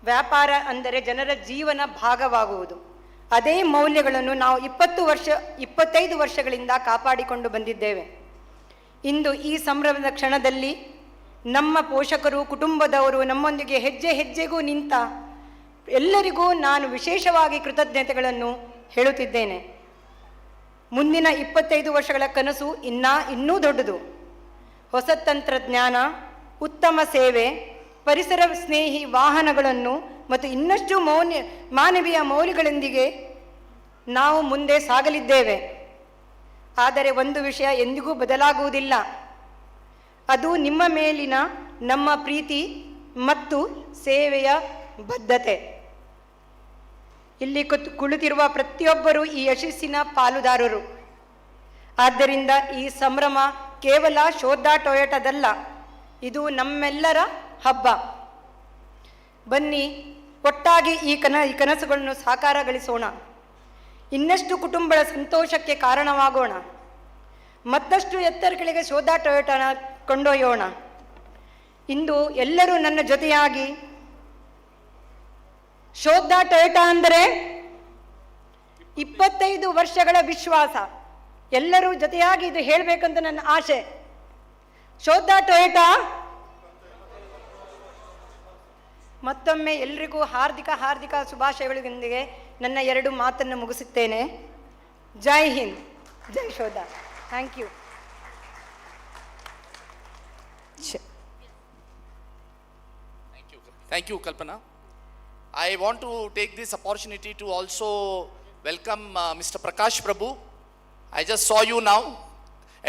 D: ವ್ಯಾಪಾರ ಅಂದರೆ ಜನರ ಜೀವನ ಭಾಗವಾಗುವುದು. ಅದೇ ಮೌಲ್ಯಗಳನ್ನು ನಾವು 25 ವರ್ಷಗಳಿಂದ ಕಾಪಾಡಿಕೊಂಡು ಬಂದಿದ್ದೇವೆ. ಇಂದು ಈ ಸಂಭ್ರಮದ ಕ್ಷಣದಲ್ಲಿ ನಮ್ಮ ಪೋಷಕರು, ಕುಟುಂಬದವರು ನಮ್ಮೊಂದಿಗೆ ಹೆಜ್ಜೆ ಹೆಜ್ಜೆಗೂ ನಿಂತ ಎಲ್ಲರಿಗೂ ನಾನು ವಿಶೇಷವಾಗಿ ಕೃತಜ್ಞತೆಗಳನ್ನು ಹೇಳುತ್ತಿದ್ದೇನೆ. ಮುಂದಿನ 25 ವರ್ಷಗಳ ಕನಸು ಇನ್ನೂ ದೊಡ್ಡದು. ಹೊಸ ತಂತ್ರಜ್ಞಾನ, ಉತ್ತಮ ಸೇವೆ, ಪರಿಸರ ಸ್ನೇಹಿ ವಾಹನಗಳನ್ನು ಮತ್ತು ಇನ್ನಷ್ಟು ಮಾನವೀಯ ಮೌಲ್ಯಗಳೊಂದಿಗೆ ನಾವು ಮುಂದೆ ಸಾಗಲಿದ್ದೇವೆ. ಆದರೆ ಒಂದು ವಿಷಯ ಎಂದಿಗೂ ಬದಲಾಗುವುದಿಲ್ಲ, ಅದು ನಿಮ್ಮ ಮೇಲಿನ ನಮ್ಮ ಪ್ರೀತಿ ಮತ್ತು ಸೇವೆಯ ಬದ್ಧತೆ. ಇಲ್ಲಿ ಕುಳಿತಿರುವ ಪ್ರತಿಯೊಬ್ಬರೂ ಈ ಯಶಸ್ಸಿನ ಪಾಲುದಾರರು. ಆದ್ದರಿಂದ ಈ ಸಂಭ್ರಮ ಕೇವಲ ಶೋಧಾ ಟೊಯೋಟಾದಲ್ಲ, ಇದು ನಮ್ಮೆಲ್ಲರ ಹಬ್ಬ. ಬನ್ನಿ, ಒಟ್ಟಾಗಿ ಈ ಕನಸುಗಳನ್ನು ಸಾಕಾರಗೊಳಿಸೋಣ, ಇನ್ನಷ್ಟು ಕುಟುಂಬಗಳ ಸಂತೋಷಕ್ಕೆ ಕಾರಣವಾಗೋಣ. ಮತ್ತಷ್ಟು ಎತ್ತರಗಳಿಗೆ ಶೋಧಾ ಟೊಯೋಟಾನ ಕೊಂಡೊಯ್ಯೋಣ. ಇಂದು ಎಲ್ಲರೂ ನನ್ನ ಜೊತೆಯಾಗಿ ಶೋಧಾ ಟೊಯೋಟಾ ಅಂದರೆ 25 ವರ್ಷಗಳ ವಿಶ್ವಾಸ. ಎಲ್ಲರೂ ಜೊತೆಯಾಗಿ ಇದು ಹೇಳಬೇಕಂತ ನನ್ನ ಆಸೆ. ಶೋಧಾ ಟೊಯೋಟಾ. ಮತ್ತೊಮ್ಮೆ ಎಲ್ರಿಗೂ ಹಾರ್ದಿಕ ಶುಭಾಶಯಗಳೊಂದಿಗೆ ನನ್ನ 2 ಮಾತನ್ನು ಮುಗಿಸುತ್ತೇನೆ. ಜೈ ಹಿಂದ್, ಜೈ Shodha. Thank you.
U: Thank you, Kalpana. I want to take this opportunity to also welcome Mr. Prakash Prabhu. I just saw you now,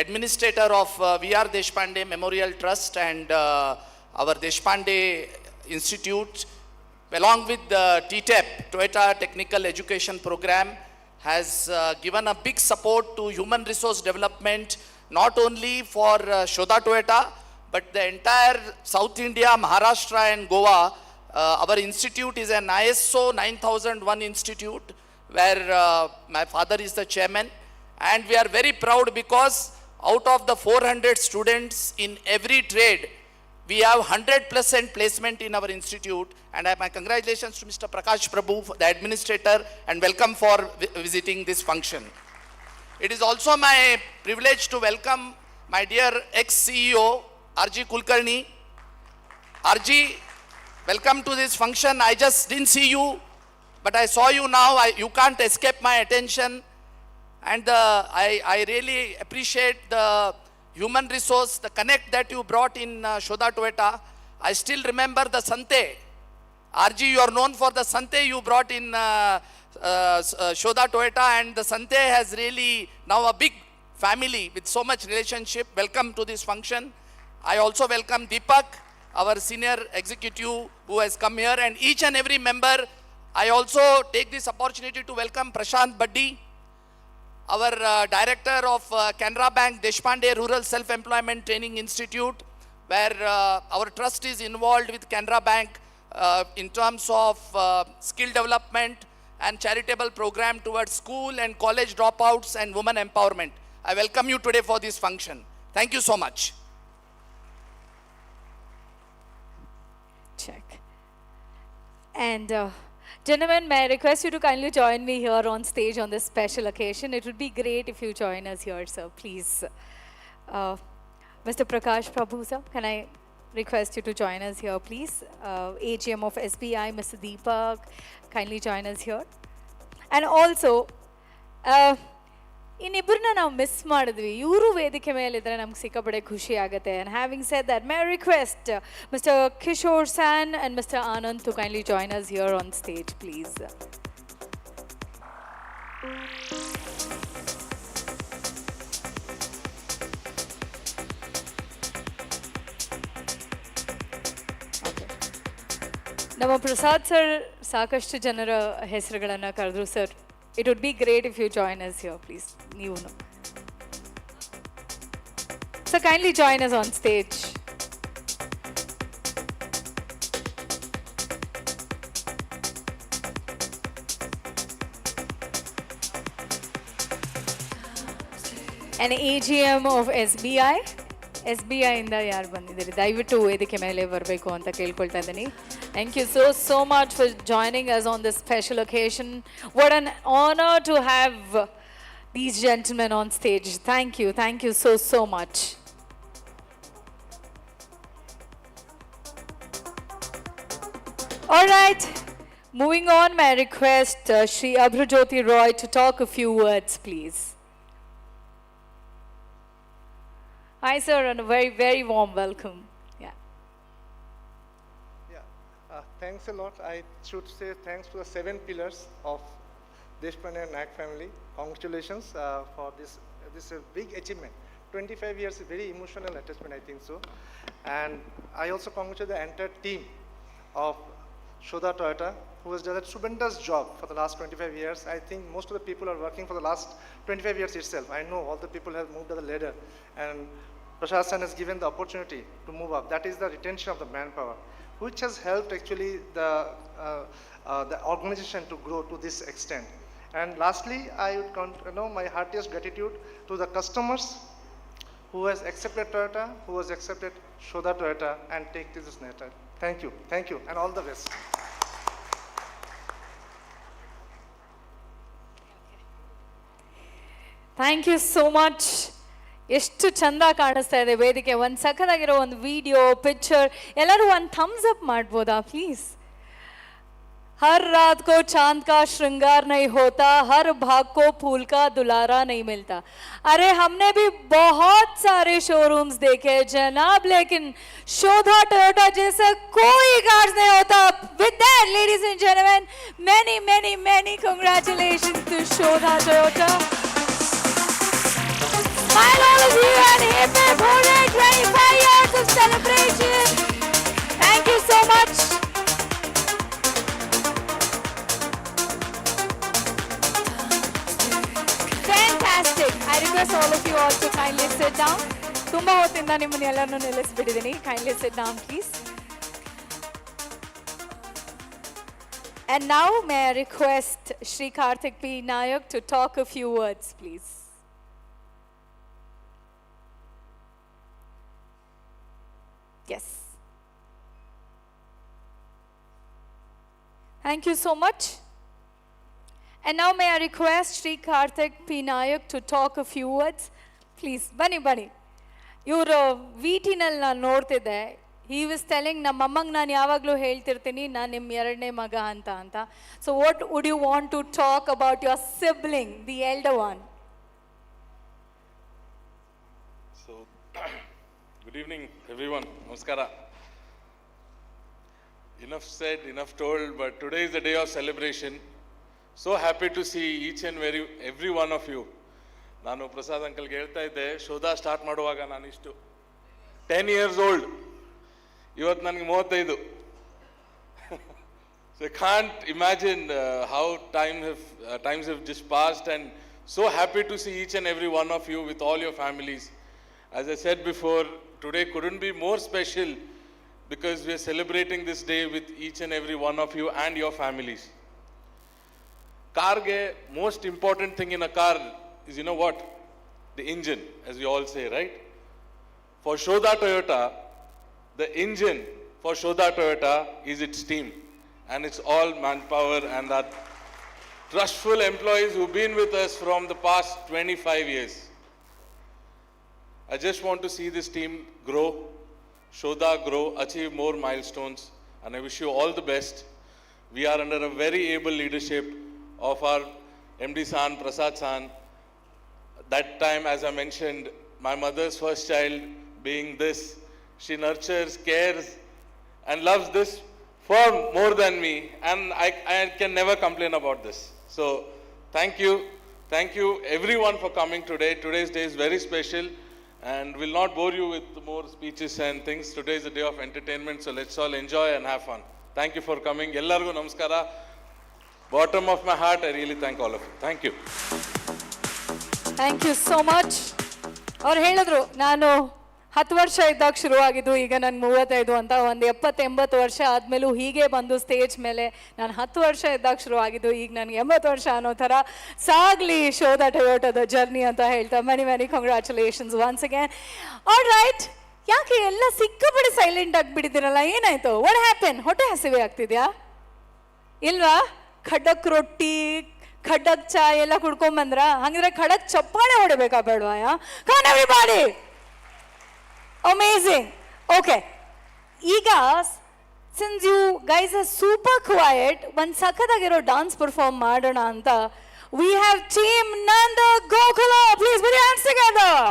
U: administrator of V.R. Deshpande Memorial Trust and our Deshpande Institute, along with the TTEP, Toyota Technical Education Program, has given a big support to human resource development, not only for Shodha Toyota, but the entire South India, Maharashtra and Goa. Our institute is an ISO 9001 institute where my father is the chairman, and we are very proud because out of the 400 students in every trade, we have 100% placement in our institute. And my congratulations to Mr. Prakash Prabhu, the administrator, and welcome for visiting this function. It is also my privilege to welcome my dear ex-CEO, RG Kulkarni. RG, welcome to this function. I just didn't see you, but I saw you now. You can't escape my attention. And I really appreciate the human resource, the connect that you brought in Shodha Toyota. I still remember the Sante. RG, you are known for the Sante you brought in Shodha Toyota, and the Sante has really now a big family with so much relationship. Welcome to this function. I also welcome Deepak, our senior executive who has come here, and each and every member. I also take this opportunity to welcome Prashant Baddi, our director of Canara Bank Deshpande Rural Self-Employment Training Institute, where our trust is involved with Canara Bank in terms of skill development and charitable program towards school and college dropouts and women empowerment. I welcome you today for this function. Thank you so much.
C: Check. And gentlemen, may I request you to kindly join me here on stage on this special occasion. It would be great if you join us here, sir, please. Mr. Prakash Prabhu, sir, can I request you to join us here, please? AGM of SBI, Mr. Deepak, kindly join us here. And also, ಇನ್ನಿಬ್ಬರನ್ನ ನಾವು miss ಮಾಡಿದ್ವಿ. ಇವರು ವೇದಿಕೆ ಮೇಲಿದ್ರೆ ನಮ್ಗೆ ಸಿಕ್ಕಾಪಟ್ಟೆ ಖುಷಿ ಆಗುತ್ತೆ. And having said that, may I request Mr. Kishore San and Mr. Anand to kindly join us here on stage, please. ನಮ್ಮ Prasad sir ಸಾಕಷ್ಟು ಜನರ ಹೆಸರುಗಳನ್ನು ಕರೆದ್ರು. Sir, it would be great if you join us here, please. ನೀವು so kindly join us on stage. An AGM of SBI. SBI ಇಂದ ಯಾರು ಬಂದಿದ್ದೀರಿ ದಯವಿಟ್ಟು ವೇದಿಕೆ ಮೇಲೆ ಬರಬೇಕು ಅಂತ ಕೇಳ್ಕೊಳ್ತಾ ಇದ್ದೀನಿ. Thank you so much for joining us on this special occasion. What an honor to have these gentlemen on stage. Thank you so much. All right, moving on, may I request Shri Abhrajyoti Roy to talk a few words, please. Hi, sir, and a very, very warm welcome.
F: Thanks a lot. I should say thanks to the 7 pillars of Deshpande and Naik family. Congratulations for this big achievement. 25 years is very emotional attachment, I think so. And I also congratulate the entire team of Shodha Toyota, who has done a tremendous job for the last 25 years. I think most of the people are working for the last 25 years itself. I know all the people have moved up the ladder, and Prashant has given the opportunity to move up. That is the retention of the manpower, which has helped actually the organization to grow to this extent. And lastly, I would my heartiest gratitude to the customers who has accepted Toyota, who has accepted Shoda Toyota and take this matter. Thank you, and all the best.
C: Thank you so much. ಎಷ್ಟು ಚಂದ ಕಾಣಿಸ್ತಾ ಇದೆ ವೇದಿಕೆ. ಒಂದು ಸಖತ್ತಾಗಿರೋ ಒಂದು video, picture, ಎಲ್ಲರೂ ಒಂದು thumbs up ಮಾಡ್ಬೋದಾ ಪ್ಲೀಸ್? हर रात को चांद का श्रृंगार नहीं होता, हर भाग को फूल का दुलारा नहीं मिलता. अरे हमने भी बहुत सारे शोरूम्स देखे जनाब, लेकिन शोधा टोयोटा जैसा कोई कार्स नहीं होता. With that, ladies and gentlemen, many many many congratulations to Shodha Toyota. Smile all of you and hip hip hooray, 25 years of celebration. Thank you so much. Fantastic. I request all of you all to kindly sit down. ತುಂಬಾ ಹೊತ್ತಿಂದ ನಿಮ್ಮನ್ನ ಎಲ್ಲರನ್ನೂ ನಿಲ್ಲಿಸ್ಬಿಟ್ಟಿದ್ದೀನಿ. Kindly sit down, please. And now may I request Shri Karthik P. Nayak to talk a few words, please. Yes. Thank you so much. And now may I request Shri Karthik P. Nayak to talk a few words. Please, ಬನ್ನಿ. ಇವರು ವಿಟಿನಲ್ಲಿ ನಾನು ನೋಡ್ತಿದ್ದೆ. He was telling, ನಮ್ಮ ಅಮ್ಮಂಗೆ ನಾನು ಯಾವಾಗಲೂ ಹೇಳ್ತಿರ್ತೀನಿ, ನಾನು ನಿಮ್ಮ ಎರಡನೇ ಮಗ ಅಂತ. So what would you want to talk about your sibling, the elder one?
H: So, good evening everyone. Namaskara. Enough said, enough told, but today is the day of celebration. So happy to see each and every one of you. ನಾನು ಪ್ರಸಾದ್ ಅಂಕಲ್ಗೆ ಹೇಳ್ತಾ ಇದ್ದೆ, ಶೋಧಾ start ಮಾಡುವಾಗ ನಾನು ಇಷ್ಟು 10 years old. ಇವತ್ತು ನನಗೆ 35. So I can't imagine how times have just passed, and so happy to see each and every one of you with all your families. As I said before, today couldn't be more special because we are celebrating this day with each and every one of you and your families. Carge, most important thing in a car is, you know what? The engine, as we all say, right? For Shodha Toyota, the engine for Shodha Toyota is its team, and it's all manpower and that trustful employees who've been with us from the past 25 years. I just want to see this team grow, Shodha grow, achieve more milestones, and I wish you all the best. We are under a very able leadership of our MD San, Prasad San. That time, as I mentioned, my mother's first child being this, she nurtures, cares, and loves this far more than me, and I can never complain about this. So, thank you everyone for coming today. Today's day is very special, and will not bore you with more speeches and things. Today is a day of entertainment, so let's all enjoy and have fun. Thank you for coming. Ellargu namaskara. Bottom of my heart, I really thank all of you. Thank you.
C: Thank you so much. ಅವ್ರು ಹೇಳಿದ್ರು, ನಾನು 10 ವರ್ಷ ಇದ್ದಾಗ ಶುರುವಾಗಿದ್ದು, ಈಗ ನಾನು 35 ಅಂತ. ಒಂದು 70-80 ವರ್ಷ ಆದಮೇಲೂ ಹೀಗೆ ಬಂದು ಸ್ಟೇಜ್ ಮೇಲೆ ನಾನು 10 ವರ್ಷ ಇದ್ದಾಗ ಶುರುವಾಗಿದ್ದು, ಈಗ ನನಗೆ 80 ವರ್ಷ ಅನ್ನೋ ಥರ ಸಾಗಲಿ ಶೋಧಾ ಟೊಯೋಟಾದ ಜರ್ನಿ ಅಂತ ಹೇಳ್ತಾ many congratulations once again. All right, ಯಾಕೆ ಎಲ್ಲ ಸಿಕ್ಕಾಪಟ್ಟೆ ಸೈಲೆಂಟ್ ಆಗಿಬಿಟ್ಟಿದ್ದೀರಲ್ಲ, ಏನಾಯ್ತು? What happen? ಹೊಟ್ಟೆ ಹಸಿವೆ ಆಗ್ತಿದ್ಯಾ ಇಲ್ವಾ? ಖಡಕ್ ರೊಟ್ಟಿ, ಖಡಕ್ ಚಾ ಎಲ್ಲ ಕುಡ್ಕೊಂಬಂದ್ರ? ಹಂಗಿದ್ರೆ ಖಡಕ್ ಚಪ್ಪಾಳೆ ಹೊಡಿಬೇಕಾ ಬೇಡವಾ? Come everybody. ಅಮೇಜಿಂಗ್. ಓಕೆ, ಈಗ since you guys are super quiet, ಒಂದು ಸಖತ್ತಾಗಿರೋ ಡಾನ್ಸ್ ಪರ್ಫಾರ್ಮ್ ಮಾಡೋಣ ಅಂತ we have team Nanda Gokula. Please put your hands together.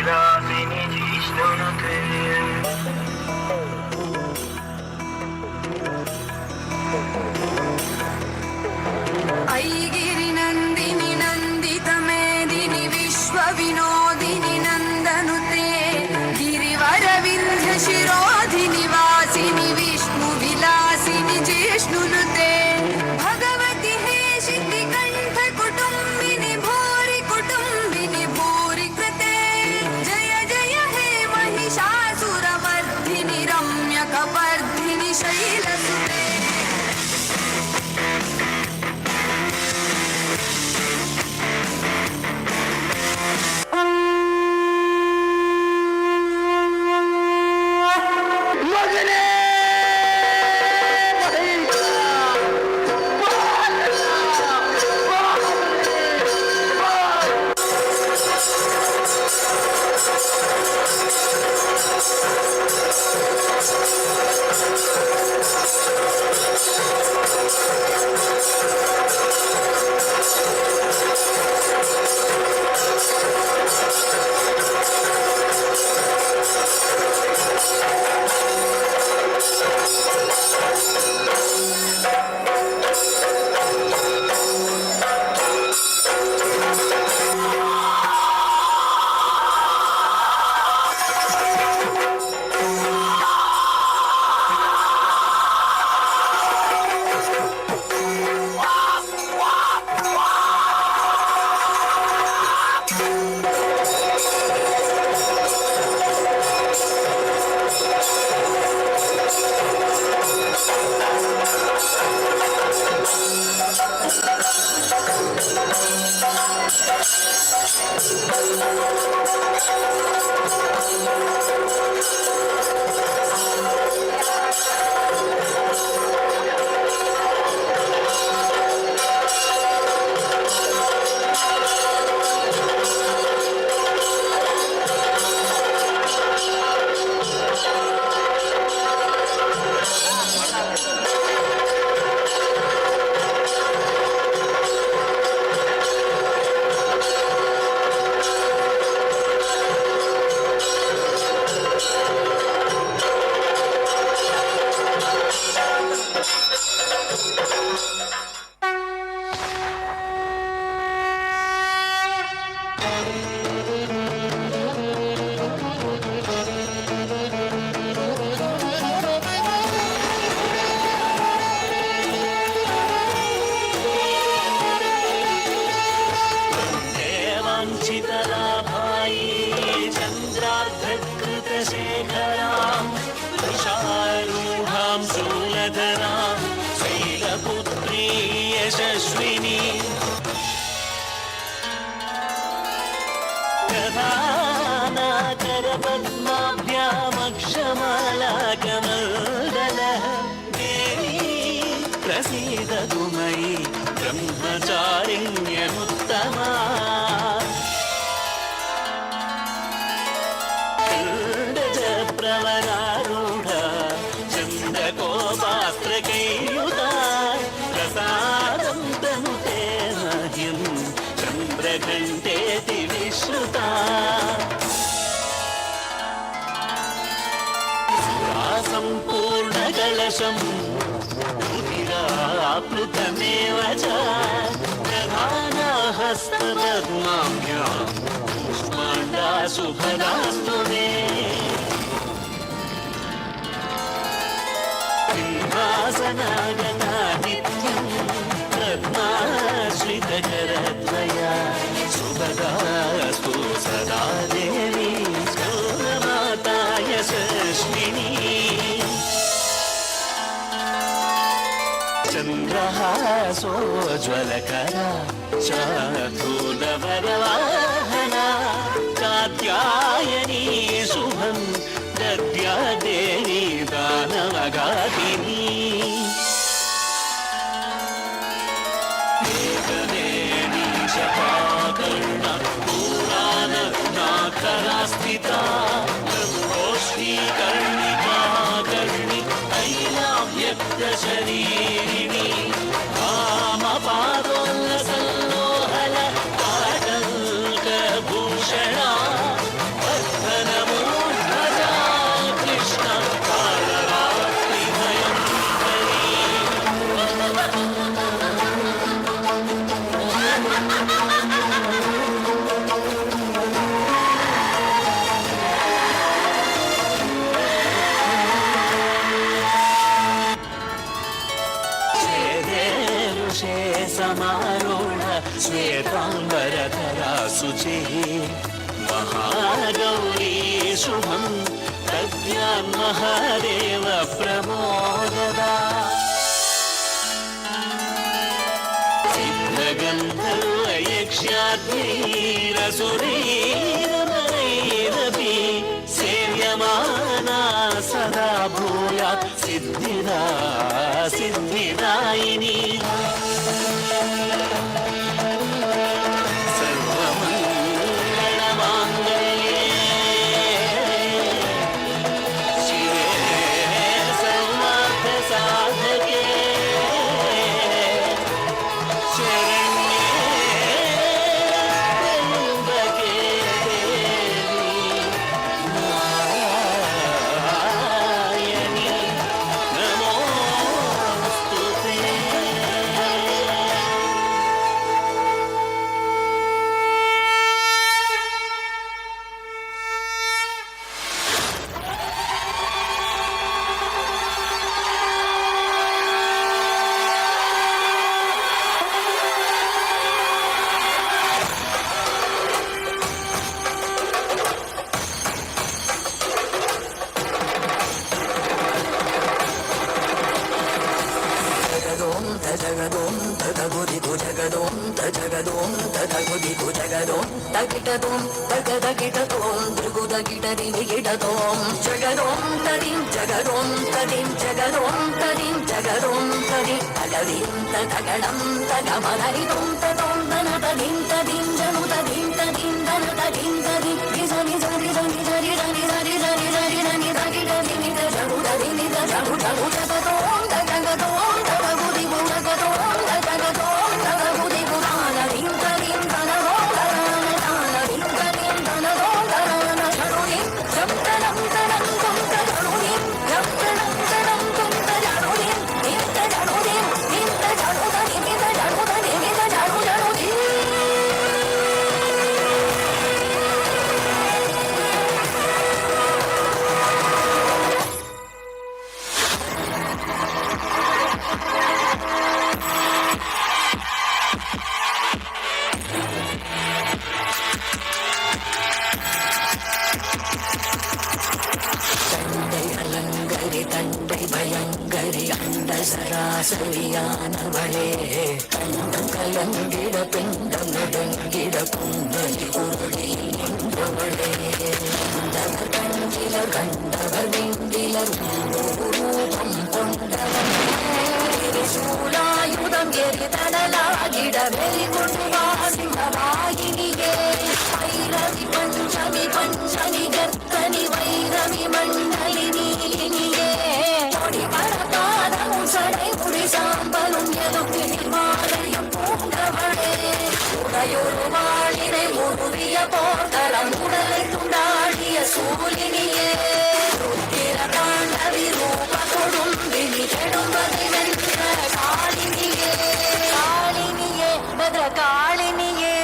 G: विलासिनि जिष्णुनुते
A: ऐगिरि नन्दिनि नन्दित मेदिनि विश्व विनोदिनि नन्दनुते गिरिवर विन्ध्य शिरोधिनि वासिनि विष्णु विलासिनि जिष्णुनुते भगवति हेशिति कण्ठ कुटुम्बिनि भूरि कुटुम्बिनि भूरि कृते जय जय हे महिषासुरमर्दिनि रम्यकपर्दिनि शैलसुते
G: पद्माभ्यामक्षमालाकमण्डलः देवी प्रसीदतु मयि ब्रह्मचारिण्यमुत्तमा प्रवरारूढा चन्द्रकोपास्त्रकैर्युता प्रसादं तनुते मह्यं चन्द्रघण्टेति विश्रुता सम्पूर्णकलशं रुधिराप्लुतमेव च प्रधानहस्तपद्माभ्यां पुष्पाण्डा सुभदास्तु मे सिंहासनागतादित्यं रत्नाश्रितकरद्वया सुभदास्तु सदा देवी स्कौरमाता यशस्विनी चन्द्रहासोज्ज्वलकरा शार्दूलवरवाहना कात्यायनी शुभं दद्या देवी दानवघातिनी एकवेणी शपाकर्ण पुराणनाथरास्थिता ब्रह्मोष्ठीकर्णिकाकर्णि तैलाव्यक्तशरीरिणी वामपादोल्लसल्लोहल आटङ्कभूषणा श्वेताम्बरधरा शुचिः महागौरी शुभं तद्यान् महादेव प्रमोददा सिद्धगन्धर्वयक्ष्याद्यैरसुरैरनरैरपि सेव्यमाना सदा भूयात् सिद्धिदा सिद्धिदायिनी सर्वमङ्गलमाङ्गल्ये शिवे सर्वार्थसाधके
A: ಸರಿಯಾನವಳೇ ಕಲಂಗಿಡ ಪಿಂಡ ಮುಡಂಗಿಡ ಕುಂದಲಿ ಉರುಳಿ ನಿಂದವಳೇ ಕಂಡಿಲ ಗಂಡವರಿಂದಿಲ ರೂಪಂ ಕೊಂಡವನೇ ಶೂಲಾಯುಧಂ ಎರಿತಡಲಾಗಿಡ ಬೆಲಿಗೊಂಡು ಸಿಂಹವಾಗಿನಿಗೆ ವೈರವಿ ಪಂಚಮಿ ಗರ್ತನಿ ವೈರವಿ ಮಂಡಲಿ ನೀಲಿನಿಗೆ ಕೊಡಿ ಪರಪಾದಂ ಸಡೆ ಕುಡಿ ಸಾಂಬಲು ಎದುಕಿ ನಿರ್ಮಾಲಯ ಪೂಂಡವಳೆ ಉದಯೊರು ಮಾಡಿದೆ ಮುರುವಿಯ ಪೋರ್ತರ ಮುಡಲೆ ತುಂಡಾಡಿಯ ಸೂಲಿನಿಯೇ ರುದ್ದಿರ ತಾಂಡವಿ ರೂಪ ಕೊಡುಂಬಿನಿ ಕೆಡುಂಬದಿ ವೆಂಕಟ ಕಾಳಿನಿಯೇ ಕಾಳಿನಿಯೇ ಭದ್ರ ಕಾಳಿನಿಯೇ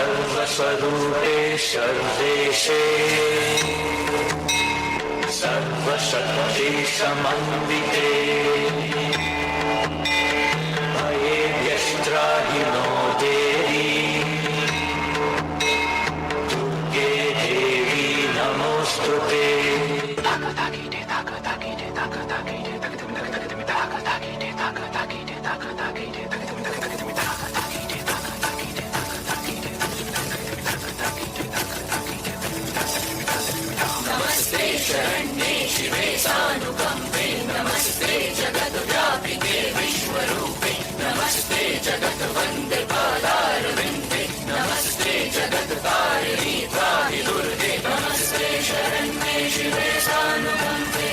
G: सर्वस्वरूपे सर्वेशे सर्वशक्ति समन्विते भयेभ्यस्त्राहि नो देहि
A: नमस्ते शरण्ये शिवे सानुकंपे नमस्ते जगद्व्यापिके विश्वरूपे नमस्ते जगद्वंदे पादारविंदे नमस्ते जगत्कारिणी त्राहिदुर्गे नमस्ते शरण्ये शिवे सानुकंपे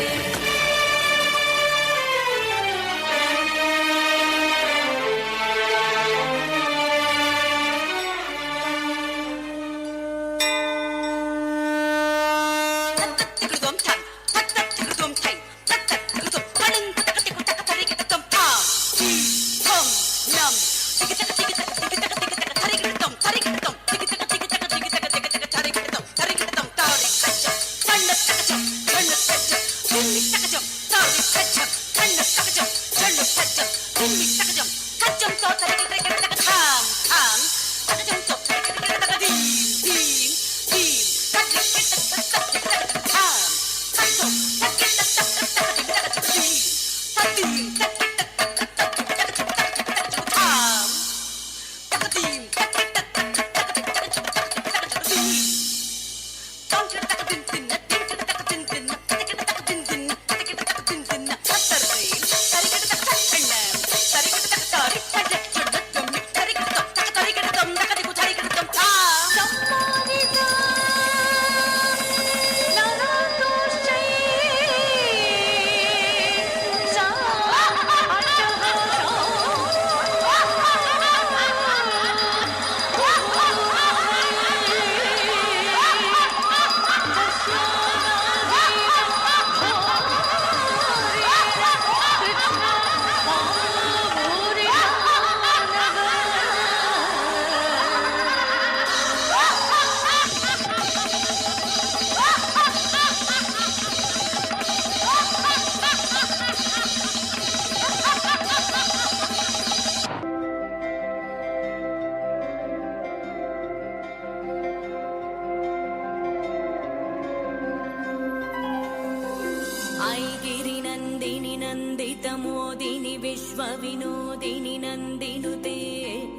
J: विनोदिनि नन्दिनुते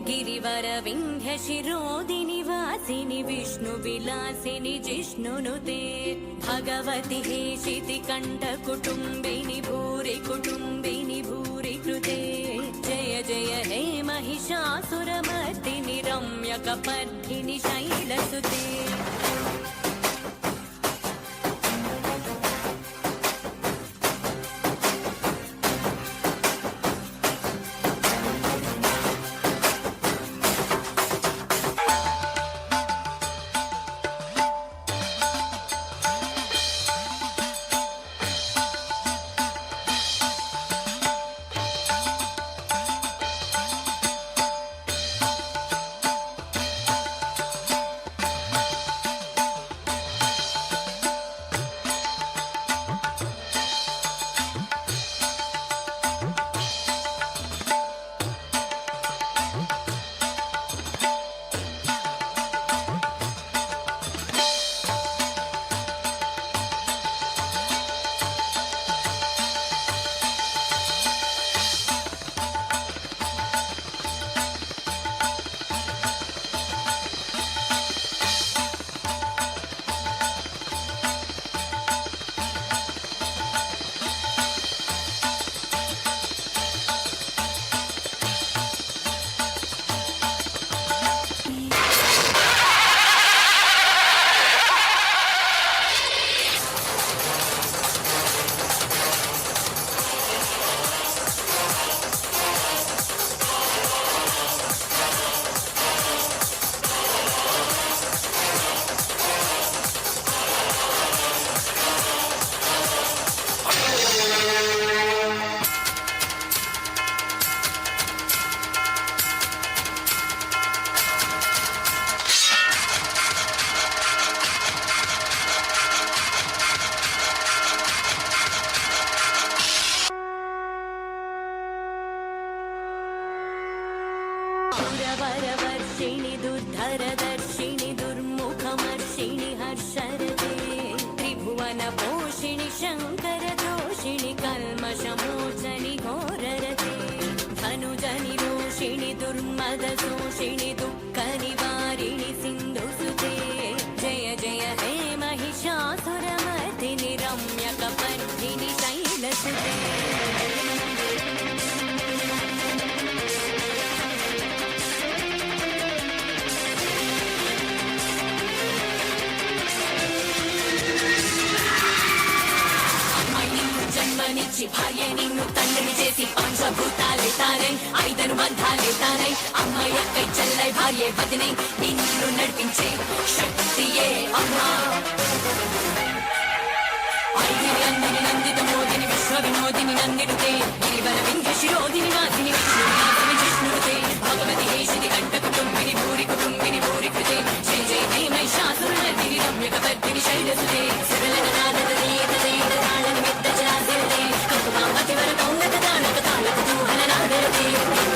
J: गिरिवर विन्ध्य शिरोदिनि वासिनि विष्णु विलासिनि जिष्णुनुते भगवति हेशिति कंठ कुटुम्बिनि भूरि कृते जय जय हे महिषासुरमर्दिनि रम्य कपर्दिनि शैलसुते
A: वर्षिणि दुर्धरदर्शिनि दुर्मुखमर्षिणि हर्षरते त्रिभुवनपोषिणि शङ्करदोषिणि कल्मषमोचनि घोररते
J: दुर्मद शोषिणि दुःख निवारिणि सिन्धुसुते जय जय हे महिषासुरमर्दिनि रम्यकपर्दिनि शैलसुते జన్మనిచ్చి భార్య నిన్ను తండ్రిని చేసి పంచభూతాలే తానై ఐదను బంధాలే తానై అమ్మాయక్కై చెల్లై భార్య వదినై నిన్ను నడిపించే శక్తియే అమ్మా ఐదిని అందిని నందిత మోదిని విశ్వ వినోదిని నందినుతే గిరివర వింధ్య శిరోదిని నాదిని విష్ణుని జిష్ణుతే భగవతి హేషిని కంట కుటుంబిని భూరి కృతే జయ జయ హే మహిషాసురమర్దిని రమ్యకపర్దిని శైలసుతే సరళన నాదద నీత జైత తాళని మిద్ద జాసిరతే కంకుమాంబతి వర కౌంగత తాళక తాళ కుతూహల నాదరతే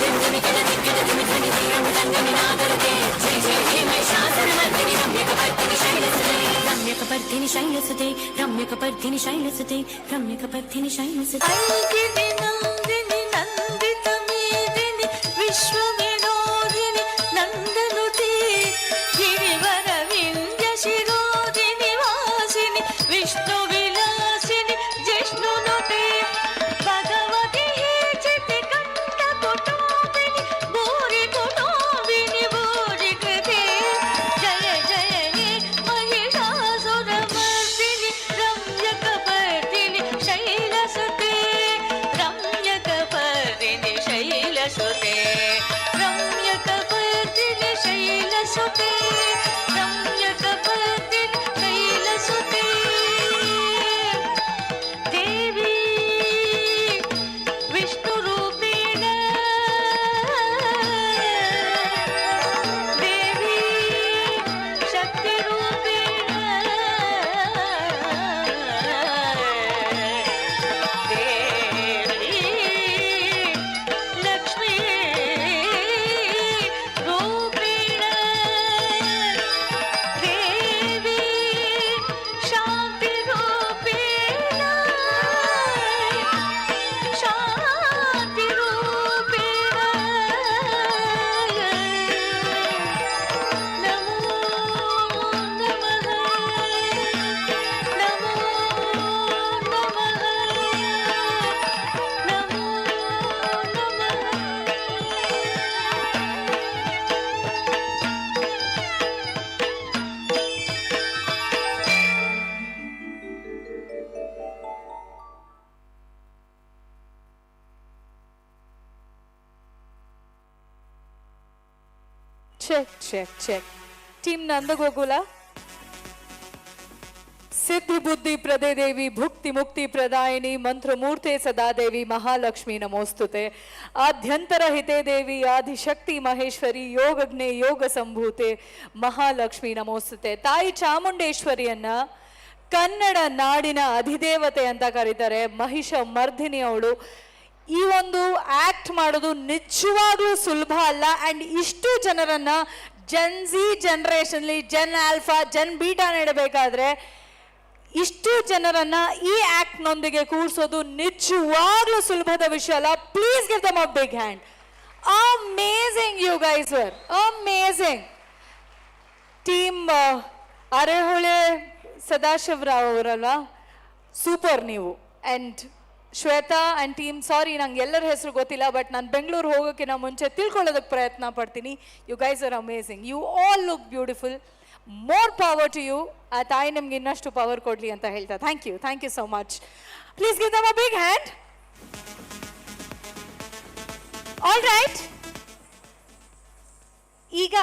J: దివ్యమి కడ దిగ్గడ దిమిధని తీరము దంగమి నాదరతే జయ జయ హే మహిషాసురమర్దిని రమ్యకపర్దిని శైలసుతే రమ్యకపర్దిని శైలసుతే రమ్యకపర్దిని శైలసుతే రమ్యకపర్దిని శైలసుతే
A: ఐగిని నందిని నందిత మేదిని విశ్వ వినోదిని నందనుతే గిరివర వింధ్య శిరోదిని వాసిని విష్ణు విలాసిని జిష్ణునుతే భగవతి హేచితి కంఠ కుటుంబిని భూరి కుటుంబిని భూరి కృతే జయ జయ హే మహిషాసురమర్దిని రమ్యకపర్దిని శైలసుతే రమ్యకపర్దిని శైలసుతే రమ్యకపర్దిని శైలసుతే రమ్యకపర్దిని శైలసుతే దేవి విష్ణురూపేణ దేవి శక్తిరూపేణ దేవి లక్ష్మీ రూపేణ దేవి శాంతి రూపేణ శాంతి రూపేణ నమో నమః నమో నమః నమో
C: ಚೆಕ್ ಟೀಮ್ ನಂದಗೋಕುಲ ಸಿದ್ಧಿ ಬುದ್ಧಿ ಪ್ರದೇ ದೇವಿ ಭುಕ್ತಿ ಮುಕ್ತಿ ಪ್ರದಾಯಿನಿ ಮಂತ್ರಮೂರ್ತೆ ಸದಾದೇವಿ ಮಹಾಲಕ್ಷ್ಮಿ ನಮೋಸ್ತುತೆ ಆದ್ಯಂತರ ಹಿತೆ ದೇವಿ ಆದಿಶಕ್ತಿ ಮಹೇಶ್ವರಿ ಯೋಗಜ್ಞೆ ಯೋಗ ಸಂಭೂತೆ ಮಹಾಲಕ್ಷ್ಮಿ ನಮೋಸ್ತುತೆ ತಾಯಿ ಚಾಮುಂಡೇಶ್ವರಿಯನ್ನ ಕನ್ನಡ ನಾಡಿನ ಅಧಿದೇವತೆ ಅಂತ ಕರೀತಾರೆ ಮಹಿಷ ಮರ್ದಿನಿ ಅವಳು ಈ ಒಂದು ಆಕ್ಟ್ ಮಾಡೋದು ನಿಜವಾಗ್ಲೂ ಸುಲಭ ಅಲ್ಲ ಅಂಡ್ ಇಷ್ಟು ಜನರನ್ನ ಜನ್ ಝಿ ಜನರೇಷನ್ಲಿ ಜನ್ ಆಲ್ಫಾ ಜನ್ ಬೀಟಾ ನೀಡಬೇಕಾದ್ರೆ ಇಷ್ಟು ಜನರನ್ನ ಈ ಆಕ್ಟ್ ನೊಂದಿಗೆ ಕೂರಿಸೋದು ನಿಜವಾಗ್ಲೂ ಸುಲಭದ ವಿಷಯ ಅಲ್ಲ. Please give them a big hand. Amazing you guys were amazing. Team Arehole Sadashivarao ಅವರಲ್ವಾ, ಸೂಪರ್ ನೀವು. And Shweta and team, sorry ನಂಗೆ ಎಲ್ಲರ ಹೆಸರು ಗೊತ್ತಿಲ್ಲ, ಬಟ್ ನಾನು ಬೆಂಗಳೂರು ಹೋಗೋಕ್ಕಿಂತ ಮುಂಚೆ ತಿಳ್ಕೊಳ್ಳೋದಕ್ಕೆ ಪ್ರಯತ್ನ ಪಡ್ತೀನಿ. You guys are amazing, you all look beautiful. More power to you. ಆ ತಾಯಿ ನಿಮ್ಗೆ ಇನ್ನಷ್ಟು ಪವರ್ ಕೊಡಲಿ ಅಂತ ಹೇಳ್ತಾ thank you so much. Please give them a big hand. All right, ಈಗ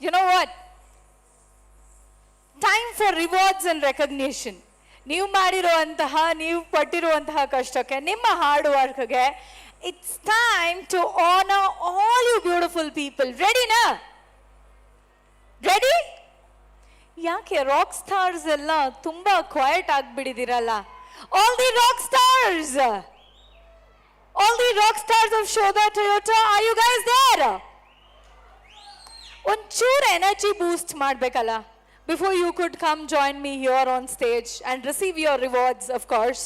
C: you know what, time for rewards and recognition. ನೀವು ಮಾಡಿರುವಂತಹ, ನೀವು ಪಟ್ಟಿರುವಂತಹ ಕಷ್ಟಕ್ಕೆ, ನಿಮ್ಮ ಹಾರ್ಡ್ ವರ್ಕ್ಗೆ it's time to honour all you beautiful people. ರೆಡಿನಾ? ರೆಡಿ? ಯಾಕೆ ರಾಕ್ ಸ್ಟಾರ್ಸ್ ಎಲ್ಲ ತುಂಬಾ quiet ಆಗಿಬಿಟ್ಟಿದ್ದೀರಲ್ಲ? All the rock stars, all the rock stars of Shodha Toyota, are you guys there? ಒಂಚೂರು ಎನರ್ಜಿ ಬೂಸ್ಟ್ ಮಾಡಬೇಕಲ್ಲ before you could come join me here on stage and receive your rewards, of course.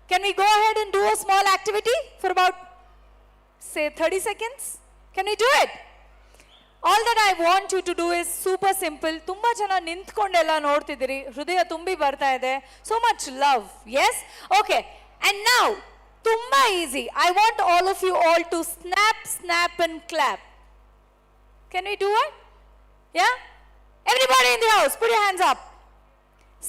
C: Can we go ahead and do a small activity for about, say, 30 seconds? Can we do it? All that I want you to do is super simple. ತುಂಬ ಜನ ನಿಂತ್ಕೊಂಡೆಲ್ಲ ನೋಡ್ತಿದ್ದೀರಿ, ಹೃದಯ ತುಂಬಿ ಬರ್ತಾ ಇದೆ. So much love. Yes? Okay. And now, ತುಂಬಾ easy. I want all of you all to snap, snap and clap. Can we do it? Yeah? Everybody in the house, put your hands up.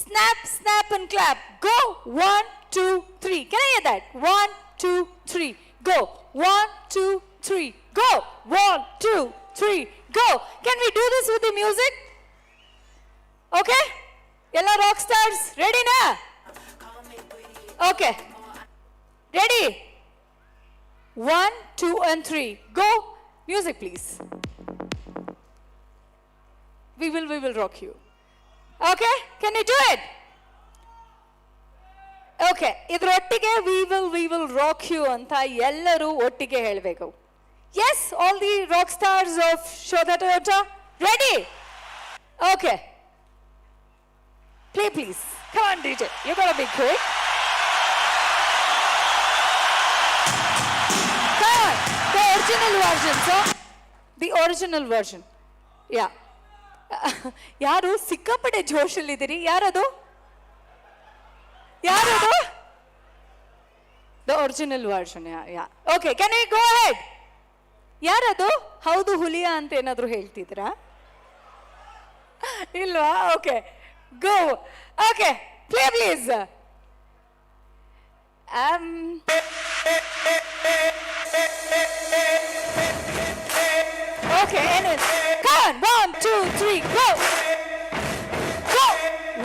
C: Snap, snap and clap. Go. 1, 2, 3. Can I hear that? 1, 2, 3. Go. 1, 2, 3. Go. 1, 2, 3. Go. Can we do this with the music? Okay? Yella rock stars, ready na? Okay. Ready? 1, 2 and 3. Go. Music please. We will rock you. Okay? Can you do it? Okay. ಇದರೊಟ್ಟಿಗೆ we will rock you ಅಂತ ಎಲ್ಲರೂ ಒಟ್ಟಿಗೆ ಹೇಳಬೇಕು. Yes, all the rock stars of Shraddha Toyota, ready? Okay. Play please. Come on DJ, you gotta be quick. Come on, the original version, sir. The original version. Yeah. ಯಾರು ಸಿಕ್ಕಾಪಟ್ಟೆ ಜೋಶಲ್ಲಿದ್ದೀರಿ? ಯಾರದು? The original version, yeah. Okay, can we go ahead? ಯಾರದು? ಹೌದು ಹುಲಿಯ ಅಂತ ಏನಾದರೂ ಹೇಳ್ತಿದ್ರಾ? ಇಲ್ವಾ? Okay, go. Okay, play please. Okay, ಏನಿದೆ? Come on, 1, 2, 3, go. Go.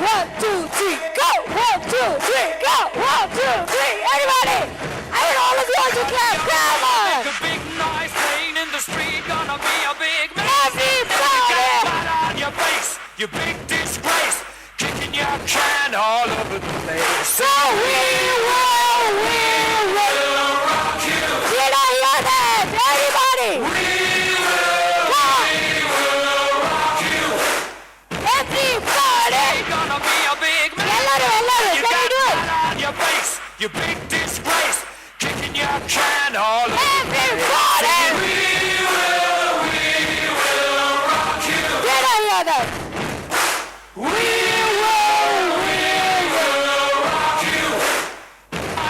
C: 1, 2, 3, go. 1, 2, 3, go. 1, 2, 3. Everybody, I want all of you all to clap. Come on.
E: Make a big noise, playing in the street, gonna be a big mess.
C: Everybody!
E: Get flat on your face, you big disgrace, kicking your can all over the place.
C: So we will
E: rock you.
C: Did I hear that? Everybody!
E: We will rock you.
C: Everybody!
E: Gonna be a big mess.
C: ಎಲ್ಲರೂ
E: You
C: can we
E: got
C: do it?
E: flat on your face, you big disgrace, kicking your can all over
C: Everybody!
E: the place. We will rock you.
C: Did I hear that?
E: We will rock you.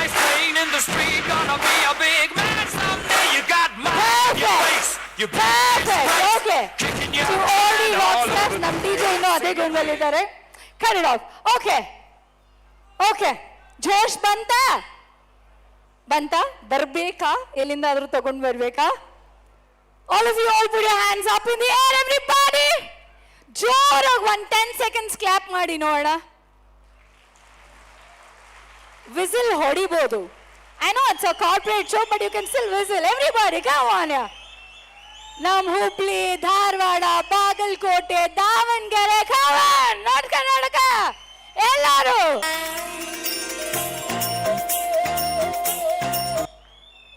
E: Ice playing in the street, gonna be a big man someday. You got mud on your face, you big
C: Perfect.
E: disgrace,
C: Okay.
E: kicking your
C: To all the
E: can
C: rock
E: all
C: stars,
E: over
C: ನಮ್ಮ
E: the
C: DJ ಇನ್ನೂ ಅದೇ
E: place.
C: ಗುಂಗಲ್ಲಿದ್ದಾರೆ. Cut it off. Okay. Okay. ಜೋಶ್ ಬಂತಾ? ಬರ್ಬೇಕಾ? ಎಲ್ಲಿಂದಾದ್ರೂ ತಗೊಂಡು ಬರ್ಬೇಕಾ? All of you all put your hands up in the air, everybody. ಜೋರಾಗಿ 10 seconds clap ಮಾಡಿ ನೋಡೋಣ. Whistle ಹೊಡಿಬೋದು. I know it's a corporate show, but you can still whistle. Everybody, come on. ನಮ್ಮ Hubli, Dharwad, Bagalkot, Davangere, come on. North Karnataka ಎಲ್ಲರೂ.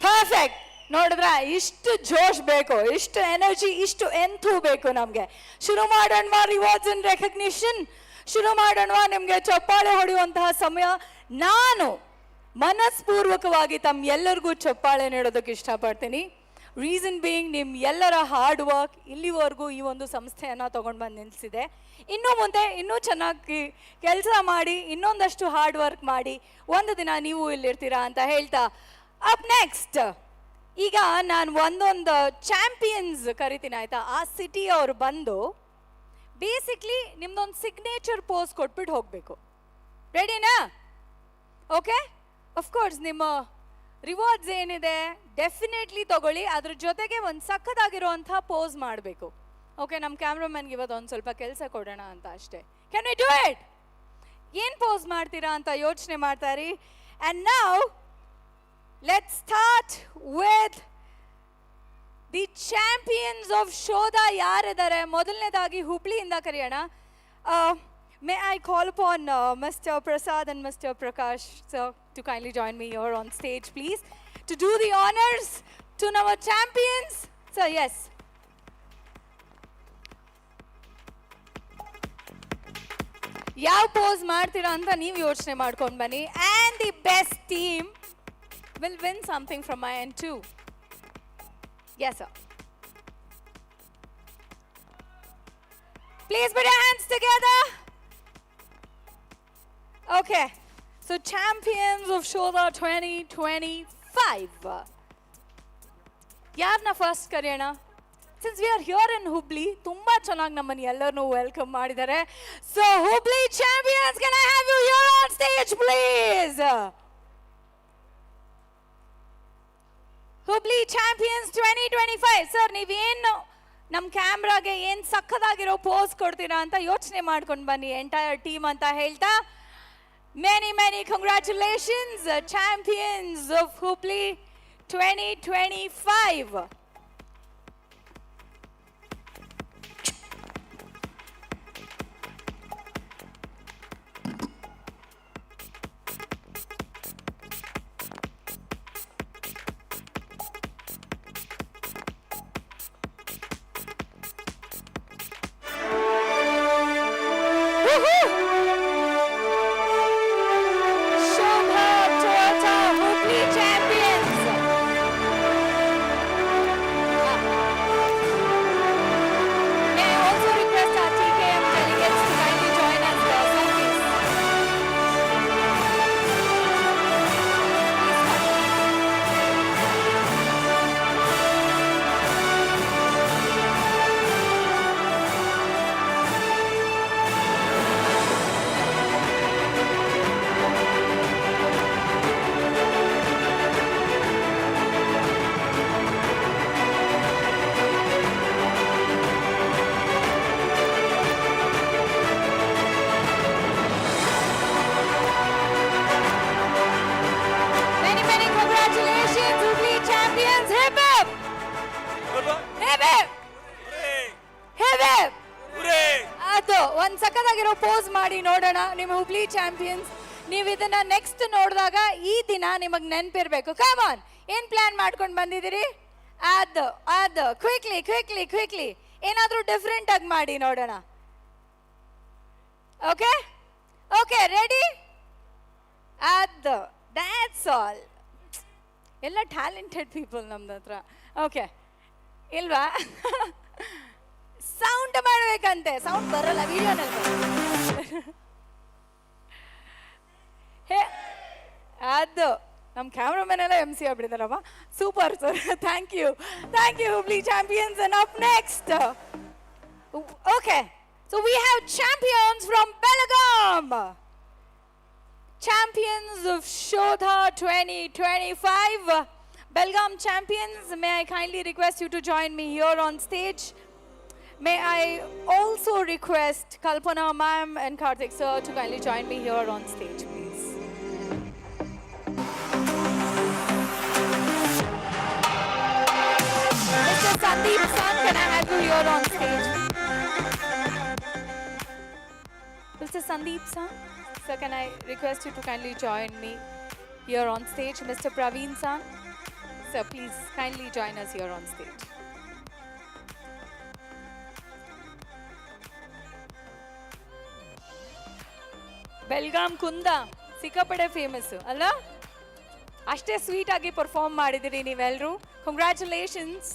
C: Perfect. ನೋಡಿದ್ರ, ಇಷ್ಟು ಜೋಶ್ ಬೇಕು, ಇಷ್ಟು energy, ಇಷ್ಟು ಎಂಥೂ ಬೇಕು ನಮಗೆ. ಶುರು ಮಾಡೋಣ ರಿವಾರ್ಡ್ಸ್ ಅಂಡ್ ರೆಕಗ್ನಿಷನ್. ಶುರು ಮಾಡೋಣ ನಿಮಗೆ ಚಪ್ಪಾಳೆ ಹೊಡೆಯುವಂತಹ ಸಮಯ. ನಾನು ಮನಸ್ಪೂರ್ವಕವಾಗಿ ತಮ್ಮ ಎಲ್ಲರಿಗೂ ಚಪ್ಪಾಳೆ ನೀಡೋದಕ್ಕೆ ಇಷ್ಟಪಡ್ತೀನಿ. ರೀಸನ್ ಬೀಯಿಂಗ್, ನಿಮ್ಮ ಎಲ್ಲರ ಹಾರ್ಡ್ ವರ್ಕ್ ಇಲ್ಲಿವರೆಗೂ ಈ ಒಂದು ಸಂಸ್ಥೆಯನ್ನು ತೊಗೊಂಡು ಬಂದು ನಿಲ್ಲಿಸಿದೆ. ಇನ್ನೂ ಮುಂದೆ ಇನ್ನೂ ಚೆನ್ನಾಗಿ ಕೆಲಸ ಮಾಡಿ, ಇನ್ನೊಂದಷ್ಟು ಹಾರ್ಡ್ ವರ್ಕ್ ಮಾಡಿ ಒಂದು ದಿನ ನೀವು ಇಲ್ಲಿರ್ತೀರಾ ಅಂತ ಹೇಳ್ತಾ, ಅಪ್ ನೆಕ್ಸ್ಟ್ ಈಗ ನಾನು ಒಂದೊಂದು ಚಾಂಪಿಯನ್ಸ್ ಕರಿತೀನಿ ಆಯಿತಾ. ಆ ಸಿಟಿ ಅವ್ರು ಬಂದು ಬೇಸಿಕ್ಲಿ ನಿಮ್ದೊಂದು ಸಿಗ್ನೇಚರ್ ಪೋಸ್ ಕೊಟ್ಬಿಟ್ಟು ಹೋಗಬೇಕು. ರೆಡಿನಾ? ಓಕೆ, ಅಫ್ಕೋರ್ಸ್ ನಿಮ್ಮ ರಿವಾರ್ಡ್ಸ್ ಏನಿದೆ ಡೆಫಿನೆಟ್ಲಿ ತಗೊಳ್ಳಿ. ಅದ್ರ ಜೊತೆಗೆ ಒಂದು ಸಖತ್ತಾಗಿರುವಂಥ ಪೋಸ್ ಮಾಡಬೇಕು. ಓಕೆ, ನಮ್ಮ ಕ್ಯಾಮ್ರಾಮನ್ಗೆ ಇವತ್ತು ಒಂದು ಸ್ವಲ್ಪ ಕೆಲಸ ಕೊಡೋಣ ಅಂತ ಅಷ್ಟೇ. Can we do it? ಏನು ಪೋಸ್ ಮಾಡ್ತೀರಾ ಅಂತ ಯೋಚನೆ ಮಾಡ್ತಾರಿ. And now let's start with the champions of Shodha. ಯಾರಿದ್ದಾರೆ? ಮೊದಲನೇದಾಗಿ ಹುಬ್ಳಿಯಿಂದ ಕರೆಯೋಣ. May I call upon Mr. Prasad and Mr. Prakash sir to kindly join me here on stage, please, to do the honors to our champions. Sir, yes. ಯಾವ pose ಮಾಡ್ತೀರಾ ಅಂತ ನೀವು ಯೋಚನೆ ಮಾಡ್ಕೊಂಡು ಬನ್ನಿ. And the best team will win something from my end too. Yes, sir. Please put your hands together. Okay. So champions of Shodha 2025. ಯಾರನ್ನ first ಕರೆಯೋಣ? Since we are here in Hubli, ತುಂಬಾ ಚೆನ್ನಾಗಿ ನಮ್ಮನ್ನು ಎಲ್ಲರನ್ನೂ ವೆಲ್ಕಮ್ ಮಾಡಿದ್ದಾರೆ. So Hubli champions, can I have you here on stage please? Hubli champions 2025. Sir, ನೀವೇನು ನಮ್ಮ ಕ್ಯಾಮ್ರಾಗೆ ಏನು ಸಕ್ಕದಾಗಿರೋ ಪೋಸ್ ಕೊಡ್ತೀರಾ ಅಂತ ಯೋಚನೆ ಮಾಡ್ಕೊಂಡು ಬನ್ನಿ ಎಂಟೈರ್ ಟೀಮ್ ಅಂತ ಹೇಳ್ತಾ, many congratulations, champions of Hubli 2025. ಒಂದ್ ಸಕ್ಕದಾಗಿರೋ ಪೋಸ್ ಮಾಡಿ ನೋಡೋಣ ನಿಮ್ಮ ಹುಬ್ಳಿ ಚಾಂಪಿಯನ್ಸ್. ನೀವು ಇದನ್ನ ನೆಕ್ಸ್ಟ್ ನೋಡಿದಾಗ ಈ ದಿನ ನಿಮಗೆ ನೆನಪಿರ್ಬೇಕು. ಕಮ್ ಆನ್, ಏನ್ ಪ್ಲಾನ್ ಮಾಡ್ಕೊಂಡು ಬಂದಿದ್ದೀರಿ? ಅದು ಕ್ವಿಕ್ಲಿ ಏನಾದ್ರೂ ಡಿಫ್ರೆಂಟ್ ಆಗಿ ಮಾಡಿ ನೋಡೋಣ. Okay okay, ready? That's all. ಎಲ್ಲ ಟ್ಯಾಲೆಂಟೆಡ್ ಪೀಪಲ್ ನಮ್ದು ಹತ್ರ. ಓಕೆ ಇಲ್ವಾ? ಸೌಂಡ್ ಮಾಡ್ಬೇಕಂತೆ, ಸೌಂಡ್ ಬರಲ್ಲ ವಿಡಿಯೋನಲ್ಲಿ. ಅದು ನಮ್ಮ ಕ್ಯಾಮ್ರಾಮನ್ ಎಲ್ಲ MC ಆಗ್ಬಿಟ್ಟಿದಾರಮ್ಮ. Super sir, thank you Hubli champions. And up next, okay, so we have champions from Belgaum. Champions of Shodha 2025. Belgaum champions, may I kindly request you to join me here on stage. May I also request Kalpana ma'am and Karthik sir to kindly join me here on stage, please. Mr. Sandeep San, can I have you here on stage? Mr. Sandeep San? Sir, can I request you to kindly join me here on stage? Mr. Praveen San, sir, please kindly join us here on stage. Belgaum ಕುಂದ ಸಿಕ್ಕಾಪಡೆ famous ಅಲ್ಲ? ಅಷ್ಟೇ sweet ಆಗಿ perform ಮಾಡಿದಿರಿ ನೀವೆಲ್ಲರೂ. Congratulations.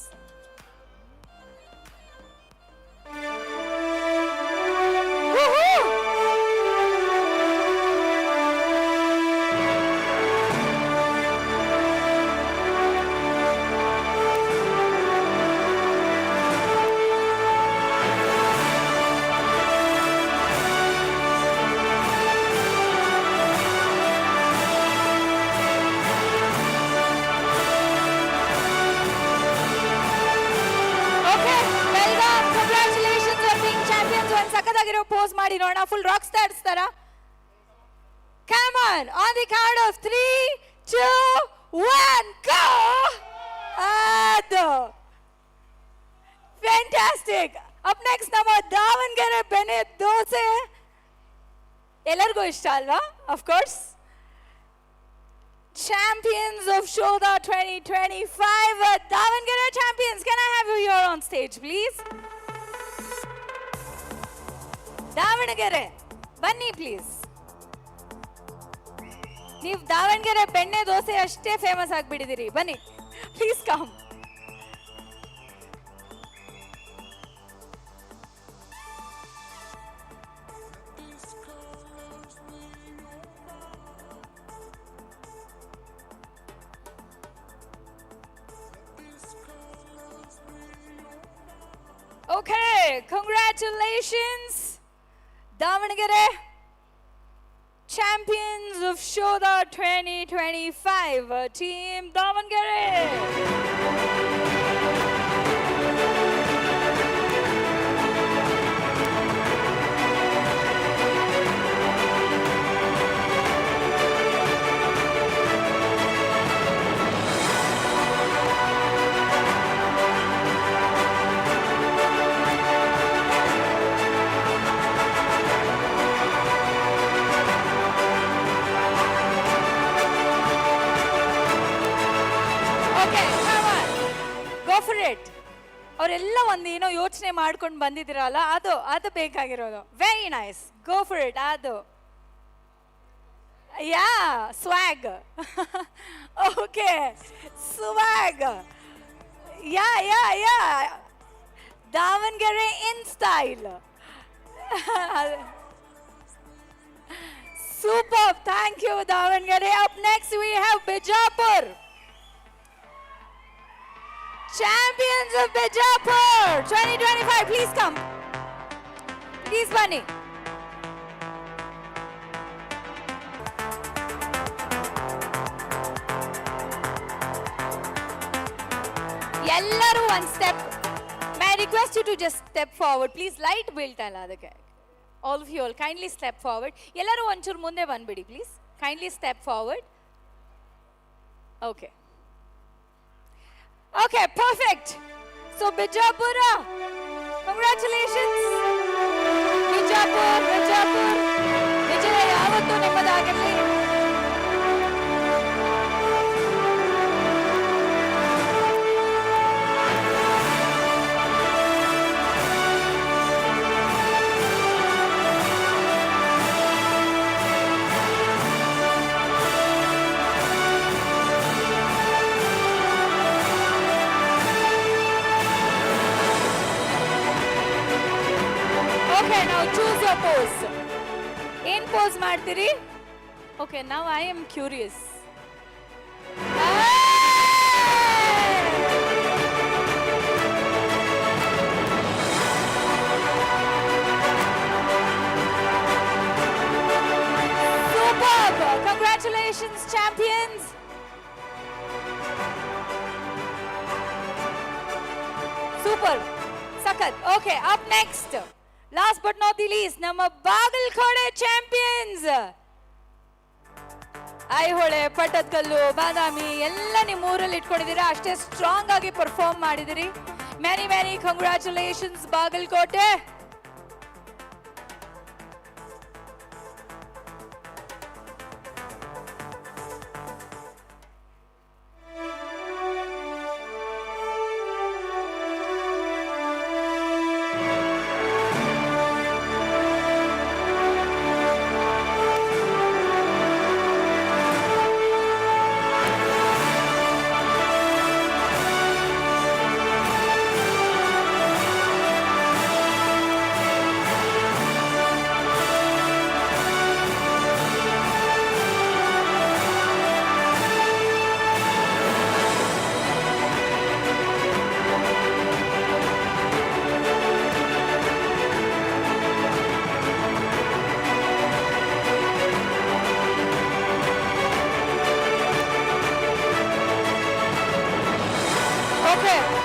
C: Pose ಮಾಡಿ ನೋಡೋಣ, full rock stars ತರ. Come on the count of 3, 2, 1 ಗೋ. ಅದು ಫ್ಯಾಂಟಾಸ್ಟಿಕ್. ಅಪ್ ನೆಕ್ಸ್ಟ್ ನಮ್ಮ ದಾವಣಗೆರೆ ಬೆಣ್ಣೆ ದೋಸೆ ಎಲ್ಲರಿಗೂ ಇಷ್ಟ ಅಲ್ವಾ? Of course. Champions of Shodha 2025, Davangere champions, can I have you here on stage please? Davanagere ಬನ್ನಿ ಪ್ಲೀಸ್. ನೀವು ದಾವಣಗೆರೆ ಬೆಣ್ಣೆ ದೋಸೆ ಅಷ್ಟೇ ಫೇಮಸ್ ಆಗಿಬಿಟ್ಟಿದ್ದೀರಿ, ಬನ್ನಿ please come. Okay, congratulations, Davangere, champions of Shoda 2025, Team Davangere. ಅವರೆಲ್ಲ ಒಂದೇನೋ ಯೋಚನೆ ಮಾಡ್ಕೊಂಡು ಬಂದಿದ್ದೀರಲ್ಲ, ಅದು ಬೇಕಾಗಿರೋದು. Very nice, go for it. ಅದು yeah swag. Okay, swag. Yeah yeah yeah Davanagere in style. Super, thank you Davanagere. Up next we have Bijapur. Champions of Bijapur 2025, please come. Please, Bunny. Ellaru one step. May I request you to just step forward, please? Light built alla adake. All of you all kindly step forward. Ellaru onchur munde banbidi, please. Kindly step forward. Okay. Okay, perfect. So Bijapura, congratulations. Bijapur, Vijay yavattu nimmadagiರಲಿ. Okay, now choose your pose. ಏನು pose ಮಾಡ್ತೀರಿ? Okay, now I am curious. Superb! Congratulations, champions. Super. Sakat. Okay, up next. Last but not the least, ನಮ್ಮ Bagalkote champions. Aihole, Pattadakal, Badami ಎಲ್ಲ ನಿಮ್ಮ ಊರಲ್ಲಿ ಇಟ್ಕೊಂಡಿದ್ದೀರಾ. ಅಷ್ಟೇ strong ಆಗಿ perform ಮಾಡಿದಿರಿ. Many many congratulations Bagalkote.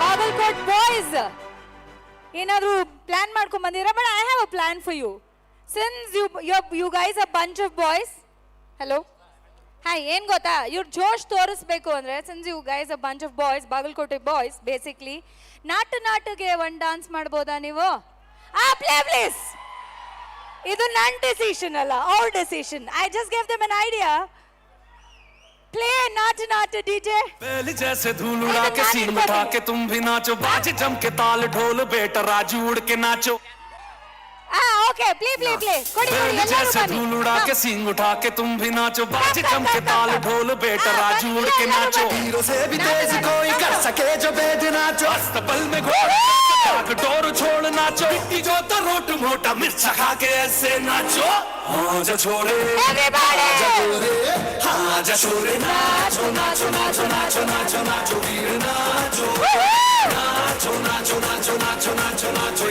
C: Bagalkot boys ಏನಾದರೂ ಪ್ಲಾನ್ ಮಾಡ್ಕೊಂಡ್ ಬಂದಿರಾ? But I have a plan for you. Since you guys a bunch of boys. Hello, hi. ಏನು ಗೊತ್ತಾ, ಇವ್ರ ಜೋಶ್ ತೋರಿಸ್ಬೇಕು ಅಂದರೆ, since you guys a bunch of boys, Bagalkote boys basically, ನಾಟಿಗೆ ಒಂದು ಡಾನ್ಸ್ ಮಾಡ್ಬೋದಾ ನೀವು? ಪ್ಲೀಸ್. ಇದು ನನ್ನ ಡಿಸಿಷನ್ ಅಲ್ಲ, ಅವ್ರ decision. I just give them N idea. Play नाच नाच DJ.
E: पहले जैसे धूल उड़ा के सीन उठा के तुम भी नाचो, बाजे जम के ताल ढोल बेटा राजू उड़ के नाचो.
C: Okay, play.
E: पहले जैसे धूल उड़ा के सीन उठा के तुम भी नाचो, बाजे जम के ताल ढोल बेटा राजू उड़ के नाचो. हीरो से भी तेज कोई कर सके जो बेद नाचो, अस्तबल में घोड़ा डोर छोड़ नाचो, मिट्टी जो रोट मोटा मिर्च खा के ऐसे नाचो. हाँ जा छोरे, हाँ जा छोरे, नाचो नाचो नाचो नाचो नाचो नाचो वीर नाचो, नाचो नाचो नाचो नाचो नाचो नाचो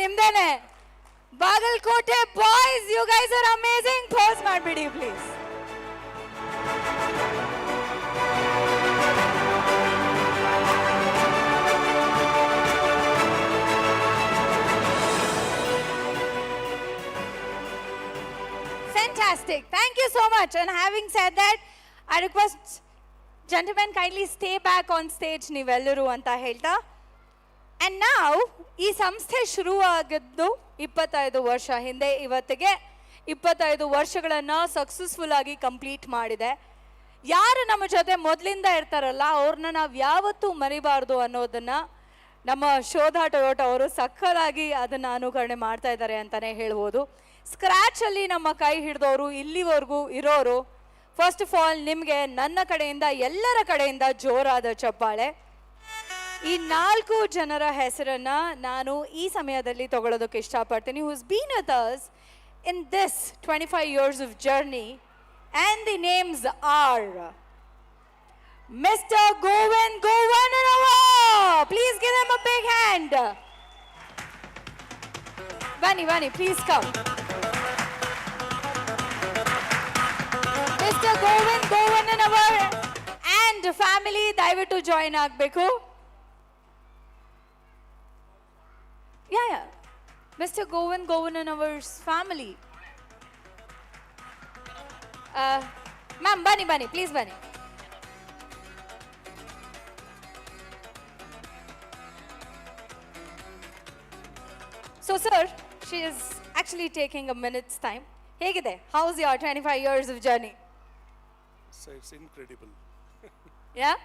K: ನಿಮ್ದೇನೆ. Bagalkote boys, you guys are amazing. Pose ಮಾಡ್ಬಿಡಿ please. Fantastic. Thank you so much. And having said that, I request gentlemen kindly stay back on stage ನೀವೆಲ್ಲರೂ ಅಂತ ಹೇಳ್ತಾ. And now ಈ ಸಂಸ್ಥೆ ಶುರುವಾಗಿದ್ದು 25 ವರ್ಷ ಹಿಂದೆ. ಇವತ್ತಿಗೆ 25 ವರ್ಷಗಳನ್ನು ಸಕ್ಸಸ್ಫುಲ್ ಆಗಿ ಕಂಪ್ಲೀಟ್ ಮಾಡಿದೆ. ಯಾರು ನಮ್ಮ ಜೊತೆ ಮೊದಲಿಂದ ಇರ್ತಾರಲ್ಲ ಅವ್ರನ್ನ ನಾವು ಯಾವತ್ತೂ ಮರಿಬಾರ್ದು ಅನ್ನೋದನ್ನ ನಮ್ಮ ಶೋಧ ಟೊಯೋಟಾ ಅವರು ಸಕ್ಕತ್ತಾಗಿ ಅದನ್ನು ಅನುಕರಣೆ ಮಾಡ್ತಾ ಇದ್ದಾರೆ ಅಂತಲೇ ಹೇಳ್ಬೋದು. ಸ್ಕ್ರ್ಯಾಚಲ್ಲಿ ನಮ್ಮ ಕೈ ಹಿಡಿದವರು ಇಲ್ಲಿವರೆಗೂ ಇರೋರು, ಫಸ್ಟ್ ಆಫ್ ಆಲ್ ನಿಮಗೆ ನನ್ನ ಕಡೆಯಿಂದ ಎಲ್ಲರ ಕಡೆಯಿಂದ ಜೋರಾದ ಚಪ್ಪಾಳೆ. ಈ 4 ಜನರ ಹೆಸರನ್ನ ನಾನು ಈ ಸಮಯದಲ್ಲಿ ತಗೊಳ್ಳೋದಕ್ಕೆ ಇಷ್ಟಪಡ್ತೀನಿ. Who's been with us in this 25 years of journey, and the names are Mr. Govind Govananava. Please give him a big hand. Vani, please come. Mr. Govind Govananava and family, ದಯವಿಟ್ಟು ಜಾಯಿನ್ ಆಗಬೇಕು. Yeah. Mr. Govind Govananava's family. Ma'am, bani, please bani. So sir, she is actually taking a minute's time. Hegide, how's your 25 years of journey?
V: So it's incredible.
K: Yeah?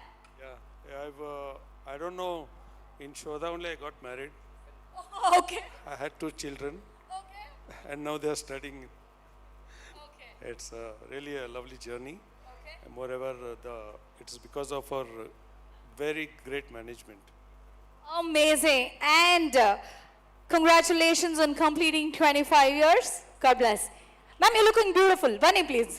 V: I don't know, in Shodha only I got married.
K: Okay.
V: I had 2 children.
K: Okay.
V: And now they are studying.
K: Okay.
V: It's really a lovely journey.
K: Okay.
V: And moreover, it's because of our very great management.
K: Amazing. And congratulations on completing 25 years. God bless. Ma'am, you're looking beautiful. Bunny, please.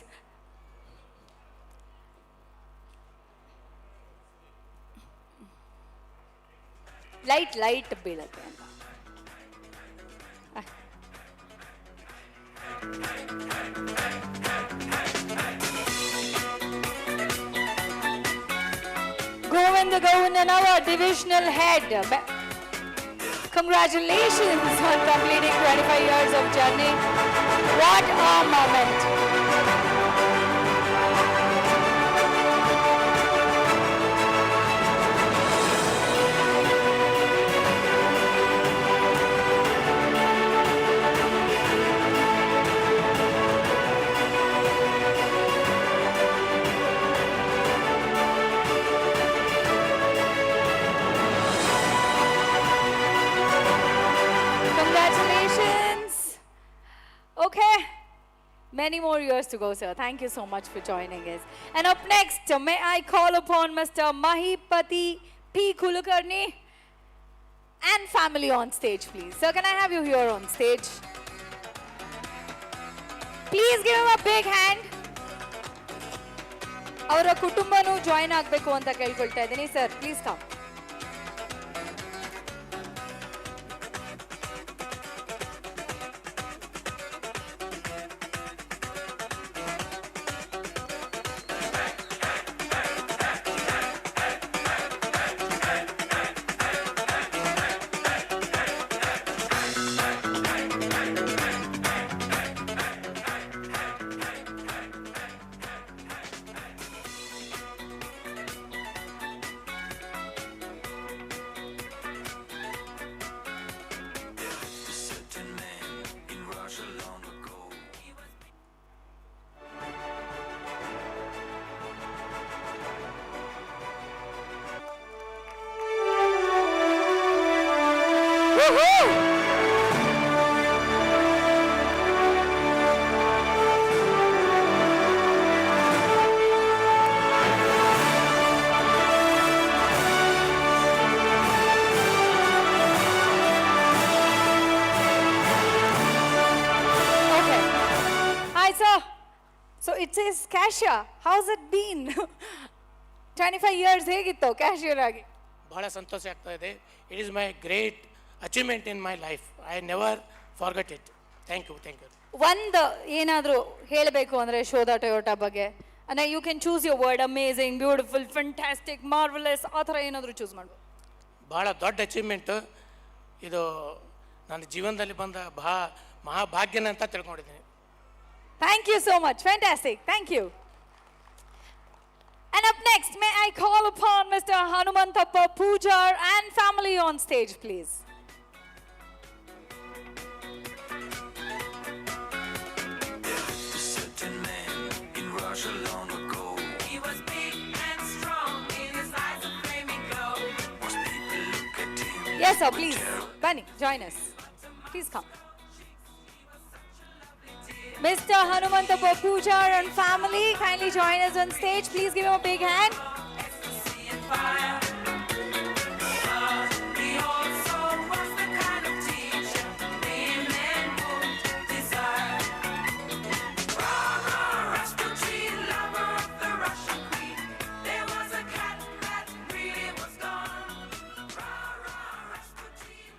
K: Light ಬೀಳುತ್ತೆ ಅಂತ. Govind Govananava, divisional head. Congratulations on completing 25 years of journey. What a moment. Congratulations. Okay. Many more years to go, sir. Thank you so much for joining us. And up next, may I call upon Mr. Mahipati P. Kulukarni and family on stage, please. Sir, can I have you here on stage? Please give him a big hand. ಅವರ ಕುಟುಂಬನೂ join ಆಗಬೇಕು ಅಂತ ಕೇಳ್ಕೊಳ್ತಾ ಇದ್ದೀನಿ. Sir, please come. So it says cashier. How's it been? 25 years ಹೇಗಿತ್ತು cashier ಆಗಿ?
W: ಬಹಳ ಸಂತೋಷ ಆಗ್ತಾ ಇದೆ. It is my great
Q: achievement in my life. I never forget it. Thank you, thank you.
C: ಒಂದು ಏನಾದರೂ ಹೇಳಬೇಕು ಅಂದರೆ ಶೋಧಾ ಟೊಯೋಟಾ ಬಗ್ಗೆ ಅಂದರೆ you can choose your word amazing beautiful fantastic marvellous ಆ ಥರ ಏನಾದರೂ ಚೂಸ್ ಮಾಡ್ಬೋದು.
Q: ಭಾಳ ದೊಡ್ಡ ಅಚೀವ್ಮೆಂಟು ಇದು. ನನ್ನ ಜೀವನದಲ್ಲಿ ಬಂದ ಮಹಾಭಾಗ್ಯನ ಅಂತ ತಿಳ್ಕೊಂಡಿದ್ದೀನಿ.
C: Thank you so much. Fantastic. Thank you. And up next, may I call upon Mr. Hanumantappa Poojar and family on stage, please.
G: Certain man in Russia long ago. He was big and strong, in his eyes a flaming glow. Most people look at him.
C: Yes, sir, please. Bunny, join us. Please come. Mr. Hanumantappa Poojar and family, kindly join us on stage. Please give him a big hand.
G: He also was the kind of teacher women would desire. Rasputin, lover of the Russian queen. There was a cat that really was gone. Rasputin.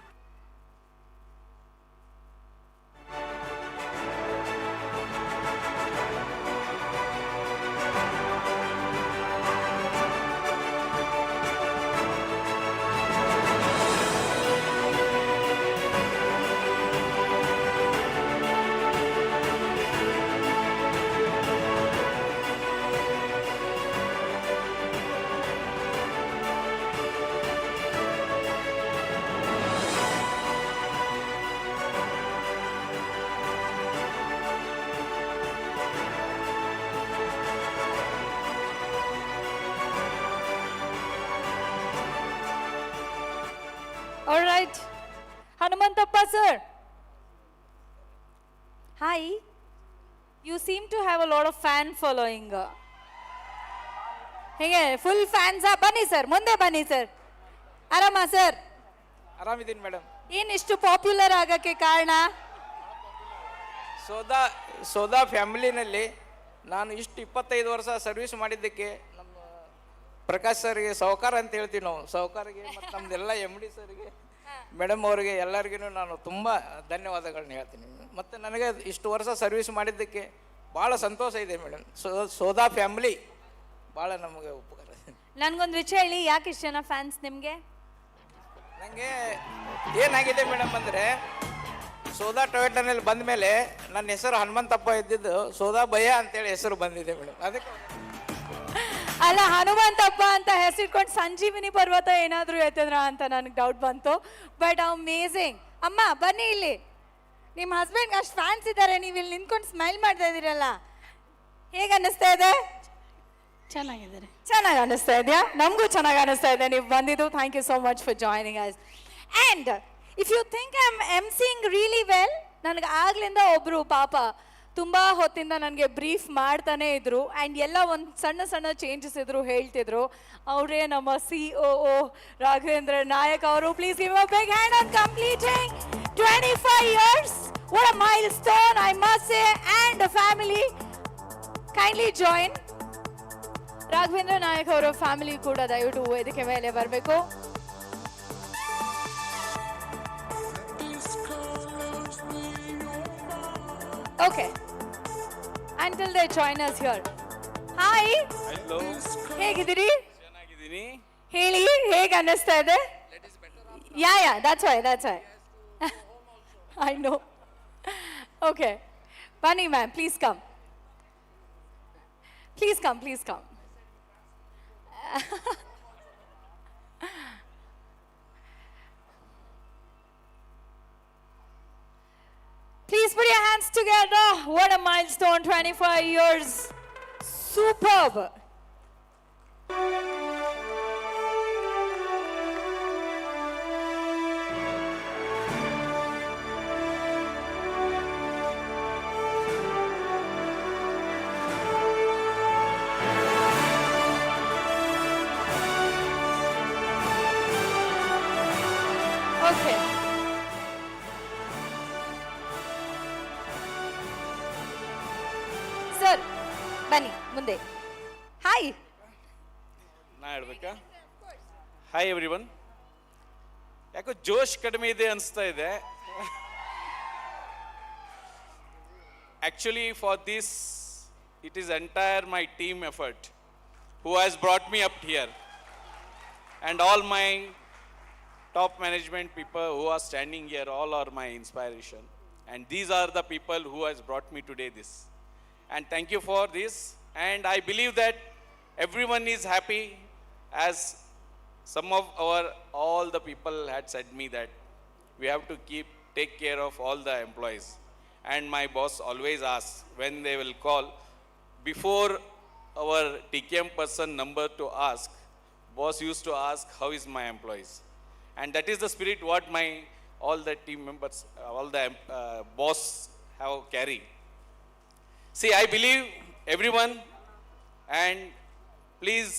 C: All right. Hanumantappa sir. Hi. You seem to have a lot of fan following. ಹೇಗೆ full ಫ್ಯಾನ್ಸಾ? ಬನ್ನಿ sir, ಮುಂದೆ ಬನ್ನಿ sir. ಆರಾಮ sir?
M: ಆರಾಮಿದ್ದೀನಿ madam.
C: ಏನು ಇಷ್ಟು popular ಆಗಕ್ಕೆ ಕಾರಣ?
M: ಸೋದಾ ಫ್ಯಾಮಿಲಿನಲ್ಲಿ ನಾನು ಇಷ್ಟು 25 ವರ್ಷ ಸರ್ವಿಸ್ ಮಾಡಿದ್ದಕ್ಕೆ ನಮ್ಮ ಪ್ರಕಾಶ್ ಸರ್ಗೆ ಸಾಹುಕಾರ ಅಂತ ಹೇಳ್ತೀವಿ ನಾವು. ಸಾಹುಕಾರಿಗೆ ಮತ್ತು ನಮ್ಮದೆಲ್ಲ MD ಸರ್ಗೆ, ಮೇಡಮ್ ಅವರಿಗೆ ಎಲ್ಲರಿಗೂ ನಾನು ತುಂಬ ಧನ್ಯವಾದಗಳನ್ನ ಹೇಳ್ತೀನಿ. ಮತ್ತು ನನಗೆ ಇಷ್ಟು ವರ್ಷ ಸರ್ವಿಸ್ ಮಾಡಿದ್ದಕ್ಕೆ ಭಾಳ ಸಂತೋಷ ಇದೆ ಮೇಡಮ್. ಸೋದಾ ಫ್ಯಾಮಿಲಿ ಭಾಳ ನಮಗೆ ಉಪಕಾರ.
C: ನನಗೊಂದು ವಿಷಯ ಹೇಳಿ, ಯಾಕೆ ಇಷ್ಟು ಜನ ಫ್ಯಾನ್ಸ್ ನಿಮಗೆ?
M: ನನಗೆ ಏನಾಗಿದೆ ಮೇಡಮ್ ಅಂದರೆ, ಸೋದಾ ಟೊಯೋಟಾನಲ್ಲಿ ಬಂದ ಮೇಲೆ ನನ್ನ ಹೆಸರು ಹನುಮಂತಪ್ಪ ಇದ್ದಿದ್ದು ಸೋದಾ ಭಯ್ಯ ಅಂತೇಳಿ ಹೆಸರು ಬಂದಿದೆ ಮೇಡಮ್. ಅದಕ್ಕೆ
C: ಅಲ್ಲ, ಹನುಮಂತಪ್ಪ ಅಂತ ಹೆಸರಿಟ್ಕೊಂಡು ಸಂಜೀವಿನಿ ಪರ್ವತ ಏನಾದರೂ ಎತ್ತಿದ್ರ ಅಂತ ನನಗೆ ಡೌಟ್ ಬಂತು. But amazing. ಅಮ್ಮ ಬನ್ನಿ ಇಲ್ಲಿ. ನಿಮ್ಮ ಹಸ್ಬೆಂಡ್ಗೆ ಅಷ್ಟು ಫ್ಯಾನ್ಸ್ ಇದ್ದಾರೆ, ನೀವು ಇಲ್ಲಿ ನಿಂತ್ಕೊಂಡು ಸ್ಮೈಲ್ ಮಾಡ್ತಾ ಇದ್ದೀರಲ್ಲ, ಹೇಗೆ ಅನ್ನಿಸ್ತಾ ಇದೆ?
A: ಚೆನ್ನಾಗಿದ್ದಾರೆ.
C: ಚೆನ್ನಾಗಿ ಅನ್ನಿಸ್ತಾ ಇದೆಯಾ? ನಮಗೂ ಚೆನ್ನಾಗಿ ಅನ್ನಿಸ್ತಾ ಇದೆ ನೀವು ಬಂದಿದ್ದು. Thank you so much for joining us. And if you think I am emceeing really well, ನನಗೆ ಆಗ್ಲಿಂದ ಒಬ್ಬರು ಪಾಪ ತುಂಬ ಹೊತ್ತಿಂದ ನನಗೆ ಬ್ರೀಫ್ ಮಾಡ್ತಾನೆ ಇದ್ರು. ಆ್ಯಂಡ್ ಎಲ್ಲ ಒಂದು ಸಣ್ಣ ಸಣ್ಣ ಚೇಂಜಸ್ ಇದ್ರು, ಹೇಳ್ತಿದ್ರು. ಅವರೇ ನಮ್ಮ COO ರಾಘವೇಂದ್ರ ನಾಯಕ್ ಅವರು. Please give a big hand on completing 25 years. What a milestone, I must say. And the family, kindly join. Raghavendra Nayak ಅವರ ಫ್ಯಾಮಿಲಿ ಕೂಡ ದಯವಿಟ್ಟು ವೇದಿಕೆ ಮೇಲೆ ಬರಬೇಕು. Okay. Until they join us here. Hi.
M: Hello,
C: ಹೇಗಿದ್ದೀರಿ?
M: ಚೆನ್ನಾಗಿದ್ದೀನಿ.
C: ಹೇಳಿ, ಹೇಗೆ ಅನ್ನಿಸ್ತಾ ಇದೆ? ಯಾ that's why I know. Okay. Bani ma'am, please come. Please come. Please put your hands together. What a milestone, 25 years. Superb. Okay. Sir, ಬನ್ನಿ ಮುಂದೆ. Hi.
M: ನಾ ಹೇಳ್ಬೇಕಾ? Hi everyone. ಯಾಕೋ ಜೋಶ್ ಕಡಿಮೆ ಇದೆ ಅನಿಸ್ತಾ ಇದೆ. Actually, for this, it is entire my team effort who has brought me up here. And all my top management people who are standing here, all are my inspiration. And these are the people who has brought me today this. And thank you for this. And I believe that everyone is happy, as some of all the people had said me that we have to take care of all the employees. And my boss always asks when they will call, before our TKM person number to ask, boss used to ask, how is my employees? And that is the spirit what all the team members, all the boss have carry. See, I believe everyone, and please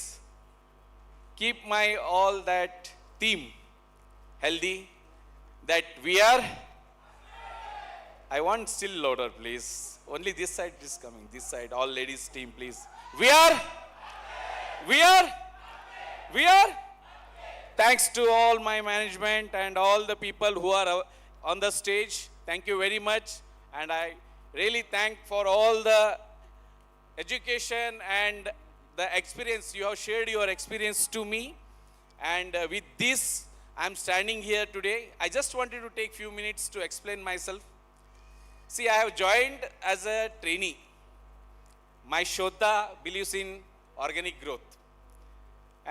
M: keep my all that team healthy, that we are. I want still louder, please. Only this side is coming. This side, all ladies team, please. We are. Thanks to all my management and all the people who are on the stage. Thank you very much. And I really thank for all the education and the experience. You have shared your experience to me. And with this, I'm standing here today. I just wanted to take few minutes to explain myself. See, I have joined as a trainee. My Shraddha believes in organic growth.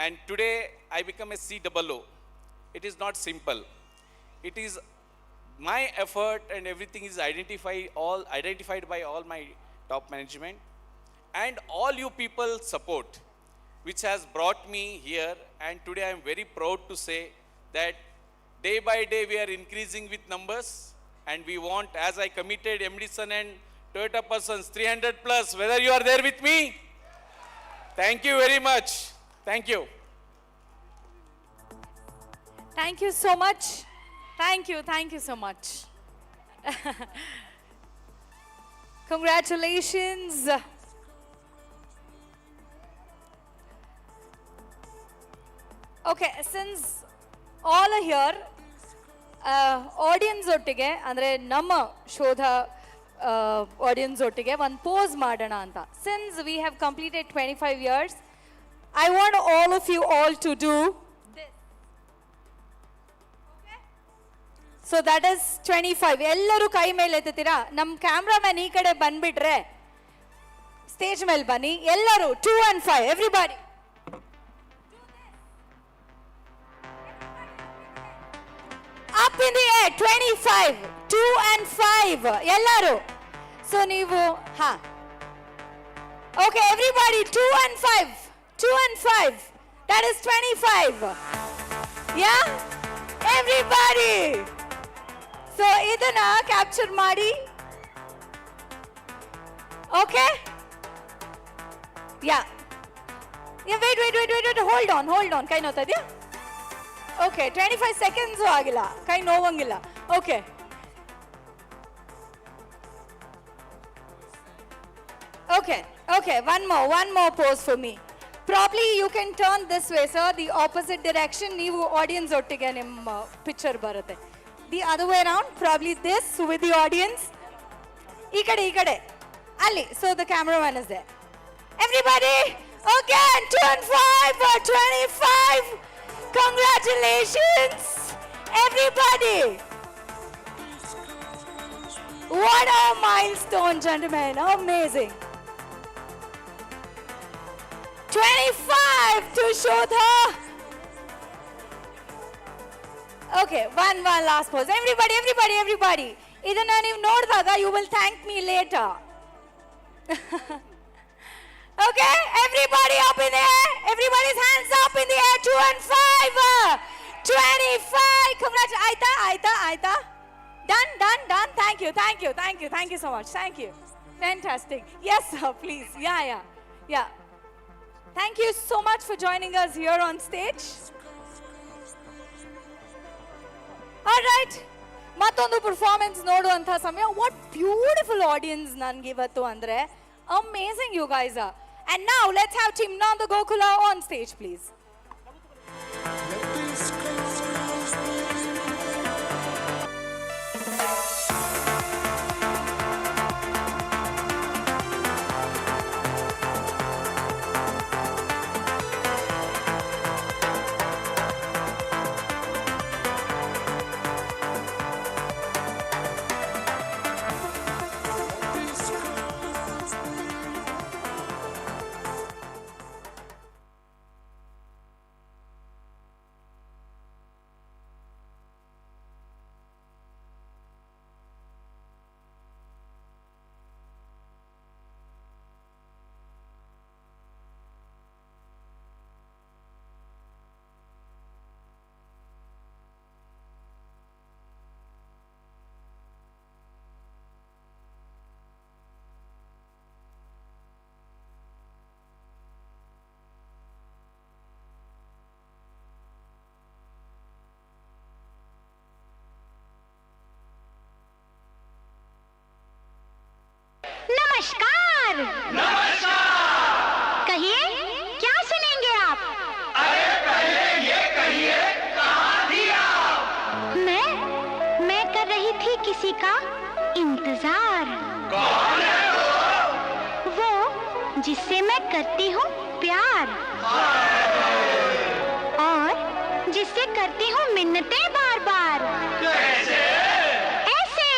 M: And today, I become a COO. It is not simple. It is my effort, and everything is identified by all my top management. And all you people support, which has brought me here. And today, I am very proud to say that day by day, we are increasing with numbers. And we want, as I committed, MD Son and Toyota persons, 300 plus, whether you are there with me. Thank you very much. Thank you.
K: Thank you so much. Thank you so much. Congratulations. Okay, since all are here, audience ಒಟ್ಟಿಗೆ ಅಂದರೆ ನಮ್ಮ ಶೋಧ audience ಒಟ್ಟಿಗೆ ಒಂದು pose ಮಾಡೋಣ ಅಂತ. Since we have completed 25 years, I want all of you all to do this. So that is 25. ಎಲ್ಲರೂ ಕೈ ಮೇಲೆ ಎತ್ತೀರಾ. ನಮ್ಮ ಕ್ಯಾಮ್ರಾಮ್ಯಾನ್ ಈ ಕಡೆ ಬಂದ್ಬಿಟ್ರೆ ಸ್ಟೇಜ್ ಮೇಲೆ ಬನ್ನಿ ಎಲ್ಲರೂ. 2 and 5 everybody. Up in the air, 25, 2 and 5, ಎಲ್ಲರೂ. So ನೀವು Okay, everybody, 2 and 5, 2 and 5, that is 25. Yeah? Everybody. So ಇದನ್ನ ಕ್ಯಾಪ್ಚರ್ ಮಾಡಿ. Okay? Yeah. Wait, hold on, ಕೈ ನೋತಾ ಇದೆಯಾ? Okay, 25 seconds ಆಗಿಲ್ಲ, ಕೈ ನೋವಂಗಿಲ್ಲ. Okay. Okay, one more pose for me. Probably you can turn this way, sir, the opposite direction. ನೀವು audience ಒಟ್ಟಿಗೆ ನಿಮ್ಮ picture ಬರುತ್ತೆ. The other way around, probably this with the audience. ಈ ಕಡೆ ಅಲ್ಲಿ. So the cameraman is there. Everybody, okay, 2 and 5, 25. Congratulations, everybody. What a milestone, gentlemen. Amazing. 25 to Shraddha. Okay, one last pose. Everybody. Idanna ನೀವು ನೋಡಿದಾಗ you will thank me later. Okay, everybody up in the air. Everybody's hands up in the air. 2 and 5. 25. Congratulations. Aita. Done. Thank you so much. Thank you. Fantastic. Yes, sir, please. Yeah. Thank you so much for joining us here on stage. All right. ಮತ್ತೊಂದು performance ನೋಡುವಂಥ ಸಮಯ. What beautiful audience ನನಗೆ ಇವತ್ತು ಅಂದರೆ. Amazing, you guys are. And now let's have Team Nanda Gokula on stage, please.
J: नमस्कार। कहिए क्या सुनेंगे आप?
E: अरे पहले ये कहिए कहाँ थी आप?
J: मैं कर रही थी किसी का इंतजार।
E: कौन है
J: वो जिससे मैं करती हूँ प्यार और जिससे करती हूँ मिन्नतें बार बार।
E: कैसे?
J: ऐसे।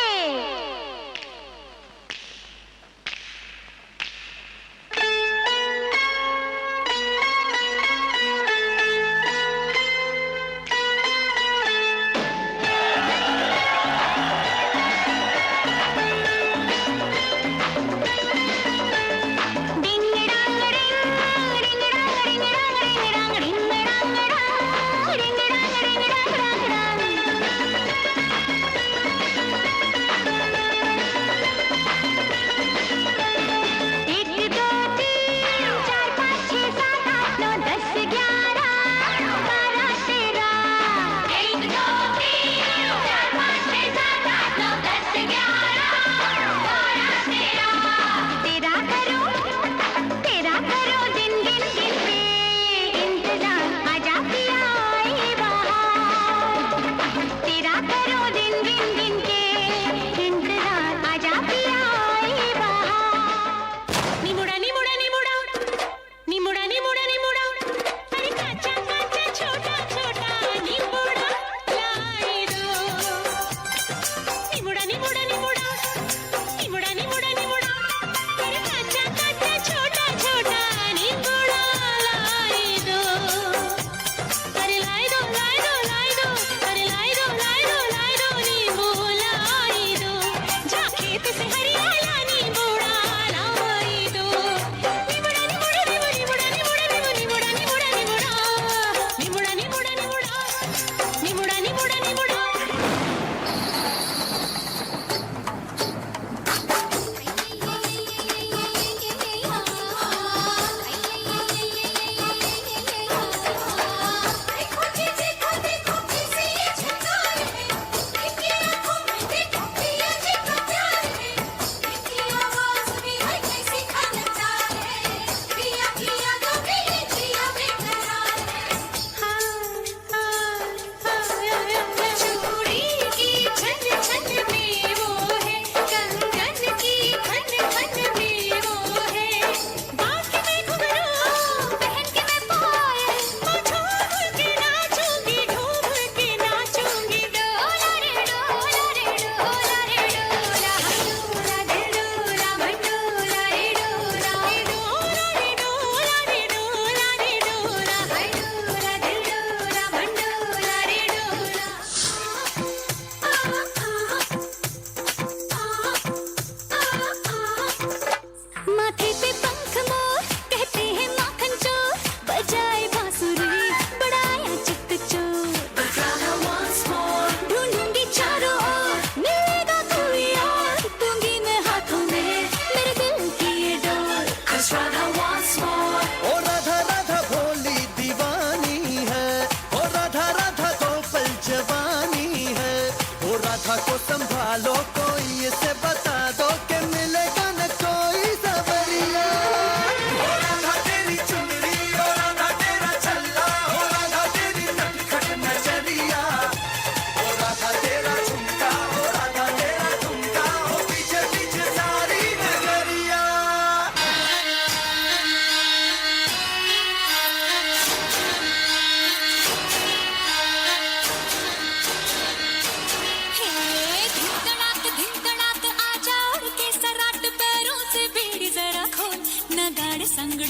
J: संग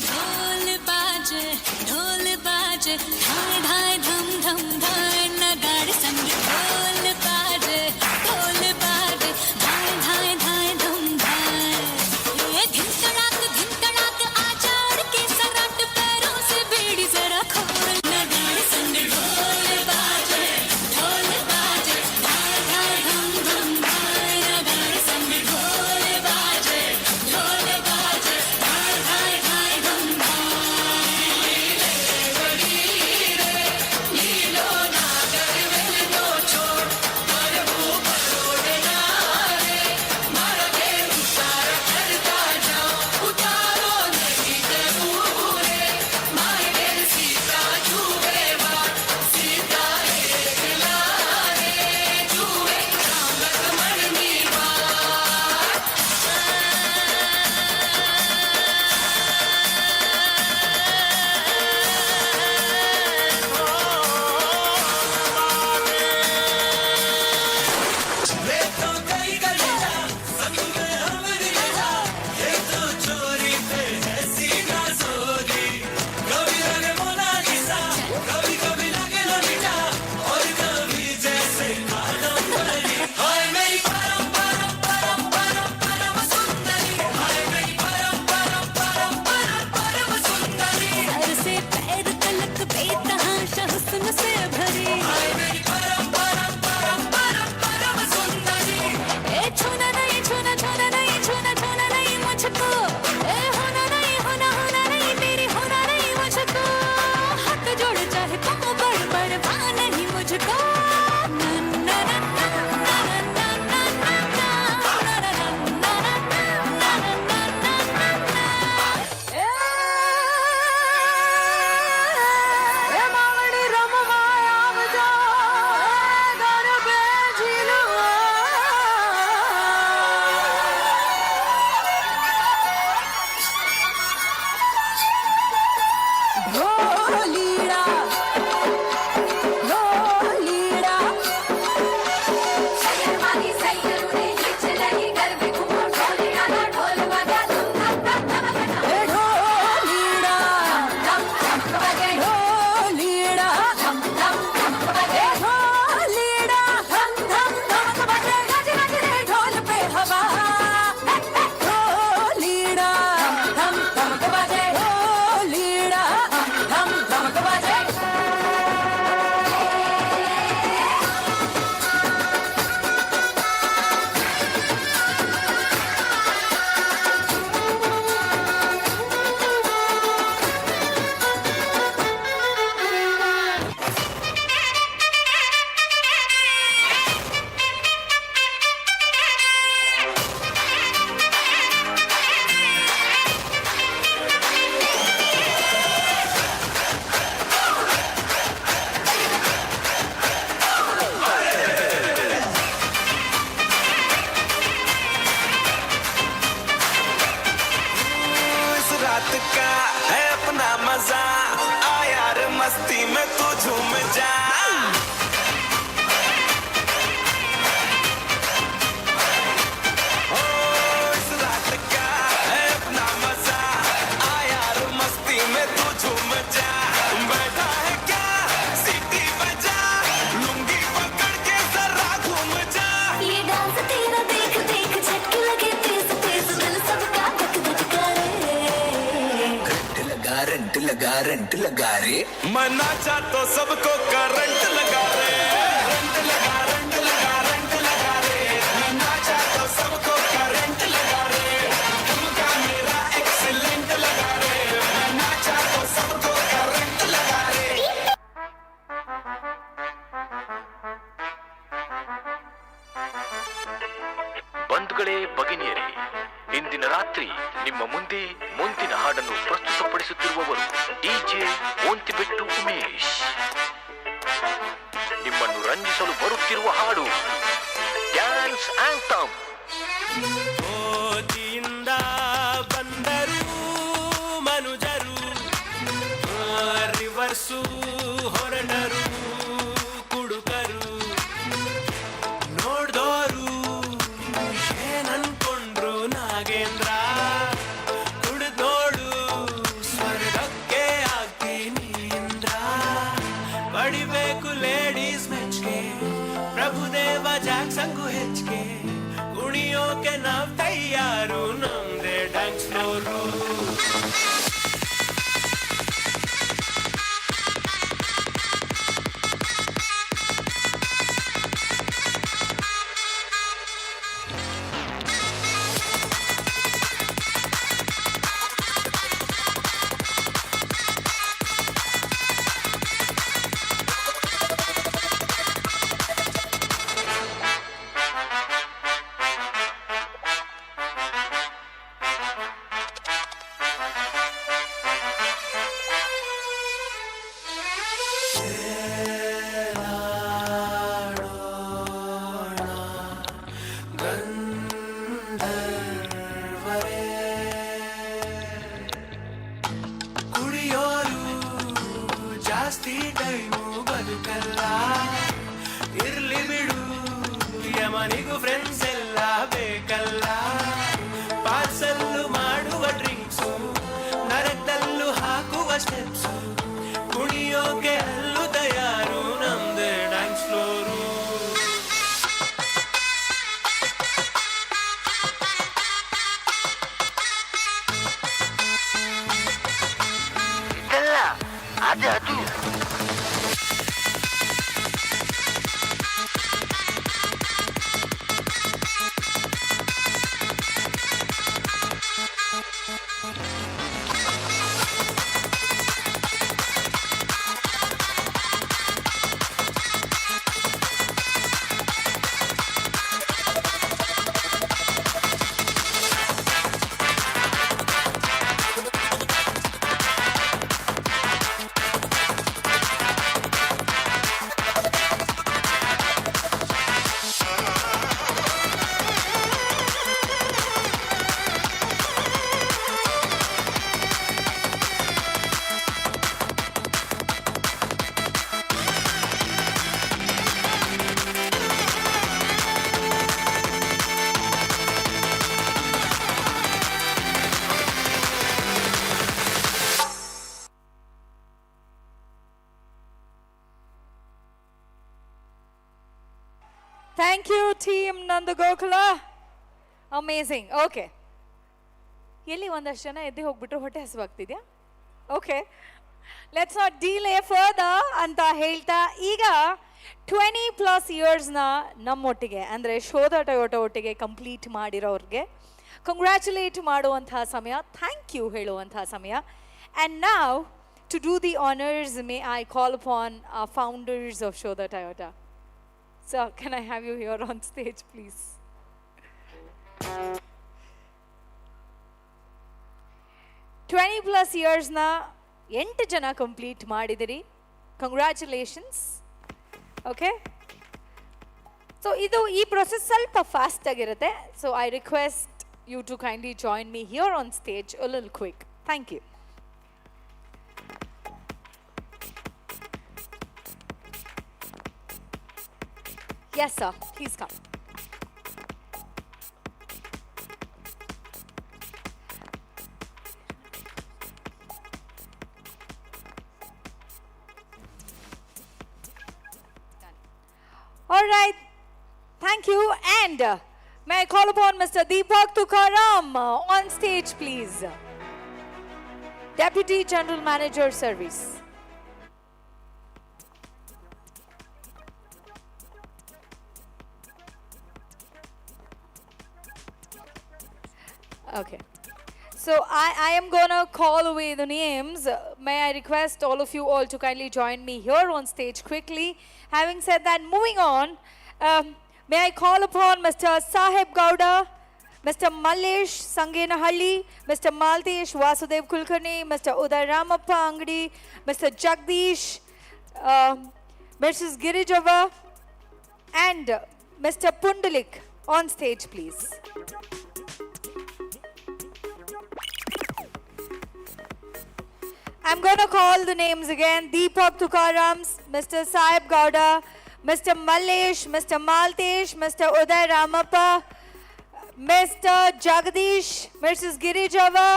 J: ढोल बाजे ढाय ढाय धम धम धाय नगाड़ संग ढोल बाजे ढाय ढाय धाय धम धाय ये धिन तड़ाक आजा उड़ के सराट पैरों से बेड़ी जरा खोल नगाड़ संग ढोल बाजे ढाय ढाय धम धम धाय नगाड़ संग ढोल बाजे ढाय ढाय धाय धम नीलो नागर वेल नो छोड़ मुझको
E: करंट लगा रे मैं नाचा तो सबको करंट लगा रे करंट लगा रंट लगा रंट लगा रे मैं नाचा तो सबको करंट लगा रे तुमका मेरा एक्सीलेंट लगा रे मैं नाचा तो सबको करंट लगा रे
N: ಬಂಧುಗಳೇ ಭಗಿನಿಯರೇ ಇಂದಿನ ರಾತ್ರಿ ನಿಮ್ಮ ಮುಂದೆ ಮುಂದಿನ ಹಾಡನ್ನು ಪ್ರಸ್ತುತಪಡಿಸುತ್ತಿರುವವರು ಡಿಜೆ ಓಂತಿಬೆಟ್ಟು ಉಮೇಶ್. ನಿಮ್ಮನ್ನು ರಂಜಿಸಲು ಬರುತ್ತಿರುವ ಹಾಡು ಡ್ಯಾನ್ಸ್ ಆಂಥಮ್.
E: ಓದಿಯಿಂದ ಬಂದರು ಮನುಜರು ರಿವರ್ಸು ಹೊರಡರು ಕುಡುಕರು ನೋಡ್ದೋರು ಏನನ್ಕೊಂಡ್ರು ನಾಗೇಂದ್ರ ಕುಡಿದೋಡು ಸ್ವರ್ಗಕ್ಕೆ ಆಗ್ತೀನಿ ಇಂದ್ರ ಪಡಿಬೇಕು ಲೇಡೀಸ್ ಮೆಚ್ಗೆ ಪ್ರಭುದೇವ ಜಾಕ್ಸಂಗು ಹೆಚ್ಚಿಗೆ ಕುಣಿಯೋಕೆ ನಾವ್ ತಯಾರು ನಮ್ದೇ ಡ್ಯಾನ್ಸ್ ಫ್ಲೋರು ಯಮನಿಗೂ ಫ್ರೆಂಡ್ಸ್ ಎಲ್ಲ ಬೇಕಲ್ಲ ಪಾರ್ಸಲ್ಲು ಮಾಡುವ ಡ್ರಿಂಕ್ಸು ನರಕದಲ್ಲೂ ಹಾಕುವ ಸ್ಟೆಪ್ಸು ಕುಣಿಯೋಕೆ ಅಲ್ಲೂ ತಯಾರು ನಮ್ದೇ ಡ್ಯಾನ್ಸ್ ಫ್ಲೋರು
N: ಇದೆಲ್ಲ ಅದು
K: ಥ್ಯಾಂಕ್ ಯು ಟೀಮ್ ನಂದು ಗೋಕುಲ. ಅಮೇಝಿಂಗ್. ಓಕೆ, ಎಲ್ಲಿ ಒಂದಷ್ಟು ಜನ ಎದ್ದು ಹೋಗ್ಬಿಟ್ರು, ಹೊಟ್ಟೆ ಹಸುವಾಗ್ತಿದ್ಯಾ? Okay, let's not delay further ಅಂತ ಹೇಳ್ತಾ ಈಗ 20+ ಇಯರ್ಸ್ನ ನಮ್ಮೊಟ್ಟಿಗೆ ಅಂದರೆ ಶೋಧ ಟೊಯೋಟಾ ಒಟ್ಟಿಗೆ ಕಂಪ್ಲೀಟ್ ಮಾಡಿರೋರಿಗೆ ಕಂಗ್ರ್ಯಾಚುಲೇಟ್ ಮಾಡುವಂತಹ ಸಮಯ, ಥ್ಯಾಂಕ್ ಯು ಹೇಳುವಂತಹ ಸಮಯ. And now to do the honours may I call upon founders of Shodha Toyota. Sir, can I have you here on stage, please? 20+ ಇಯರ್ಸ್ನ 8 ಜನ ಕಂಪ್ಲೀಟ್ ಮಾಡಿದಿರಿ. ಕಂಗ್ರ್ಯಾಚುಲೇಷನ್ಸ್. ಓಕೆ, ಸೊ ಇದು ಈ process ಸ್ವಲ್ಪ fast ಆಗಿರುತ್ತೆ. So I request you to kindly join me here on stage a little quick. Thank you. Yes, sir. Please come. All right. Thank you. And may I call upon Mr. Deepak Tukaram on stage, please. Deputy General Manager, Service. Okay. So I am gonna call away the names. May I request all of you all to kindly join me here on stage quickly. Having said that, moving on, may I call upon Mr. Sahib Gowda, Mr. Mallesh Sangenahalli, Mr. Maltesh Vasudev Kulkarni, Mr. Uday Ramappa Angadi, Mr. Jagdish, Mrs. Girijava, and Mr. Pundalik on stage, please. I'm going to call the names again. Deepak Tukarams, Mr. Sahib Gowda, Mr. Mallesh, Mr. Maltesh, Mr. Uday Ramappa, Mr. Jagdish, Mrs. Girijava,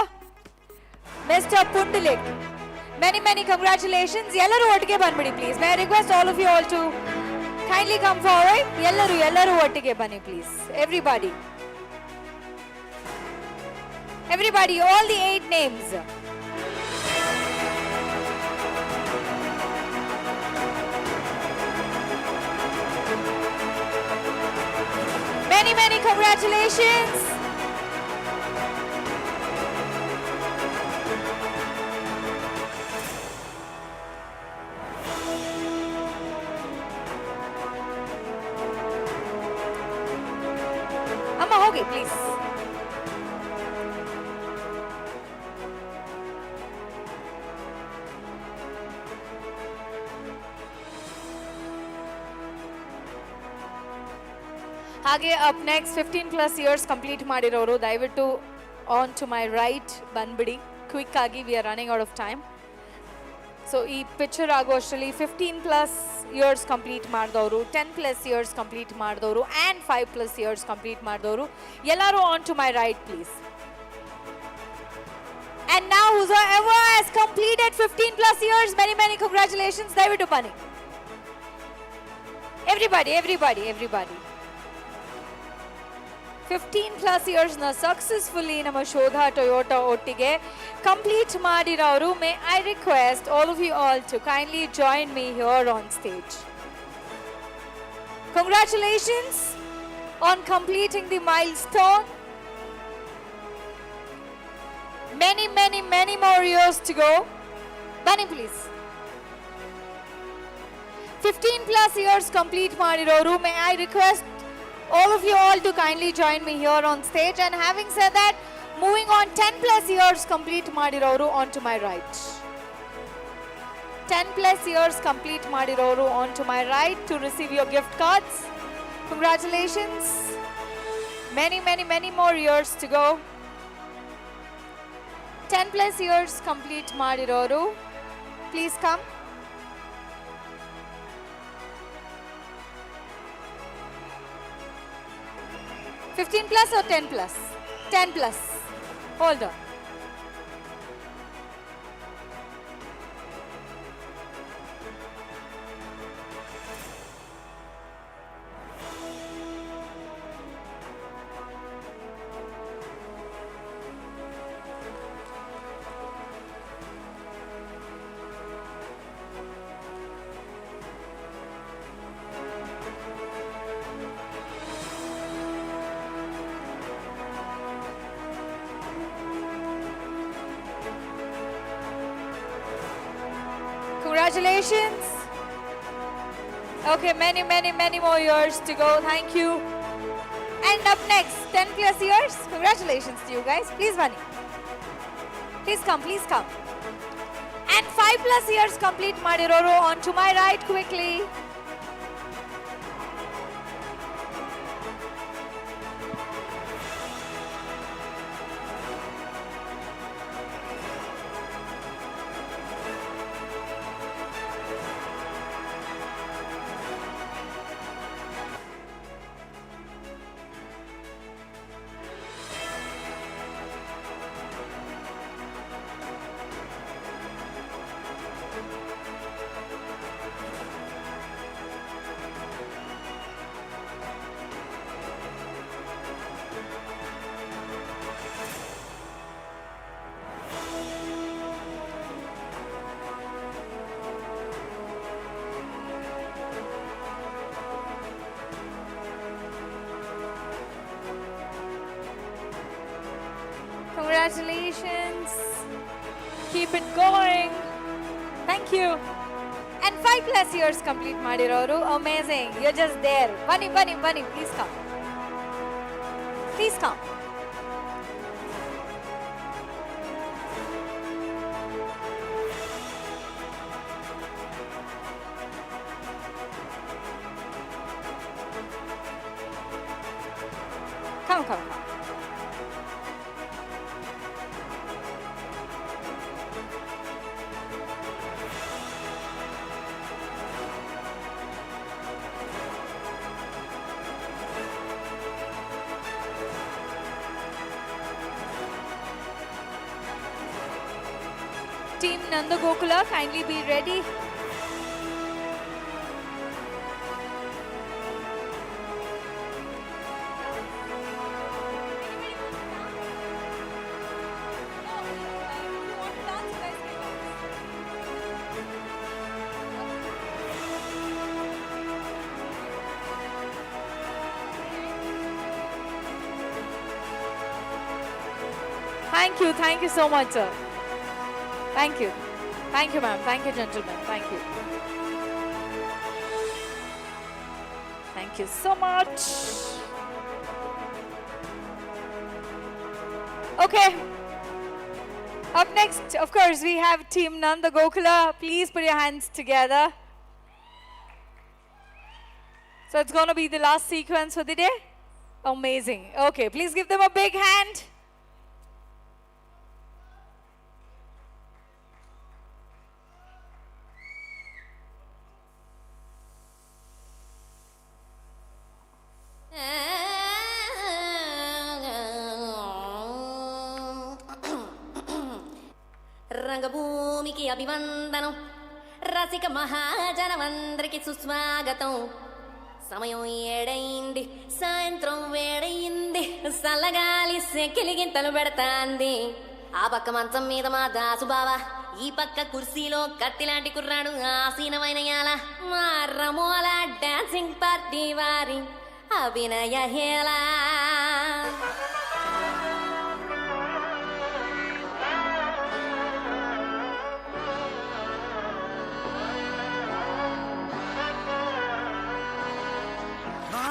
K: Mr. Pundalik. Many, many congratulations. Yellaru ottige banbidi, please. May I request all of you all to kindly come forward. Yellaru ottige bani, please. Everybody. Everybody, all the 8 names. Many, many congratulations. Amma, hogi, please. ಹಾಗೆ up next 15+ years complete ಮಾಡಿರೋರು ದಯವಿಟ್ಟು on to my right ಬಂದ್ಬಿಡಿ quick ಆಗಿ. We are running out of time. So ಈ picture ಆಗುವಷ್ಟರಲ್ಲಿ 15+ years complete ಮಾಡಿದವರು, 10+ years complete ಮಾಡಿದವರು and 5+ years complete ಮಾಡಿದವರು ಎಲ್ಲರೂ on to my right please. And now whoever has completed 15+ years, many, many congratulations. ದಯವಿಟ್ಟು ಬನ್ನಿ. Everybody. 15+ ಇಯರ್ಸ್ನ ಸಕ್ಸಸ್ಫುಲ್ಲಿ ನಮ್ಮ ಶೋಧ ಟೊಯೋಟಾ ಒಟ್ಟಿಗೆ ಕಂಪ್ಲೀಟ್ ಮಾಡಿರೋರು, may I request all of you all to kindly join me here on stage. Congratulations on completing the milestone. Many more years to go. Bani, please. 15+ years complete ಮಾಡಿರೋರು, may I request all of you all to kindly join me here on stage. And having said that, moving on, 10+ years complete ಮಾಡಿರೋರು on to my right. 10+ years complete ಮಾಡಿರೋರು on to my right to receive your gift cards. Congratulations. Many more years to go. 10+ years complete ಮಾಡಿರೋರು, please come. 15+ or 10+? 10+. Hold on. Congratulations. Okay, many, many, many more years to go. Thank you. And up next, 10 plus years. Congratulations to you guys. Please, Vani. Please come, please come. And 5 plus years complete Madiroru on to my right quickly. Congratulations. Keep it going. Thank you. And 5 plus years complete Madiroru. Amazing. You're just there. Bunny, Bunny, Bunny, please come. Please come. Come, come, come. Team Nanda Gokula, kindly be ready. Thank you so much, sir. Thank you. Thank you, ma'am. Thank you, gentlemen. Thank you. Thank you so much. Okay. Up next, of course, we have Team Nanda Gokula. Please put your hands together. So it's going to be the last sequence for the day. Amazing. Okay, please give them a big hand.
J: రంగభూమికి అభివందనం రసిక మహాజనమందరికి సుస్వాగతం సమయం ఏడైంది సాయంత్రం వేడయింది సల్లగాలి సెకిలిగింతలు పెడతాంది ఆ పక్క మంచం మీద మా దాసుబావ ఈ పక్క కుర్సీలో కత్తిలాంటి కుర్రాడు ఆసీనమైన యాల మా రమోల డాన్సింగ్ పార్టీ వారి అభినయ హేళా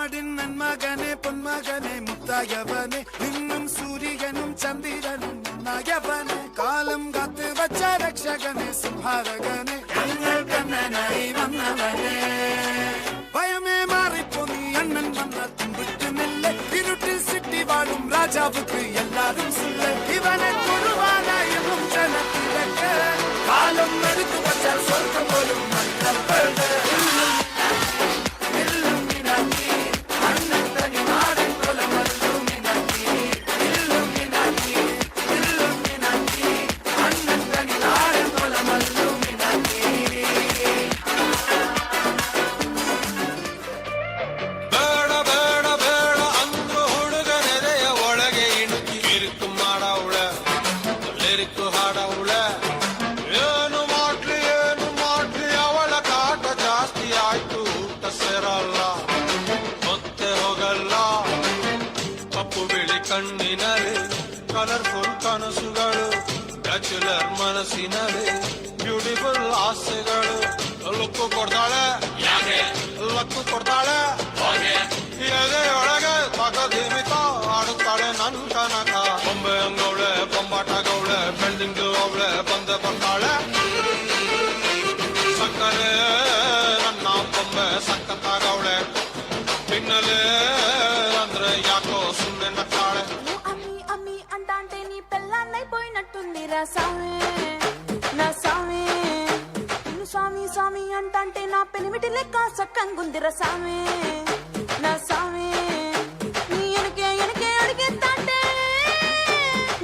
E: நாடின் நன்மகனே பொன்மகனே முத்தாயவனே இன்னும் சூரியனும் சந்திரனும் நாயவனே காலம் காத்து வச்ச ரட்சகனே சும்ஹாரகனே எங்கள் கண்ணனாய் வந்தவனே பயமே மாறிப்போ நீ அண்ணன் வந்த தும்பிட்டு நெல்ல இருட்டில் சிட்டி வாழும் ராஜாவுக்கு எல்லாரும் சொல்ல இவனை தொழுவானாயும் ஜனத்திலக்க காலம் எடுத்து வச்சால் சொர்க்கம் போலும் மன்னர் பழுத ಕಣ್ಣಿನರೆ ಕಲರ್ಫುಲ್ ಕನಸುಗಳು ಬ್ಯಾಚುಲರ್ ಮನಸ್ಸಿನರೆ ಬ್ಯೂಟಿಫುಲ್ ಆಸೆಗಳು ಕೊಡ್ತಾಳೆ ಲಕ್ಕು ಕೊಡ್ತಾಳೆ ಎದೆ ಒಳಗೆ ತಗದೀಮಿತ ಆಡುತ್ತಾಳೆ ನನ್ ಕನಕ ಬೊಂಬೆ ಅಂಗವಳೆ ಬೊಂಬಾಟಗವಳೆ ಬೆಳ್ದಿಂಗ್ಳು ಅವಳೆ ಬಂದೆ ಬರ್ತಾಳೆ ಸಕ್ಕರೆ ನನ್ನ ಬೊಂಬೆ ಸಕ್ಕತ್ತಾಗವಳೆ పిన్నలే అందరూ యాకో సున్నే నక్కాళే
J: అమ్మి అమ్మి అంటాంటే నీ పెళ్ళాన్నైపోయినట్టుంది రా సామి నా సామి నిన్ను స్వామి స్వామి అంటాంటే నా పెనిమిటి లెక్క సక్కంగుంది రా సామి నా సామి నీ ఎనకే ఎనకే అడిగేస్తాంటే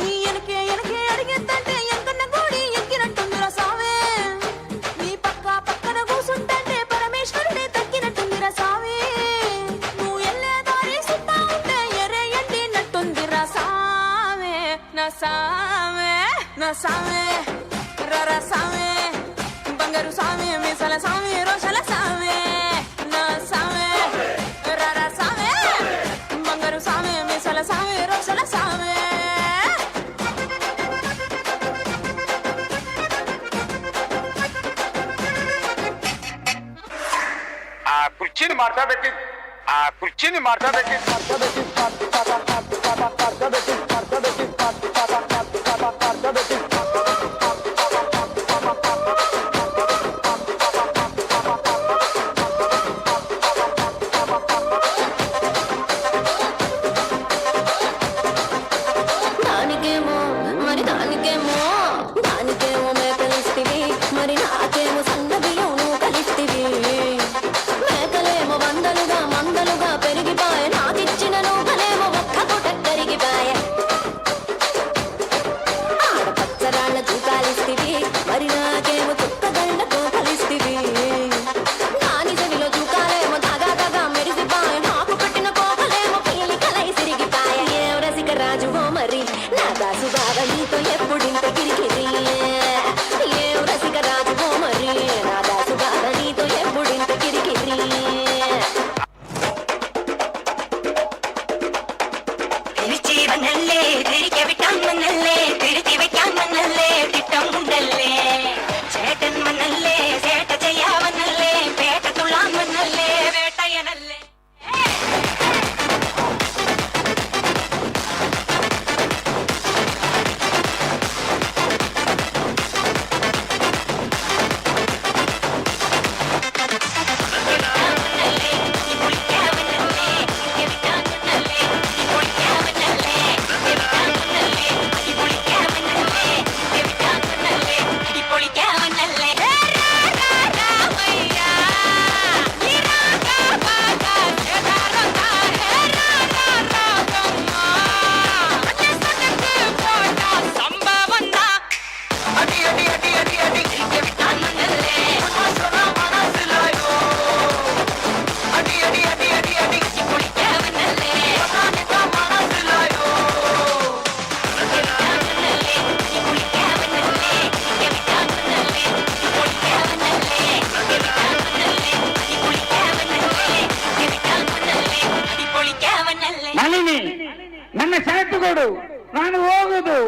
J: నీ ఎనకే ఎనకే అడిగేస్తాంటే ఎంకన్న గోడి ఎక్కినట్టుంది రా సామి నీ పక్క పక్కన కూసుంటాంటే పరమేశ్వరుడే తక్కినట్టుంది రా సామి నా సామే రర సామే బంగారు సామే మీసల సామే రోషల సామే నా సామే రర సామే బంగారు సామే మీసల సామే రోషల సామే
E: ఆ కుర్చీని మార్చా పెట్టి
J: దానికేమో మరి దానికేమో మేకలిస్తివి మరి నాకేమో సంగతిలో నువ్వు కలిస్తివి మేకలేమో వందలుగా మందలుగా పెరిగిపాయ నాకిచ్చిన నూకలేమో ఒక్క పూట కరిగిపాయ ఆడపచ్చరాళ్ళ చూకాలిస్తివి మరి నాకేమో తుక్క దండతో కలిస్తివి దాని చెవిలో చూకాలేమో తగా మెరిసిపాయ నాకు పెట్టిన కోపలేమో పీలి కలై సిరిగిపాయ ఏ రసిక రాజువో మరి నా దాసు బాగా నీతో ఎప్పుడింత కిరికిరి ఏ రసిక రాజువో మరి నా దాసు బాగా నీతో ఎప్పుడింత కిరికిరి തിരിച്ചിവനല്ലേ തിരികെ വിട്ടാമെന്നല്ലേ തിരുത്തി വെക്കാമെന്നല്ലേ തിട്ടമുണ്ടല്ലേ ചേട്ടൻ വന്നല്ലേ ചേട്ട ചെയ്യാമെന്നല്ലേ പേട്ട തുള്ളാമെന്നല്ലേ വേട്ടയനല്ലേ
E: ನಳಿನಿ ನನ್ನ ಶರ್ಟ್ ಕೊಡು ನಾನು ಹೋಗುದು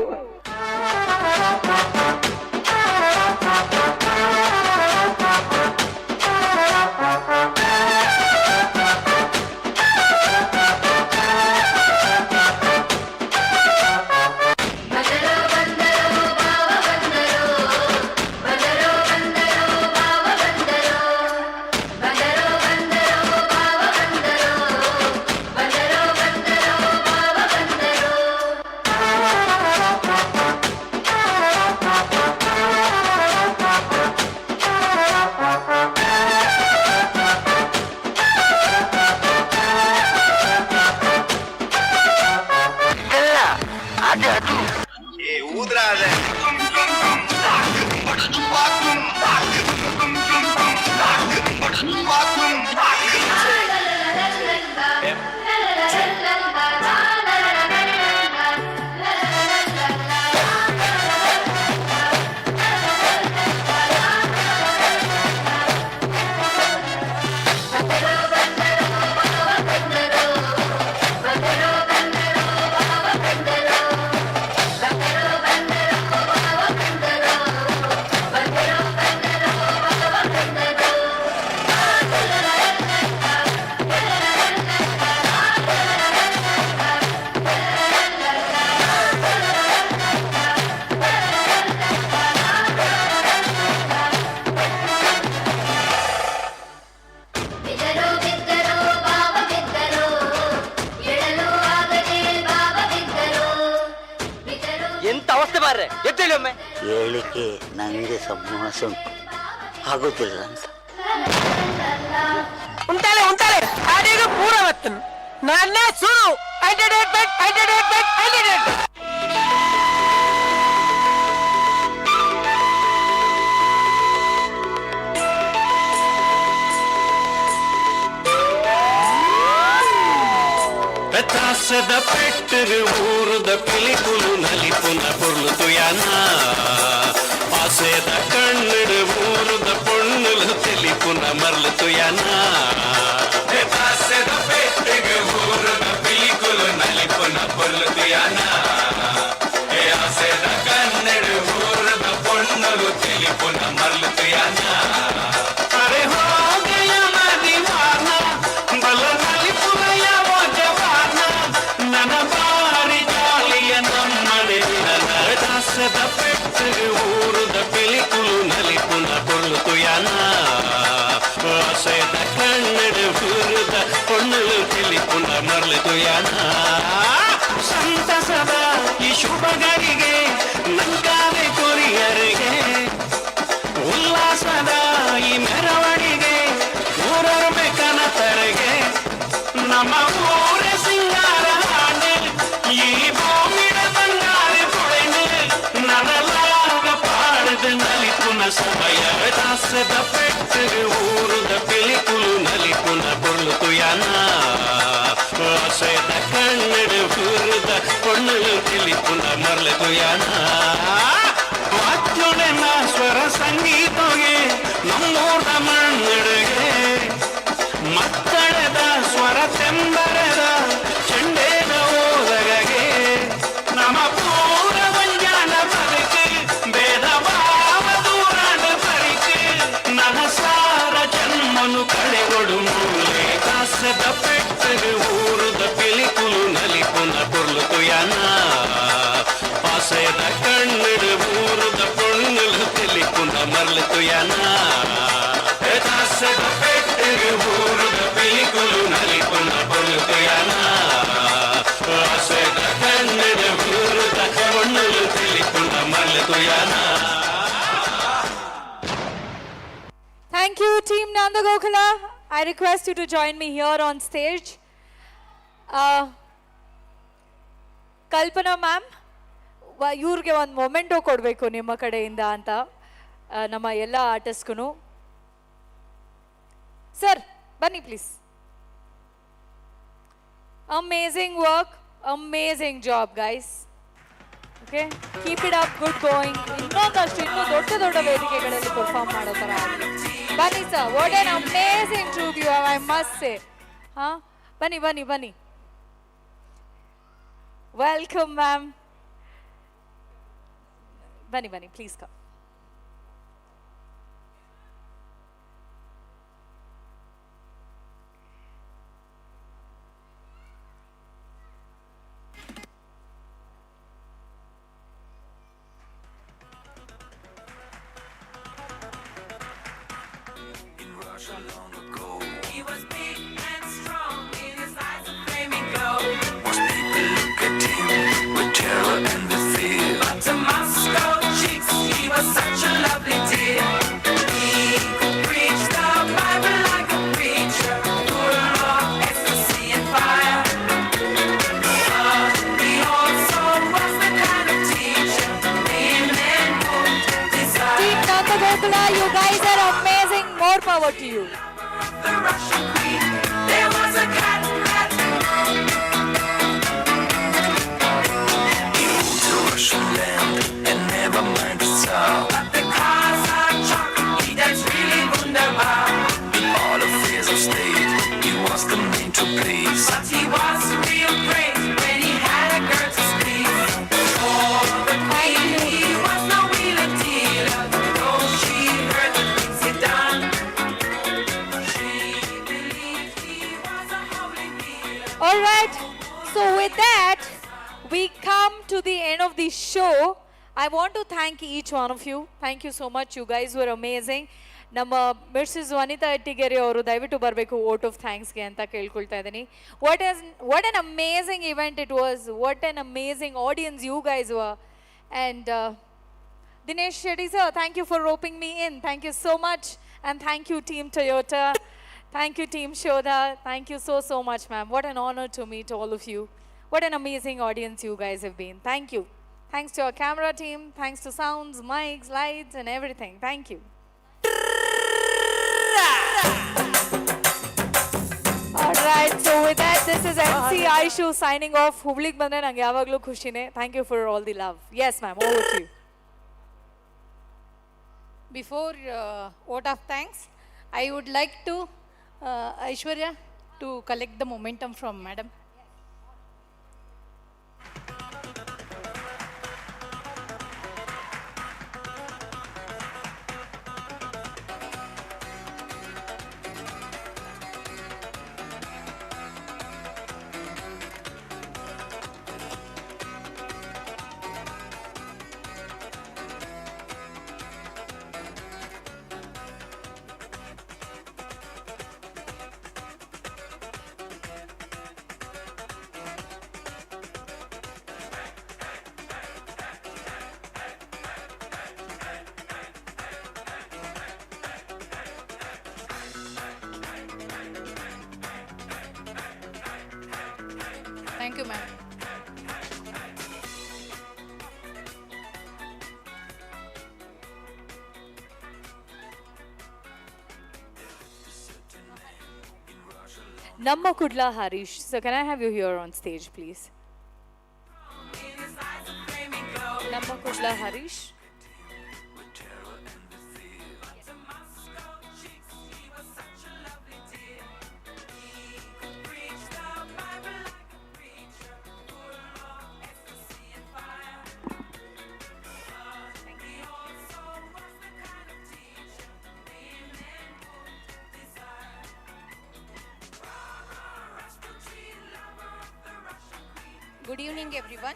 O: ಹೇಳೊಮ್ಮೆ.
P: ಹೇಳಿಕೆ ನನಗೆ ಸಮೋಸ ಆಗೋದಿಲ್ಲ ಅಂತ.
O: ಉಂಟಾಲೆ ಅಡಿಗೂ ಪೂರ ಬರ್ತನು ನನ್ನ ಸುರು ಎಂಟರ್ಟೈನ್ಮೆಂಟ್.
E: పెతాసద పెట్టరు ఊరుద పిలిపులు నలిపున పొర్లుతు యానా ఆసేద కಣ್ಣుడు ఊరుద పొన్నులు తెలిపున మర్లుతు యానా పెతాసద పెట్టరు ఊరుద పిలికులు నలిపున పొర్లుతు యానా ఏ ఆసేద కಣ್ಣుడు ఊరుద పొన్నులు తెలిపున మర్లుతు యానా అరే హో గయా నా దీవానా బల నలిపున యావో జవానా నన బారి జాలియ నమ్మనే నరదాసద పెట్టరు ఊరుద పిలికులు నలిపున పొర్లుతు యానా ఆసేద కన్నడు ఊరుద పొన్నులు తెలిపున మర్లుతు యానా ಸಂತಸದ ಈ ಶುಭಗರಿಗೆ ನಂಗಾವೆ ಕೊರಿಯರಿಗೆ ಉಲ್ಲಾಸದ ಈ ಮೆರವಣಿಗೆ ಊರೊರ್ಮೆ ಕನತರಿಗೆ ನಮ್ಮ ಊರ ಸಿಂಗಾರ ಹಾಡೆ ಈ ಭೂಮಿಡ ಬಂಗಾರ ಪೊಳೆನೆ ನನಲಾಗ ಪಾಡದ ನಲಿಪುನ ಸಮಯ ದಾಸದ ಪೆಟ್ಟರು ಊರುದ ಪಿಲಿಕುಲು ನಲಿಪುನ పొర్లుతు యానా ఆసేద కన్నడు ఊరుದ పొన్నులు తెలిపున మర్లుతు యానా ವಾದ್ಯುಡೆನ ಸ್ವರ ಸಂಗೀತಗೆ ನಮ್ಮೂರ ಮಣ್ಣುಡುಗೆ ಮತ್ತಳೆದ ಸ್ವರ ತೆಂಬರೆದ ಚೆಂಡೇದ ಓದಗಗೆ ನಮ ಪೂರ ವಂಜಾನ ಬದುಕು ಭೇದ ಭಾವ ದೂರಾದ ಪರಿಕೆ ನನ್ನ ಸಾರ ಜನ್ಮನು ಕಳೆಗೊಡು ಮೂಲೆ ದಾಸದ ಪೆಟ್ಟರು ಊರುದ ಪಿಲಿಕುಲು ನಲಿಪುನ పొర్లుతు యానా ఆసేద కಣ್ಣుడు ఊరుద పొన్నులు తెలిపున మర్లుతు యానా దాసద పెట్టరు ఊరుద పిలికులు నలిపున పొర్లుతు Yana ఆసేద కಣ್ಣుడు ఊరుద పొన్నులు తెలిపున మర్లుతు Yana.
C: Thank you, Team Nanda Gokula. I request you to join me here on stage. Kalpana ma'am, ಇವ್ರಿಗೆ ಒಂದು ಮೊಮೆಂಟೋ ಕೊಡಬೇಕು ನಿಮ್ಮ ಕಡೆಯಿಂದ ಅಂತ ನಮ್ಮ ಎಲ್ಲ ಆರ್ಟಿಸ್ಟ್ಗೂ. ಸರ್ ಬನ್ನಿ please. Amazing work, amazing job guys. Okay, keep it up, good going. ಇನ್ನೊಂದಷ್ಟು ಇನ್ನೂ ದೊಡ್ಡ ದೊಡ್ಡ ವೇದಿಕೆಗಳಲ್ಲಿ ಪರ್ಫಾರ್ಮ್ ಮಾಡೋ ಥರ ಆಗಲಿ. ಬನ್ನಿ sir, what an amazing troupe you have, I must say. ಹಾಂ, ಬನ್ನಿ ಬನ್ನಿ ಬನ್ನಿ. Welcome ma'am. ಬನ್ನಿ ಬನ್ನಿ, please come. You guys are amazing. More power to you.
E: The Russian queen, there was a cat. He moved to Russian land and never mind the sound. But the cars are chocolate, that's really wunderbar. In all affairs of state, he was the man to please. But he was real great when he had a girl to squeeze. Oh, the queen, he was no wheeler dealer.
C: All right, so with that, we come to the end of the show. I want to thank each one of you. Thank you so much. You guys were amazing. ನಮ್ಮ missus Vanita Ettigere ಅವರು ದಯವಿಟ್ಟು ಬರಬೇಕು vote of ಥ್ಯಾಂಕ್ಸ್ಗೆ ಅಂತ ಕೇಳ್ಕೊಳ್ತಾ ಇದ್ದೀನಿ. What an amazing event it was. What an amazing audience you guys were. And Dinesh Shetty sir, thank you for roping me in. Thank you so much. And thank you, Team Toyota. Thank you, Team Shoda. Thank you so, so much, ma'am. What an honor to meet all of you. What an amazing audience you guys have been. Thank you. Thanks to our camera team. Thanks to sounds, mics, lights, and everything. Thank you. Alright, so with that, this is MC Aishu signing off. Hublig bandre nange yavaglu khushine. Thank you for all the love. Yes, ma'am. Over to you.
A: Before vote of thanks, I would like to, Aishwarya, to collect the momentum from madam. Thank you, ma'am.
C: Namma Kudla Harish. So can I have you here on stage, please? Namma Kudla Harish.
A: Good evening, everyone.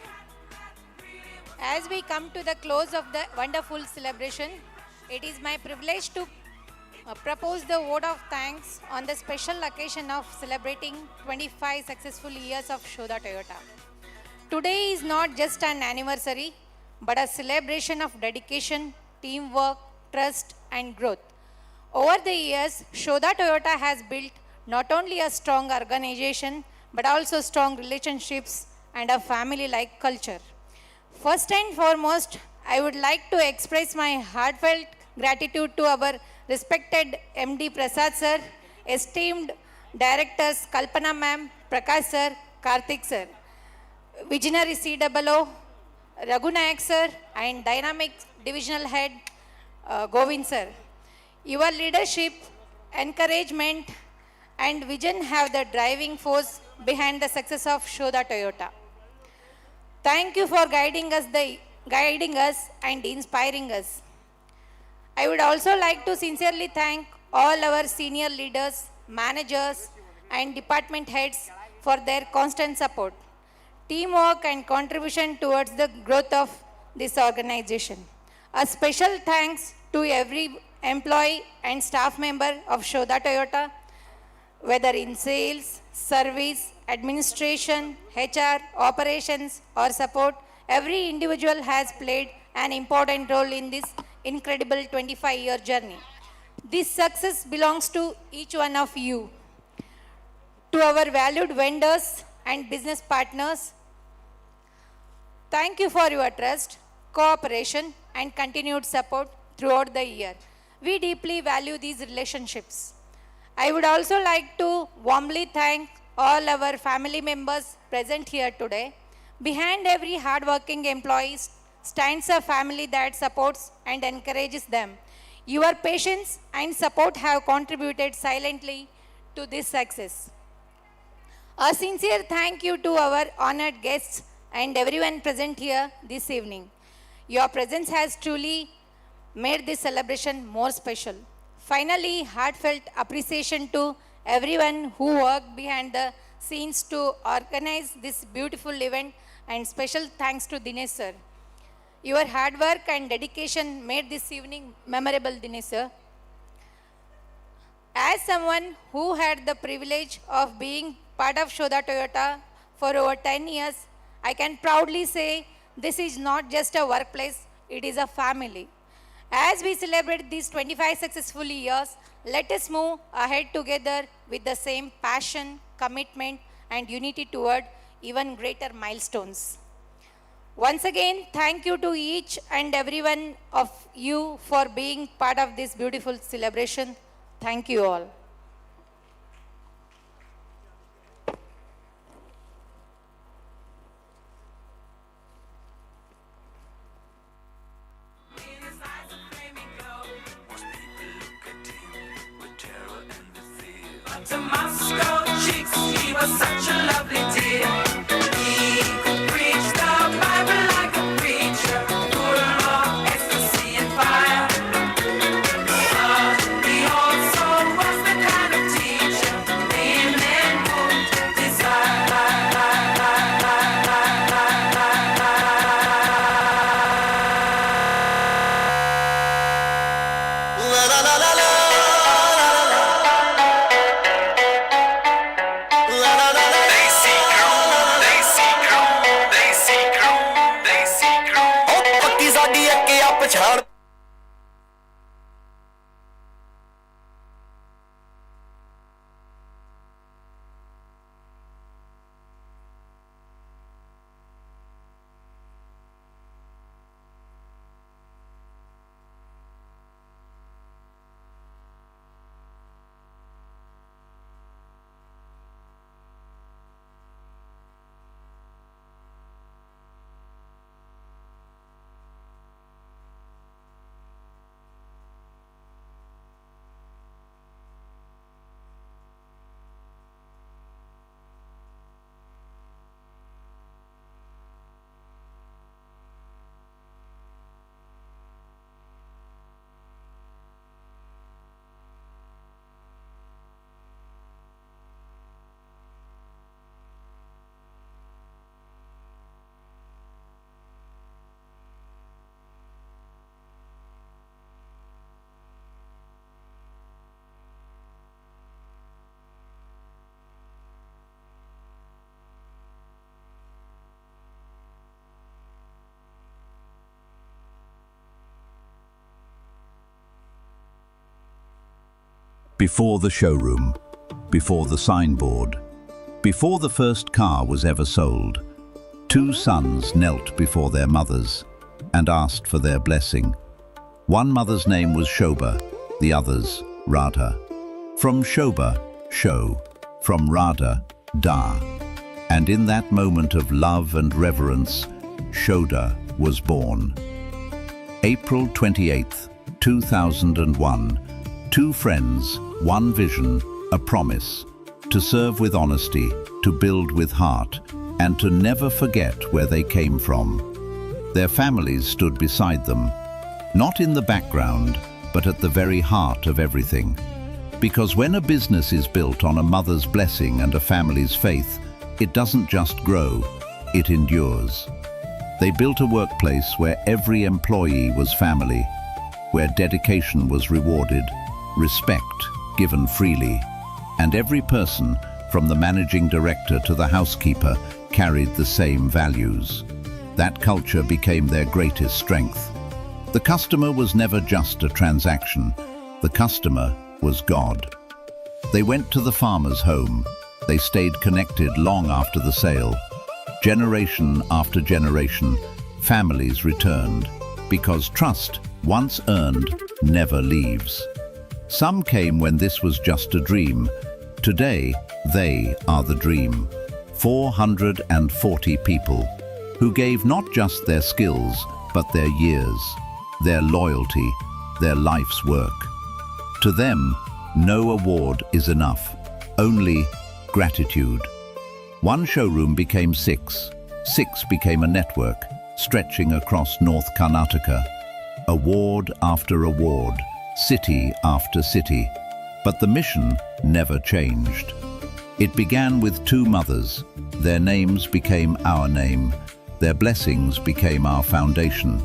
A: As we come to the close of the wonderful celebration, it is my privilege to propose the vote of thanks on the special occasion of celebrating 25 successful years of Shoda Toyota. Today is not just an anniversary, but a celebration of dedication, teamwork, trust, and growth. Over the years, Shoda Toyota has built not only a strong organization, but also strong relationships and a family-like culture. First and foremost, I would like to express my heartfelt gratitude to our respected MD Prasad sir, esteemed directors Kalpana ma'am, Prakash sir, Karthik sir, visionary COO, Raghunayak sir, and dynamic divisional head Govind sir. Your leadership, encouragement, and vision have the driving force behind the success of Shoda Toyota. Thank you for guiding us and inspiring us. I would also like to sincerely thank all our senior leaders, managers, and department heads for their constant support, teamwork, and contribution towards the growth of this organization. A special thanks to every employee and staff member of Shoda Toyota, whether in sales, service, administration, HR, operations, or support. Every individual has played an important role in this incredible 25-year journey. This success belongs to each one of you. To our valued vendors and business partners, thank you for your trust, cooperation, and continued support throughout the year. We deeply value these relationships. I would also like to warmly thank all our family members present here today. Behind every hardworking employee stands a family that supports and encourages them. Your patience and support have contributed silently to this success. A sincere thank you to our honored guests and everyone present here this evening. Your presence has truly made this celebration more special. Finally, heartfelt appreciation to everyone who worked behind the scenes to organize this beautiful event, and special thanks to Dinesh sir. Your hard work and dedication made this evening memorable, Dinesh sir. As someone who had the privilege of being part of Shoda Toyota for over 10 years, I can proudly say this is not just a workplace, it is a family. As we celebrate these 25 successful years, let us move ahead together with the same passion, commitment, and unity toward even greater milestones. Once again, thank you to each and every one of you for being part of this beautiful celebration. Thank you all.
J: To Moscow chicks, he was such a lovely dear. He could preach the Bible like a preacher, full of ecstasy and fire. But he also was the kind of teacher women would desire.
G: La la la la la.
I: Before the showroom, before the signboard, before the first car was ever sold, two sons knelt before their mothers and asked for their blessing. One mother's name was Shobha, the other's Radha. From Shobha, Sho, from Radha, Da. And in that moment of love and reverence, Shoda was born. April 28th, 2001. Two friends, one vision, a promise, to serve with honesty, to build with heart, and to never forget where they came from. Their families stood beside them, not in the background, but at the very heart of everything. Because when a business is built on a mother's blessing and a family's faith, it doesn't just grow, it endures. They built a workplace where every employee was family, where dedication was rewarded, respect given freely, and every person, from the managing director to the housekeeper, carried the same values. That culture became their greatest strength. The customer was never just a transaction. The customer was God. They went to the farmer's home. They stayed connected long after the sale. Generation after generation, families returned, because trust, once earned, never leaves. Some came when this was just a dream. Today, they are the dream. 440 people who gave not just their skills, but their years, their loyalty, their life's work. To them, no award is enough, only gratitude. One showroom became 6. 6 became a network, stretching across North Karnataka. Award after award, city after city. But the mission never changed. It began with 2 mothers. Their names became our name. Their blessings became our foundation.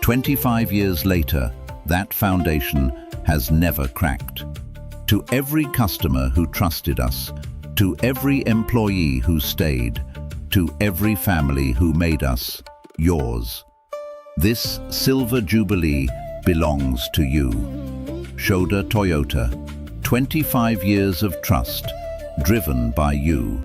I: 25 years later, that foundation has never cracked. To every customer who trusted us, to every employee who stayed, to every family who made us yours, This silver jubilee belongs to you. Shoda Toyota, 25 years of trust, driven by you.